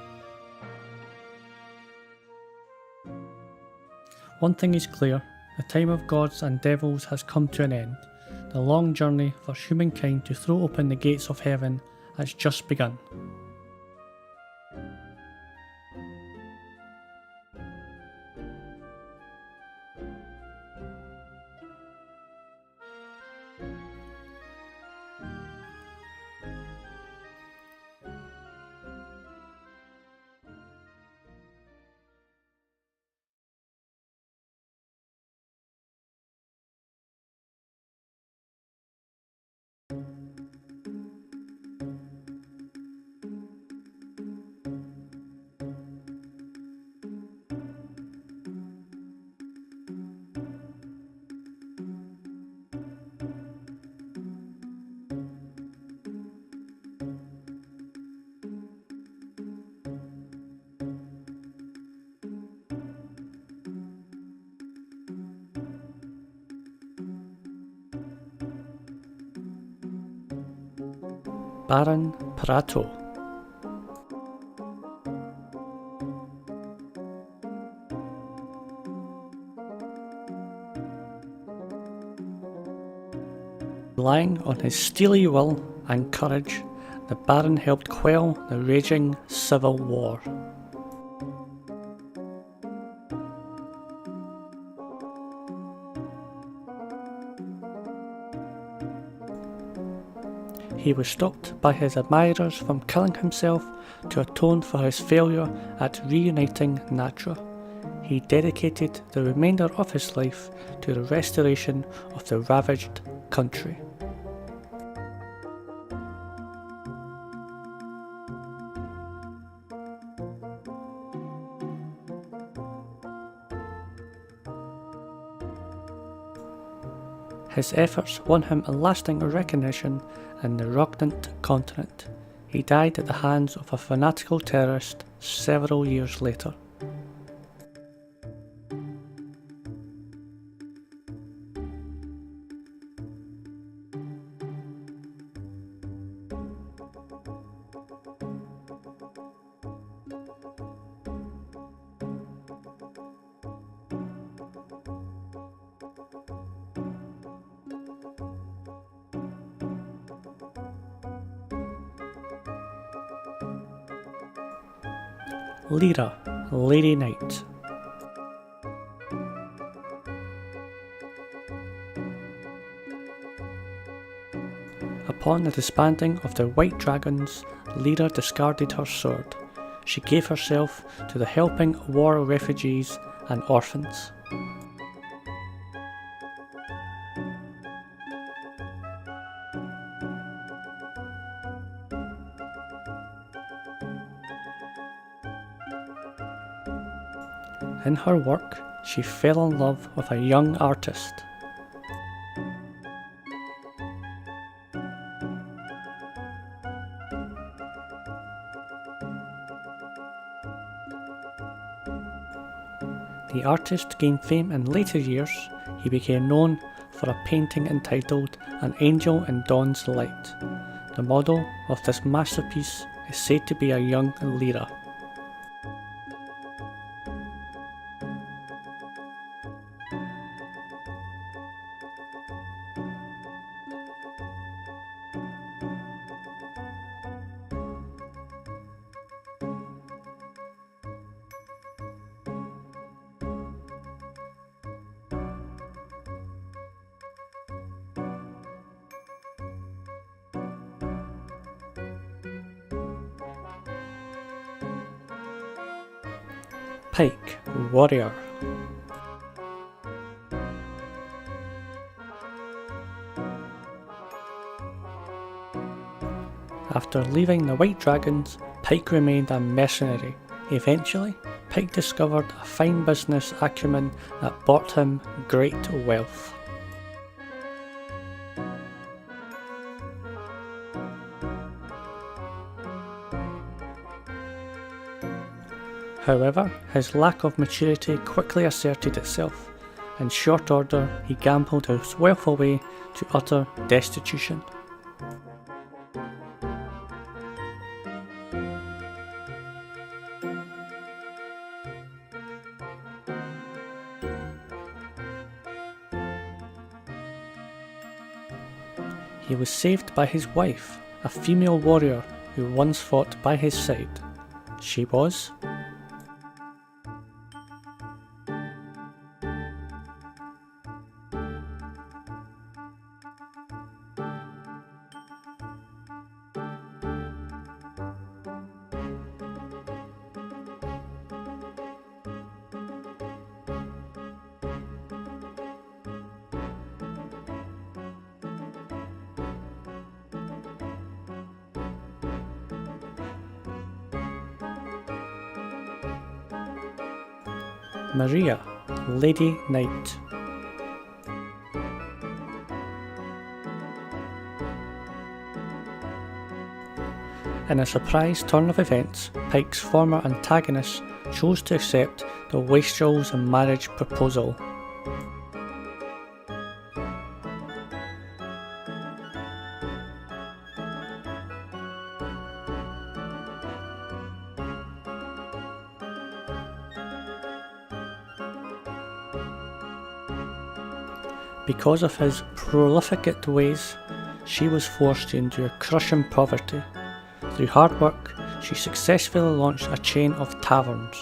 One thing is clear, the time of gods and devils has come to an end. The long journey for humankind to throw open the gates of heaven has just begun. Baron Prato. Relying on his steely will and courage, the Baron helped quell the raging civil war. He was stopped by his admirers from killing himself to atone for his failure at reuniting Natra. He dedicated the remainder of his life to the restoration of the ravaged country. His efforts won him a lasting recognition in the regnant continent. He died at the hands of a fanatical terrorist several years later. Lyra, Lady Knight. Upon the disbanding of the White Dragons, Lyra discarded her sword. She gave herself to the helping war refugees and orphans. In her work, she fell in love with a young artist. The artist gained fame in later years. He became known for a painting entitled An Angel in Dawn's Light. The model of this masterpiece is said to be a young Lyra. Pike, warrior. After leaving the White Dragons, Pike remained a mercenary. Eventually, Pike discovered a fine business acumen that brought him great wealth. However, his lack of maturity quickly asserted itself. In short order, he gambled his wealth away to utter destitution. He was saved by his wife, a female warrior who once fought by his side. She was Maria, Lady Knight. In a surprise turn of events, Pike's former antagonist chose to accept the wastrel's marriage proposal. Because of his profligate ways, she was forced to endure crushing poverty. Through hard work, she successfully launched a chain of taverns.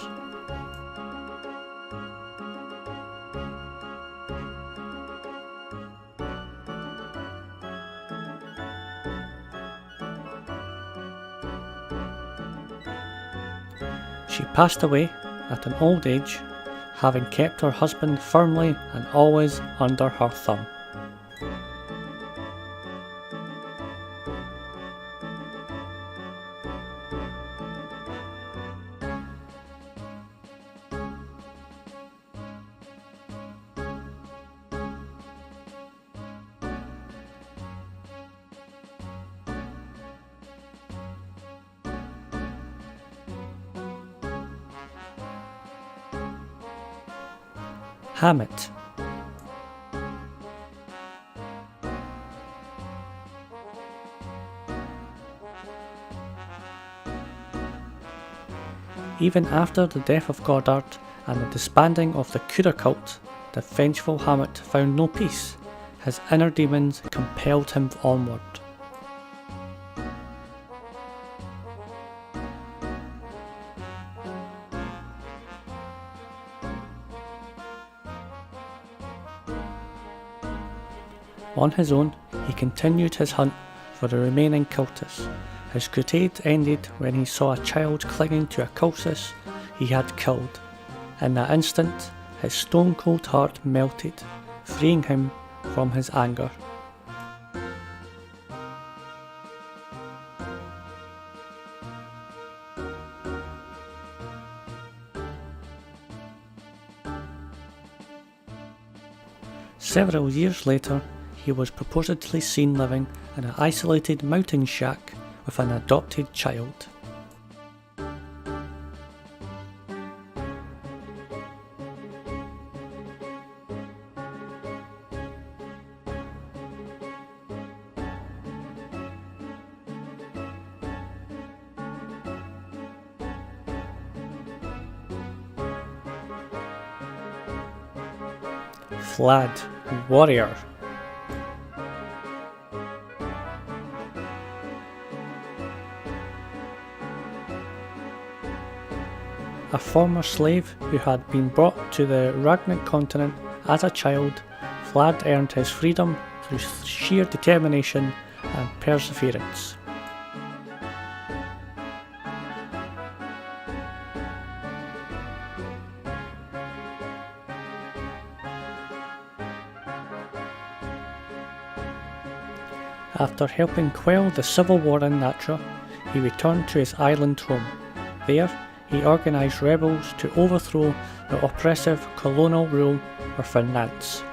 She passed away at an old age, having kept her husband firmly and always under her thumb. Hammett. Even after the death of Goddard and the disbanding of the Cura cult, the vengeful Hammett found no peace. His inner demons compelled him onward. On his own, he continued his hunt for the remaining cultists. His crusade ended when he saw a child clinging to a cultist he had killed. In that instant, his stone-cold heart melted, freeing him from his anger. Several years later, he was purportedly seen living in an isolated mountain shack with an adopted child. Vlad, warrior. A former slave who had been brought to the Ragnic continent as a child, Vlad earned his freedom through sheer determination and perseverance. After helping quell the civil war in Natra, he returned to his island home. There, he organised rebels to overthrow the oppressive colonial rule of finance.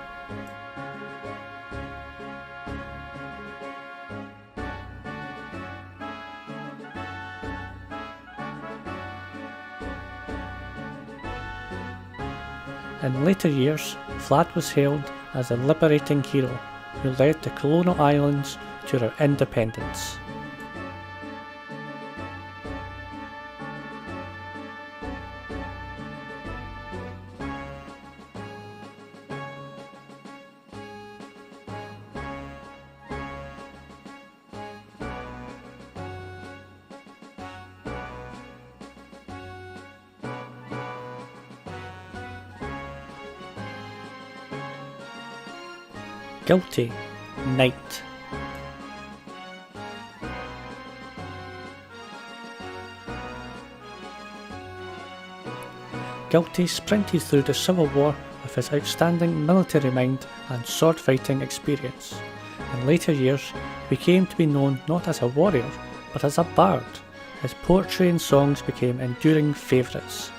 In later years, Vlad was hailed as a liberating hero who led the colonial islands to their independence. Guilty, Knight. Guilty sprinted through the Civil War with his outstanding military mind and sword fighting experience. In later years, he became to be known not as a warrior, but as a bard. His poetry and songs became enduring favourites.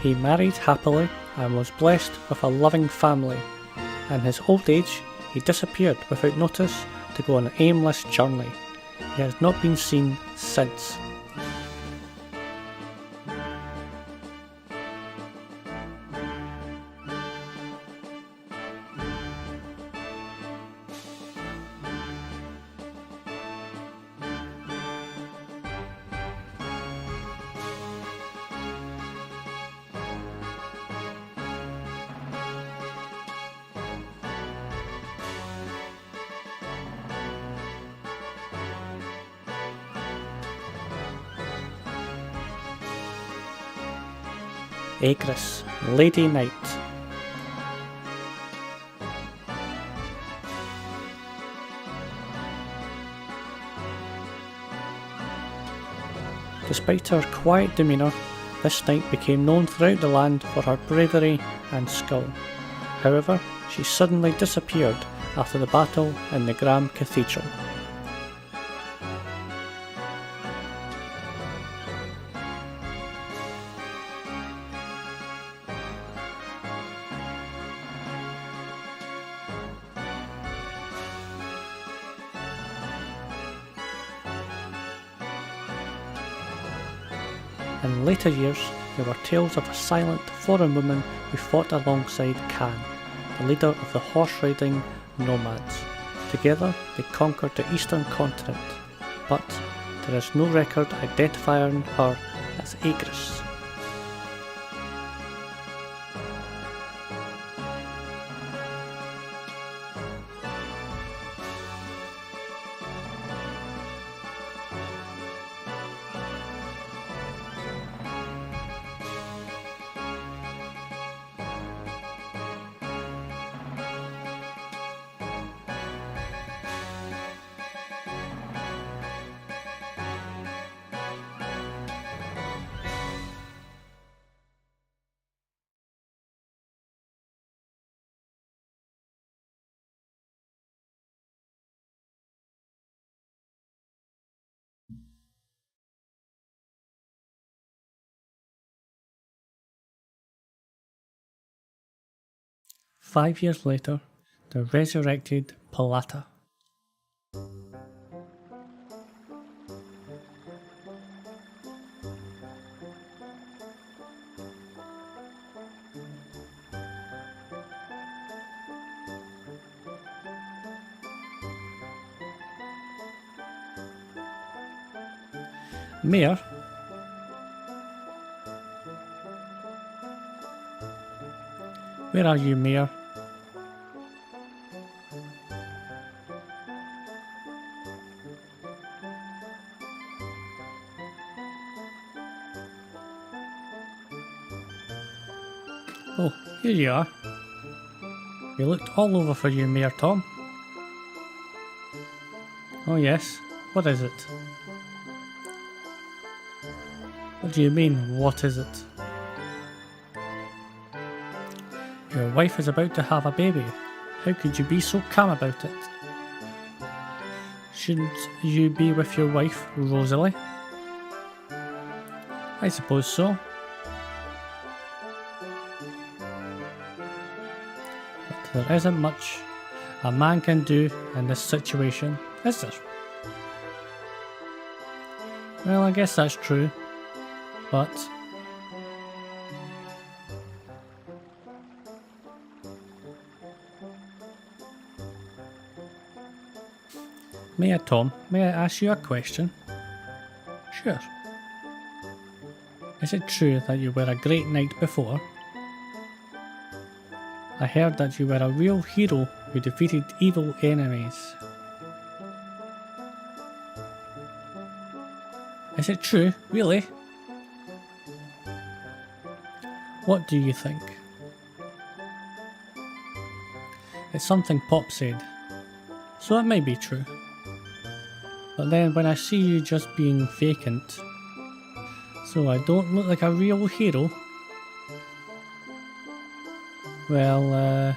He married happily and was blessed with a loving family. In his old age, he disappeared without notice to go on an aimless journey. He has not been seen since. Aegris, Lady Knight. Despite her quiet demeanour, this knight became known throughout the land for her bravery and skill. However, she suddenly disappeared after the battle in the Graham Cathedral. In later years, there were tales of a silent foreign woman who fought alongside Khan, the leader of the horse-riding nomads. Together, they conquered the eastern continent, but there is no record identifying her as Aegris. Five years later, the resurrected Palata. Mayor? Where are you, Mayor? Oh, here you are. We looked all over for you, Mayor Tom. Oh yes, what is it? What do you mean, what is it? Your wife is about to have a baby. How could you be so calm about it? Shouldn't you be with your wife, Rosalie? I suppose so. But there isn't much a man can do in this situation, is there? Well, I guess that's true, but Tom, may I ask you a question? Sure. Is it true that you were a great knight before? I heard that you were a real hero who defeated evil enemies. Is it true? Really? What do you think? It's something Pop said, so it may be true. But then when I see you just being vacant, so I don't look like a real hero, well,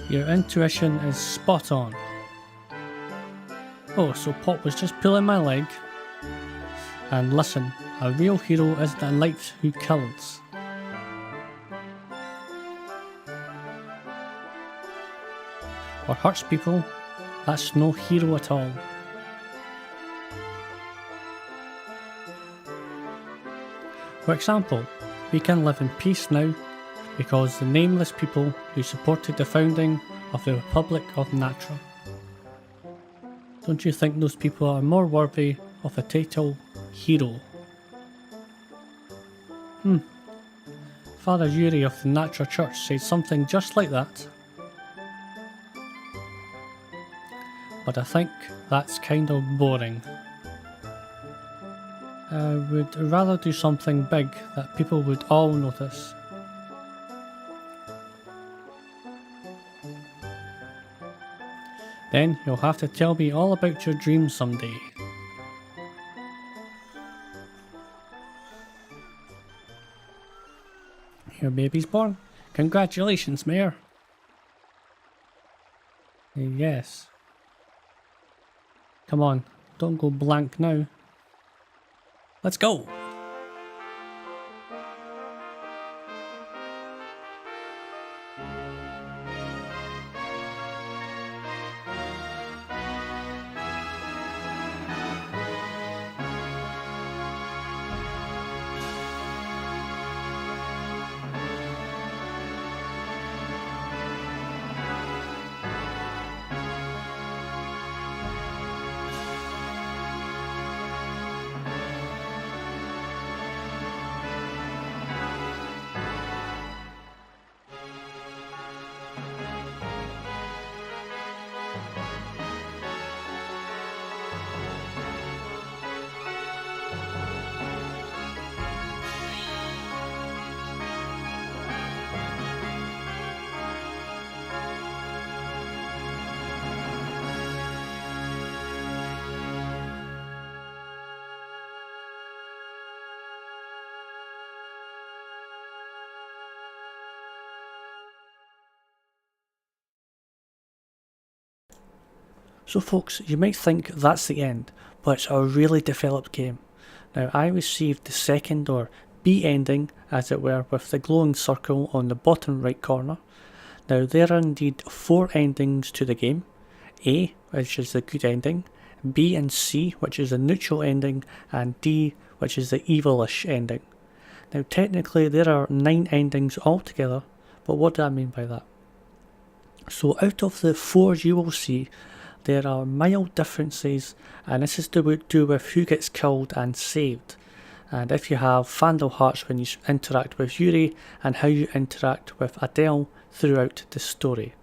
your intuition is spot on. Oh, so Pop was just pulling my leg. And listen, a real hero isn't a knight who kills. Or hurts people. That's no hero at all. For example, we can live in peace now because the nameless people who supported the founding of the Republic of Natra. Don't you think those people are more worthy of the title hero? Father Yuri of the Natra Church said something just like that. But I think that's kind of boring. I would rather do something big that people would all notice. Then you'll have to tell me all about your dreams someday. Your baby's born. Congratulations, Mayor. Yes. Come on, don't go blank now. Let's go! So folks, you might think that's the end, but it's a really developed game. Now I received the second or B ending, as it were, with the glowing circle on the bottom right corner. Now there are indeed 4 endings to the game. A, which is the good ending, B and C, which is the neutral ending, and D, which is the evilish ending. Now technically there are 9 endings altogether, but what do I mean by that? So out of the 4 you will see, There are mild differences, and this is to do with who gets killed and saved, and if you have Vandal Hearts when you interact with Yuri, and how you interact with Adele throughout the story.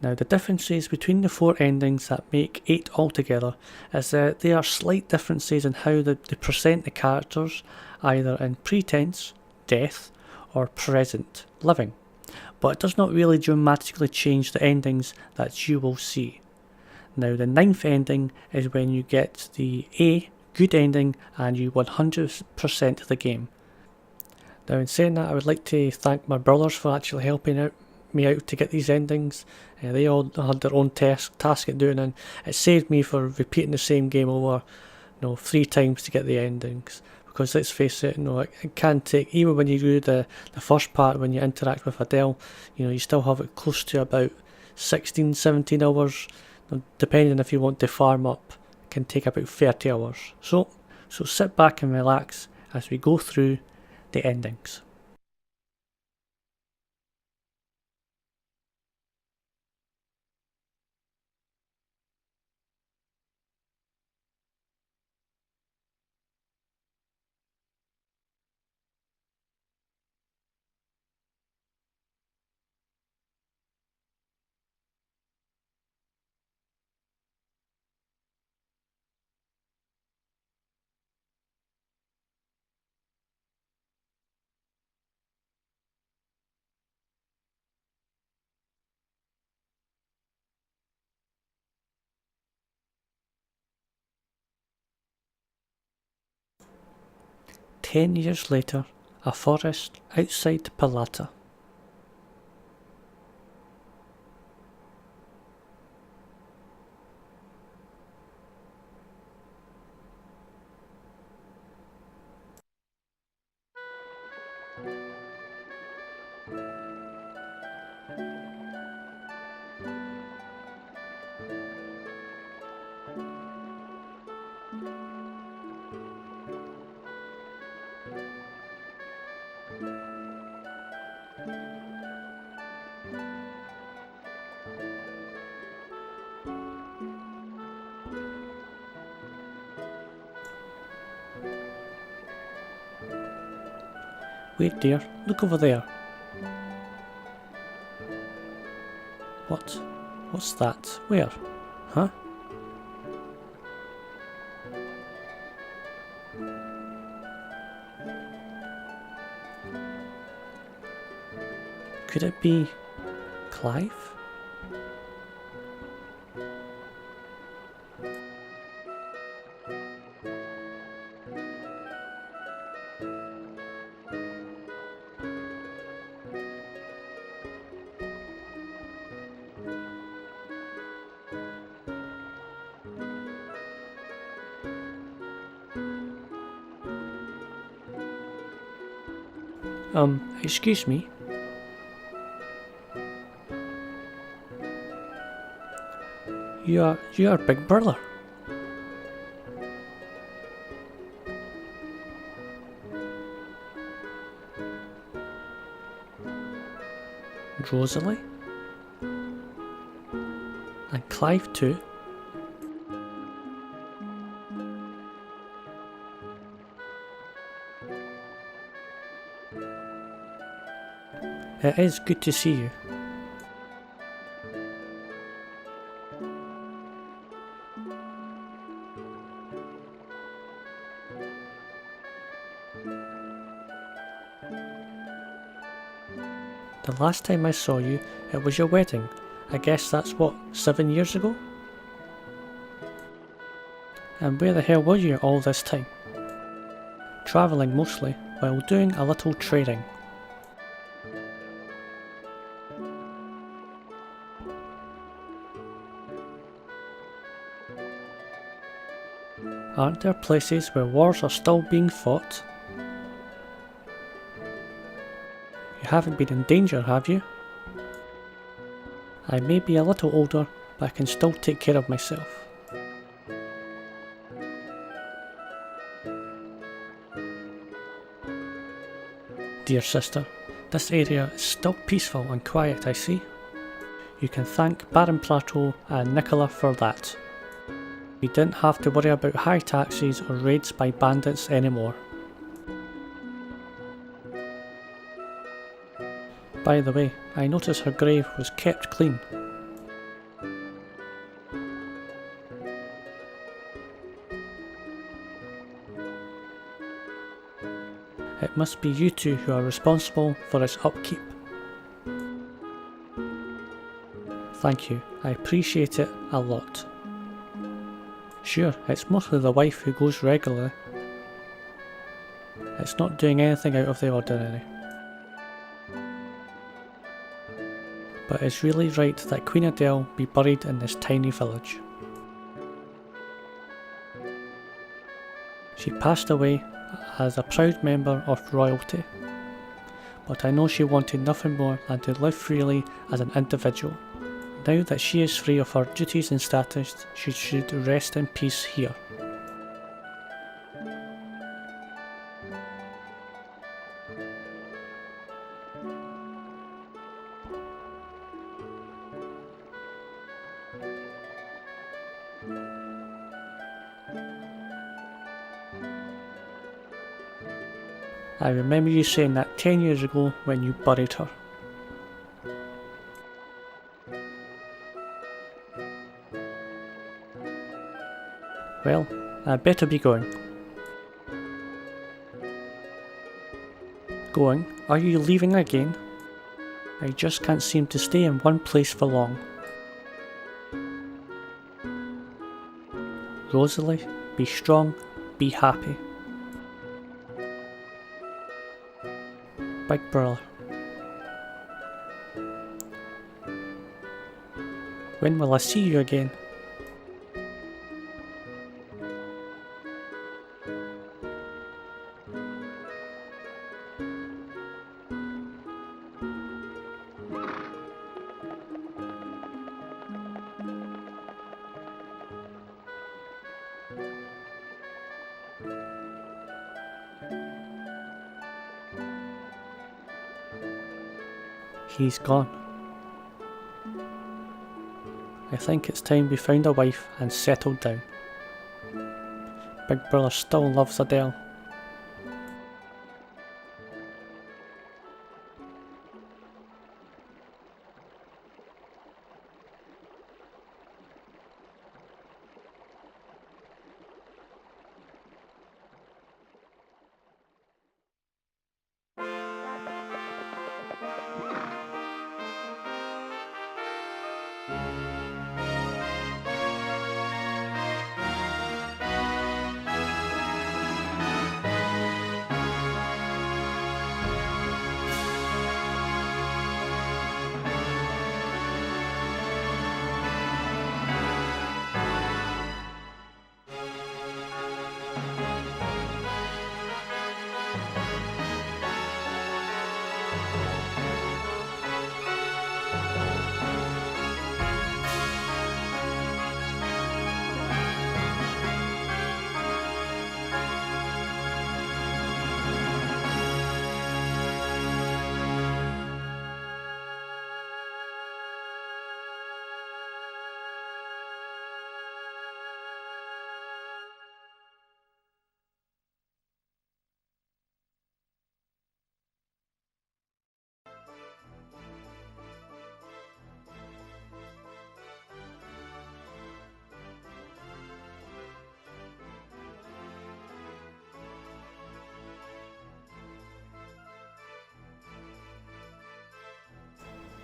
Now the differences between the 4 endings that make 8 altogether is that there are slight differences in how they present the characters, either in pretense, death, or present, living, but it does not really dramatically change the endings that you will see. Now the 9th ending is when you get the A, good ending, and you 100% the game. Now in saying that, I would like to thank my brothers for actually helping me out to get these endings. They all had their own task at doing, and it saved me for repeating the same game over 3 times to get the endings. Because let's face it, it can take, even when you do the first part, when you interact with Adele, you still have it close to about 16-17 hours, depending if you want to farm up. It can take about 30 hours. So sit back and relax as we go through the endings. "10 years later, a forest outside Palata. Wait dear, look over there. What's that? Where? Huh? Could it be Clive? Excuse me? You are Big Brother. Rosalie? And Clive too? It is good to see you. The last time I saw you, it was your wedding. I guess that's what, 7 years ago? And where the hell were you all this time? Travelling mostly, while doing a little trading. Aren't there places where wars are still being fought? You haven't been in danger, have you? I may be a little older, but I can still take care of myself. Dear sister, this area is still peaceful and quiet, I see. You can thank Baron Plateau and Nicola for that. We didn't have to worry about high taxes or raids by bandits anymore. By the way, I noticed her grave was kept clean. It must be you two who are responsible for its upkeep. Thank you, I appreciate it a lot. Sure, it's mostly the wife who goes regularly. It's not doing anything out of the ordinary. But it's really right that Queen Adele be buried in this tiny village. She passed away as a proud member of royalty, but I know she wanted nothing more than to live freely as an individual. Now that she is free of her duties and status, she should rest in peace here. I remember you saying that 10 years ago when you buried her. Well, I better be going. Going? Are you leaving again? I just can't seem to stay in one place for long. Rosalie, be strong, be happy. Big brother. When will I see you again? He's gone. I think it's time we found a wife and settled down. Big brother still loves Adele.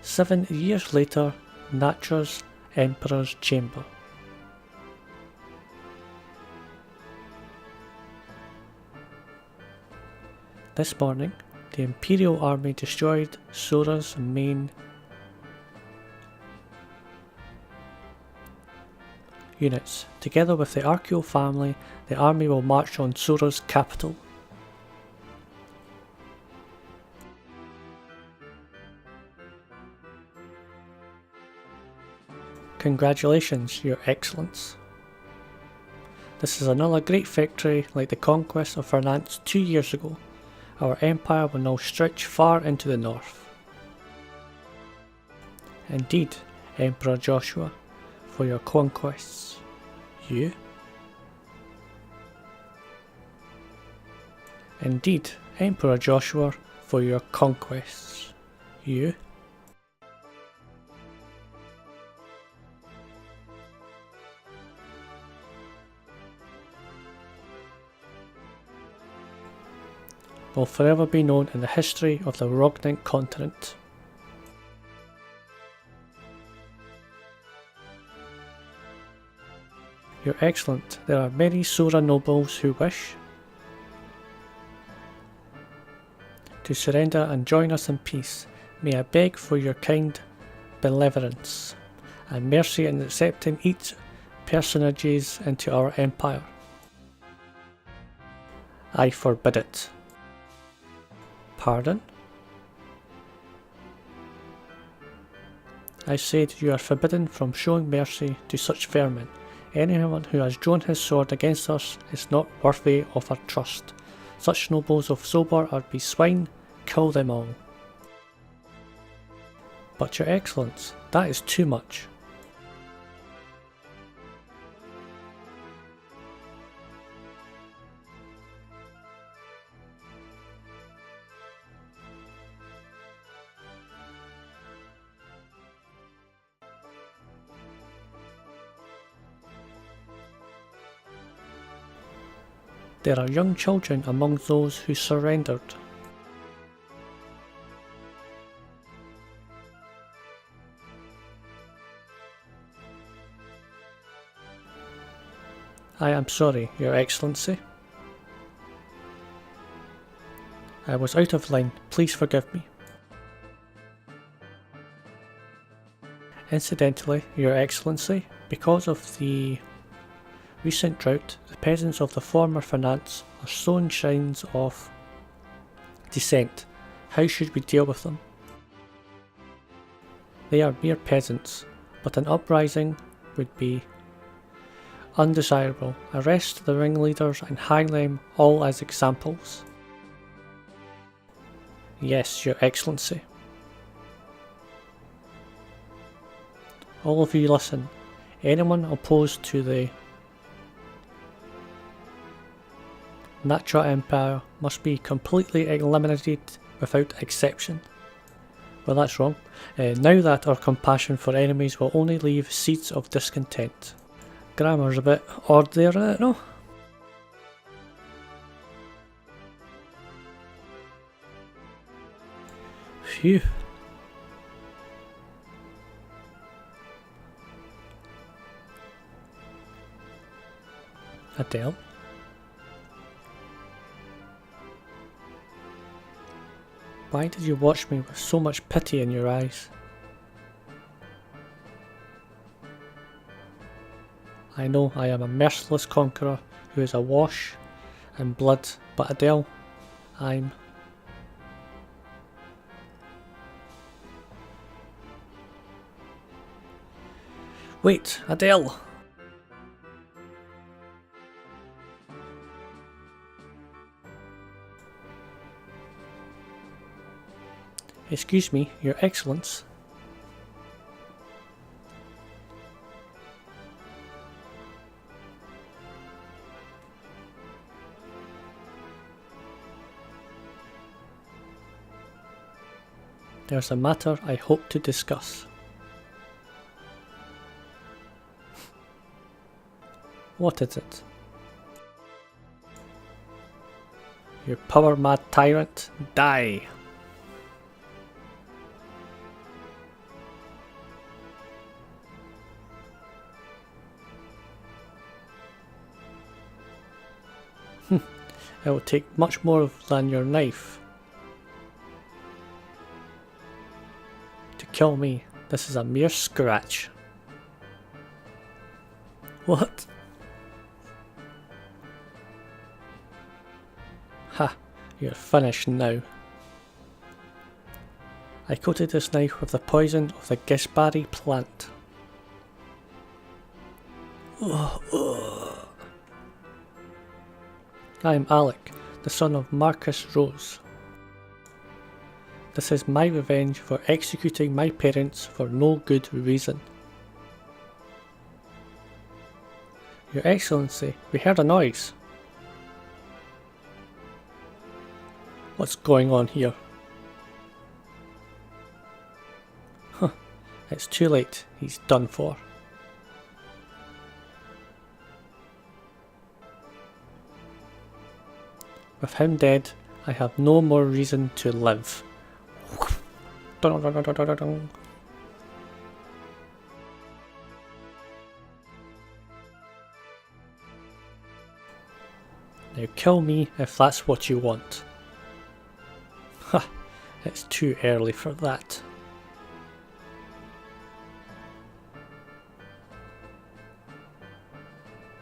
"7 years later, Natura's Emperor's Chamber. This morning, the Imperial Army destroyed Sora's main units. Together with the Archeo family, the army will march on Sora's capital. Congratulations, Your Excellence. This is another great victory like the conquest of France 2 years ago. Our empire will now stretch far into the north. Indeed, Emperor Joshua, for your conquests. You? Indeed, Emperor Joshua, for your conquests. You? Will forever be known in the history of the Rognant continent. You're excellent. There are many Sora nobles who wish to surrender and join us in peace. May I beg for your kind benevolence and mercy in accepting each personages into our empire. I forbid it. Pardon? I said you are forbidden from showing mercy to such vermin. Anyone who has drawn his sword against us is not worthy of our trust. Such nobles of Sobor are be swine, kill them all. But your excellence, that is too much. There are young children among those who surrendered. I am sorry, Your Excellency. I was out of line, please forgive me. Incidentally, Your Excellency, because of the recent drought, the peasants of the former finance are showing signs of dissent. How should we deal with them? They are mere peasants, but an uprising would be undesirable. Arrest the ringleaders and hang them all as examples. Yes, Your Excellency. All of you listen. Anyone opposed to the Natural Empire must be completely eliminated without exception. Well, that's wrong. Now that our compassion for enemies will only leave seeds of discontent. Grammar's a bit odd there, isn't it, no? Phew. Adele? Why did you watch me with so much pity in your eyes? I know I am a merciless conqueror who is awash in blood, but Adele, I'm... Wait, Adele! Excuse me, Your Excellence. There's a matter I hope to discuss. What is it? You power-mad tyrant, die! It will take much more than your knife to kill me. This is a mere scratch. What? Ha! You're finished now. I coated this knife with the poison of the Gisbari plant. I am Alec, the son of Marcus Rose. This is my revenge for executing my parents for no good reason. Your Excellency, we heard a noise. What's going on here? Huh, it's too late. He's done for. With him dead, I have no more reason to live. Now kill me if that's what you want. Ha, it's too early for that.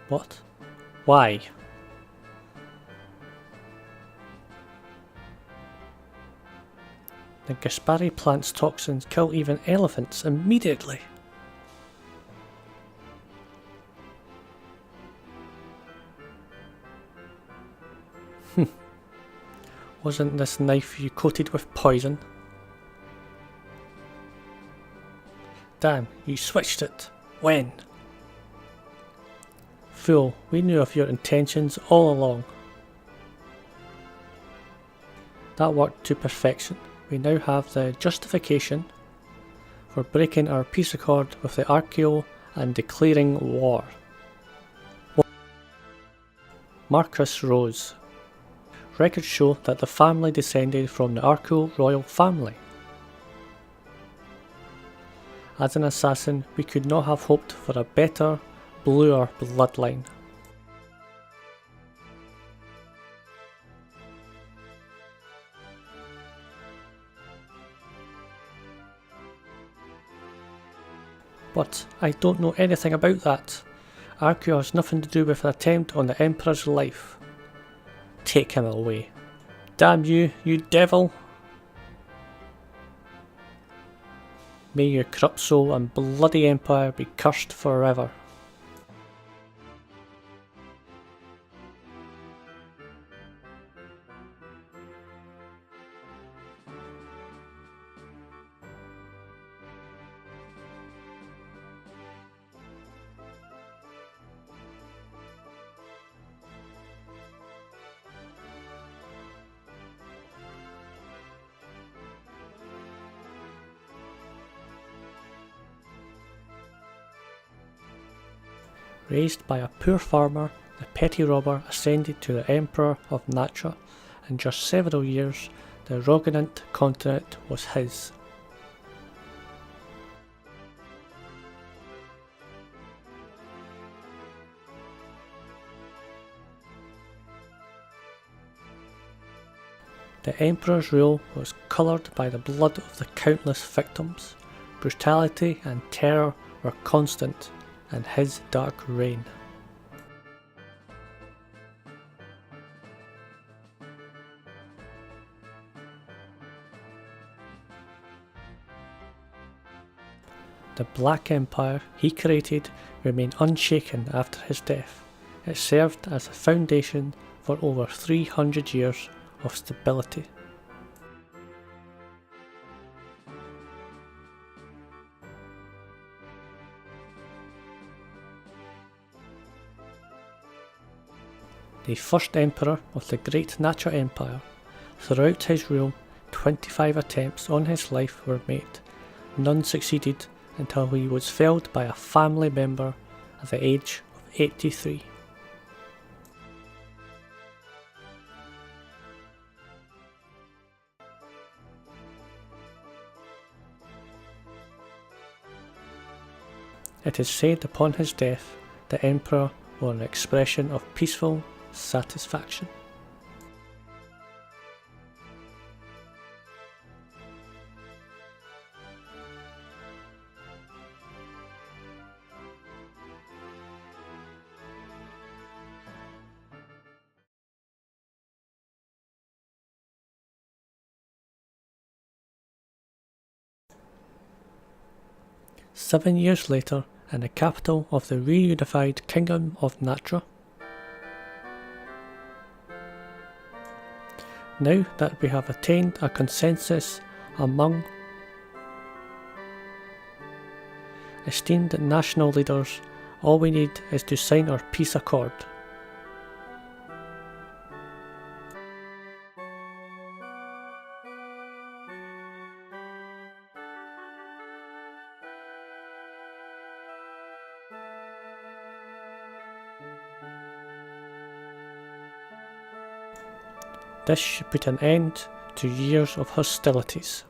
What? Why? The Gaspari plant's toxins kill even elephants immediately. Wasn't this knife you coated with poison? Damn, you switched it. When? Fool, we knew of your intentions all along. That worked to perfection. We now have the justification for breaking our peace accord with the RKO and declaring war. Marcus Rose. Records show that the family descended from the RKO royal family. As an assassin, we could not have hoped for a better, bluer bloodline. But I don't know anything about that. RKO has nothing to do with the attempt on the Emperor's life. Take him away. Damn you, you devil! May your corrupt soul and bloody empire be cursed forever. Raised by a poor farmer, the petty robber ascended to the Emperor of Natra. In just several years, the Roganant continent was his. The Emperor's rule was coloured by the blood of the countless victims. Brutality and terror were constant in his dark reign. The Black Empire he created remained unshaken after his death. It served as a foundation for over 300 years of stability. The first emperor of the Great Natra Empire. Throughout his rule, 25 attempts on his life were made. None succeeded until he was felled by a family member at the age of 83. It is said upon his death, the emperor wore an expression of peaceful satisfaction. Seven years later, in the capital of the reunified Kingdom of Natra. Now that we have attained a consensus among esteemed national leaders, all we need is to sign our peace accord. This should put an end to years of hostilities.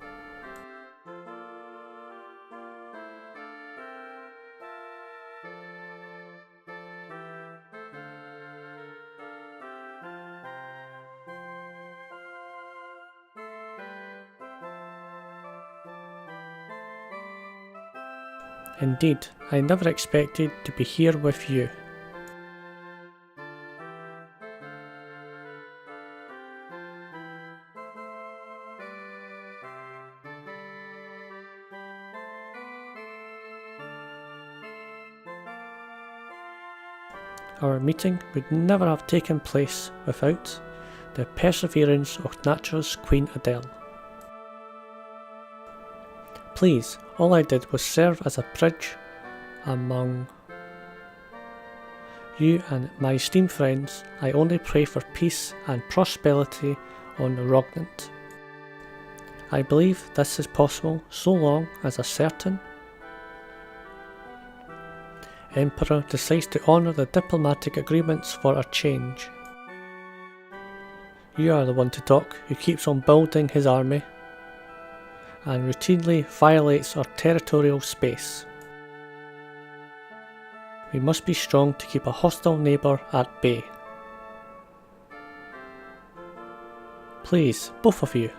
Indeed, I never expected to be here with you. Our meeting would never have taken place without the perseverance of Nature's Queen Adele. Please, all I did was serve as a bridge among you and my esteemed friends. I only pray for peace and prosperity on REOCRDED. I believe this is possible so long as a certain Emperor decides to honour the diplomatic agreements for a change. You are the one to talk who keeps on building his army and routinely violates our territorial space. We must be strong to keep a hostile neighbour at bay. Please, both of you.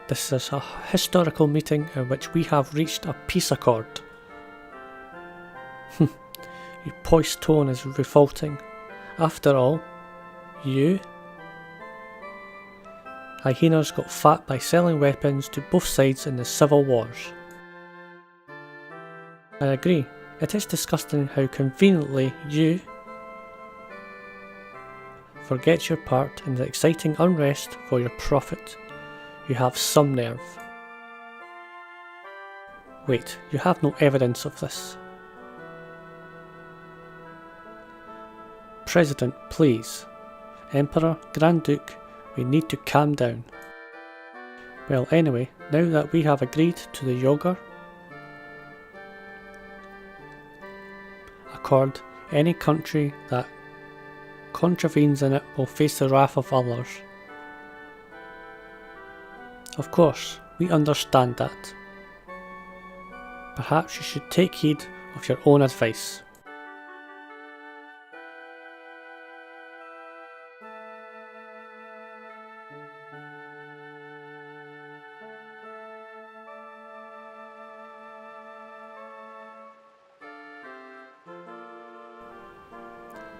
This is a historical meeting in which we have reached a peace accord. Your poised tone is revolting. After all, you hyenas got fat by selling weapons to both sides in the civil wars. I agree, it is disgusting how conveniently you forget your part in the exciting unrest for your profit. You have some nerve. Wait, you have no evidence of this. President, please. Emperor, Grand Duke, we need to calm down. Well, anyway, now that we have agreed to the yoga accord, any country that contravenes in it will face the wrath of others. Of course, we understand that. Perhaps you should take heed of your own advice.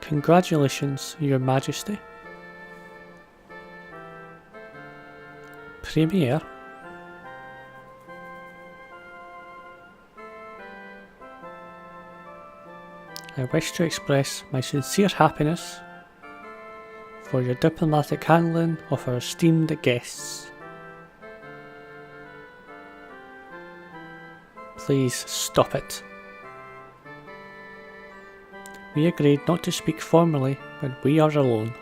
Congratulations, Your Majesty. Premier? I wish to express my sincere happiness for your diplomatic handling of our esteemed guests. Please stop it. We agreed not to speak formally when we are alone.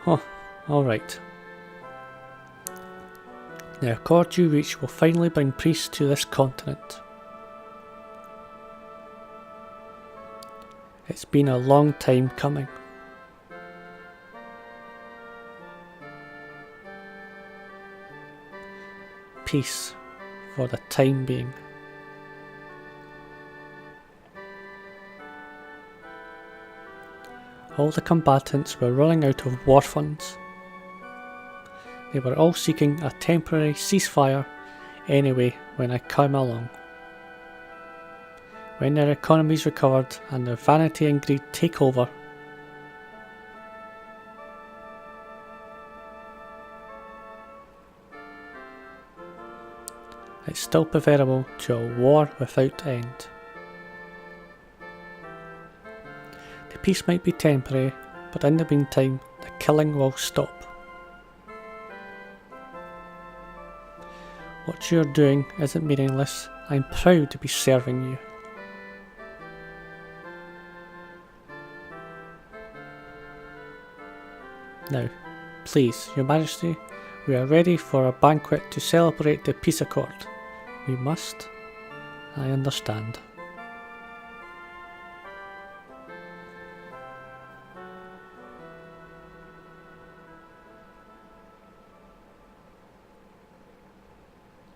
Oh, alright. The accord you reach will finally bring peace to this continent. It's been a long time coming. Peace for the time being. All the combatants were running out of war funds. They were all seeking a temporary ceasefire anyway when I came along. When their economies recovered and their vanity and greed take over, it's still preferable to a war without end. The peace might be temporary, but in the meantime, the killing will stop. What you're doing isn't meaningless. I'm proud to be serving you. Now, please, Your Majesty, we are ready for a banquet to celebrate the peace accord. We must. I understand.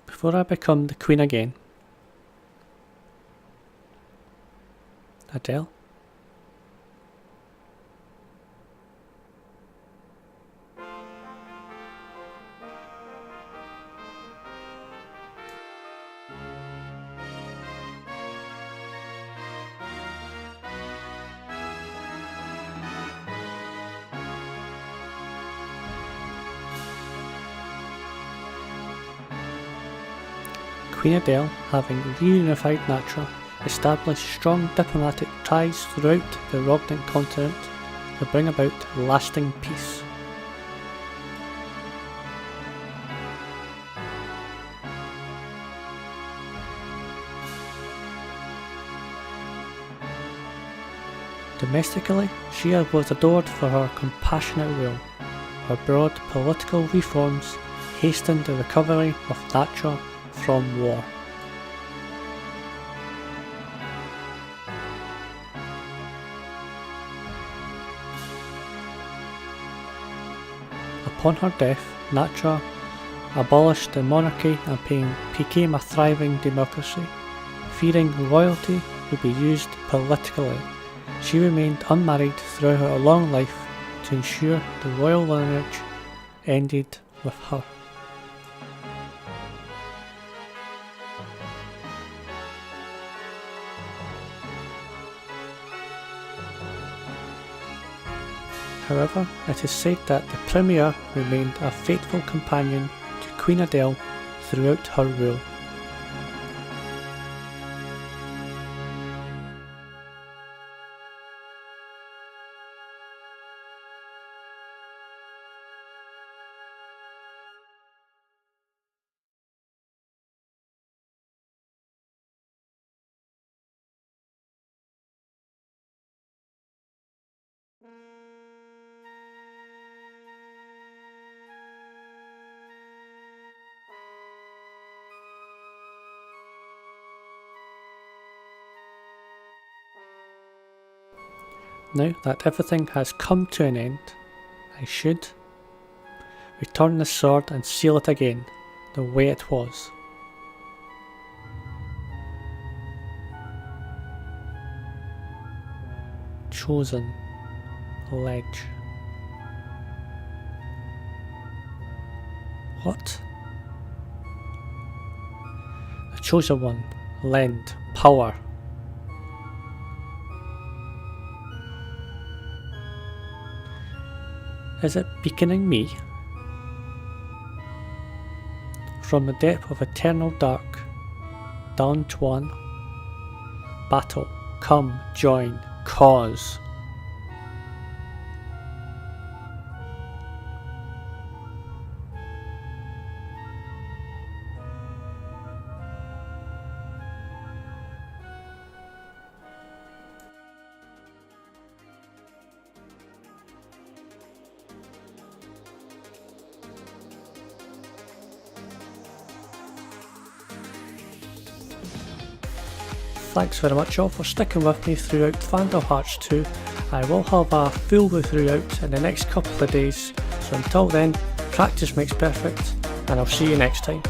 Before I become the Queen again, Adele? Queen Adele, having reunified Natra, established strong diplomatic ties throughout the REOCRDED continent to bring about lasting peace. Domestically, she was adored for her compassionate rule. Her broad political reforms hastened the recovery of Natra from war. Upon her death, Natra abolished the monarchy and became a thriving democracy. Fearing royalty would be used politically, she remained unmarried throughout her long life to ensure the royal lineage ended with her. However, it is said that the Premier remained a faithful companion to Queen Adele throughout her rule. Now that everything has come to an end, I should return the sword and seal it again, the way it was. Chosen ledge. What? The chosen one, lend, power. Is it beaconing me? From the depth of eternal dark, dawn to one, battle, come, join, cause. Thanks very much all for sticking with me throughout Vandal Hearts 2. I will have a full go throughout in the next couple of days, so until then, practice makes perfect, and I'll see you next time.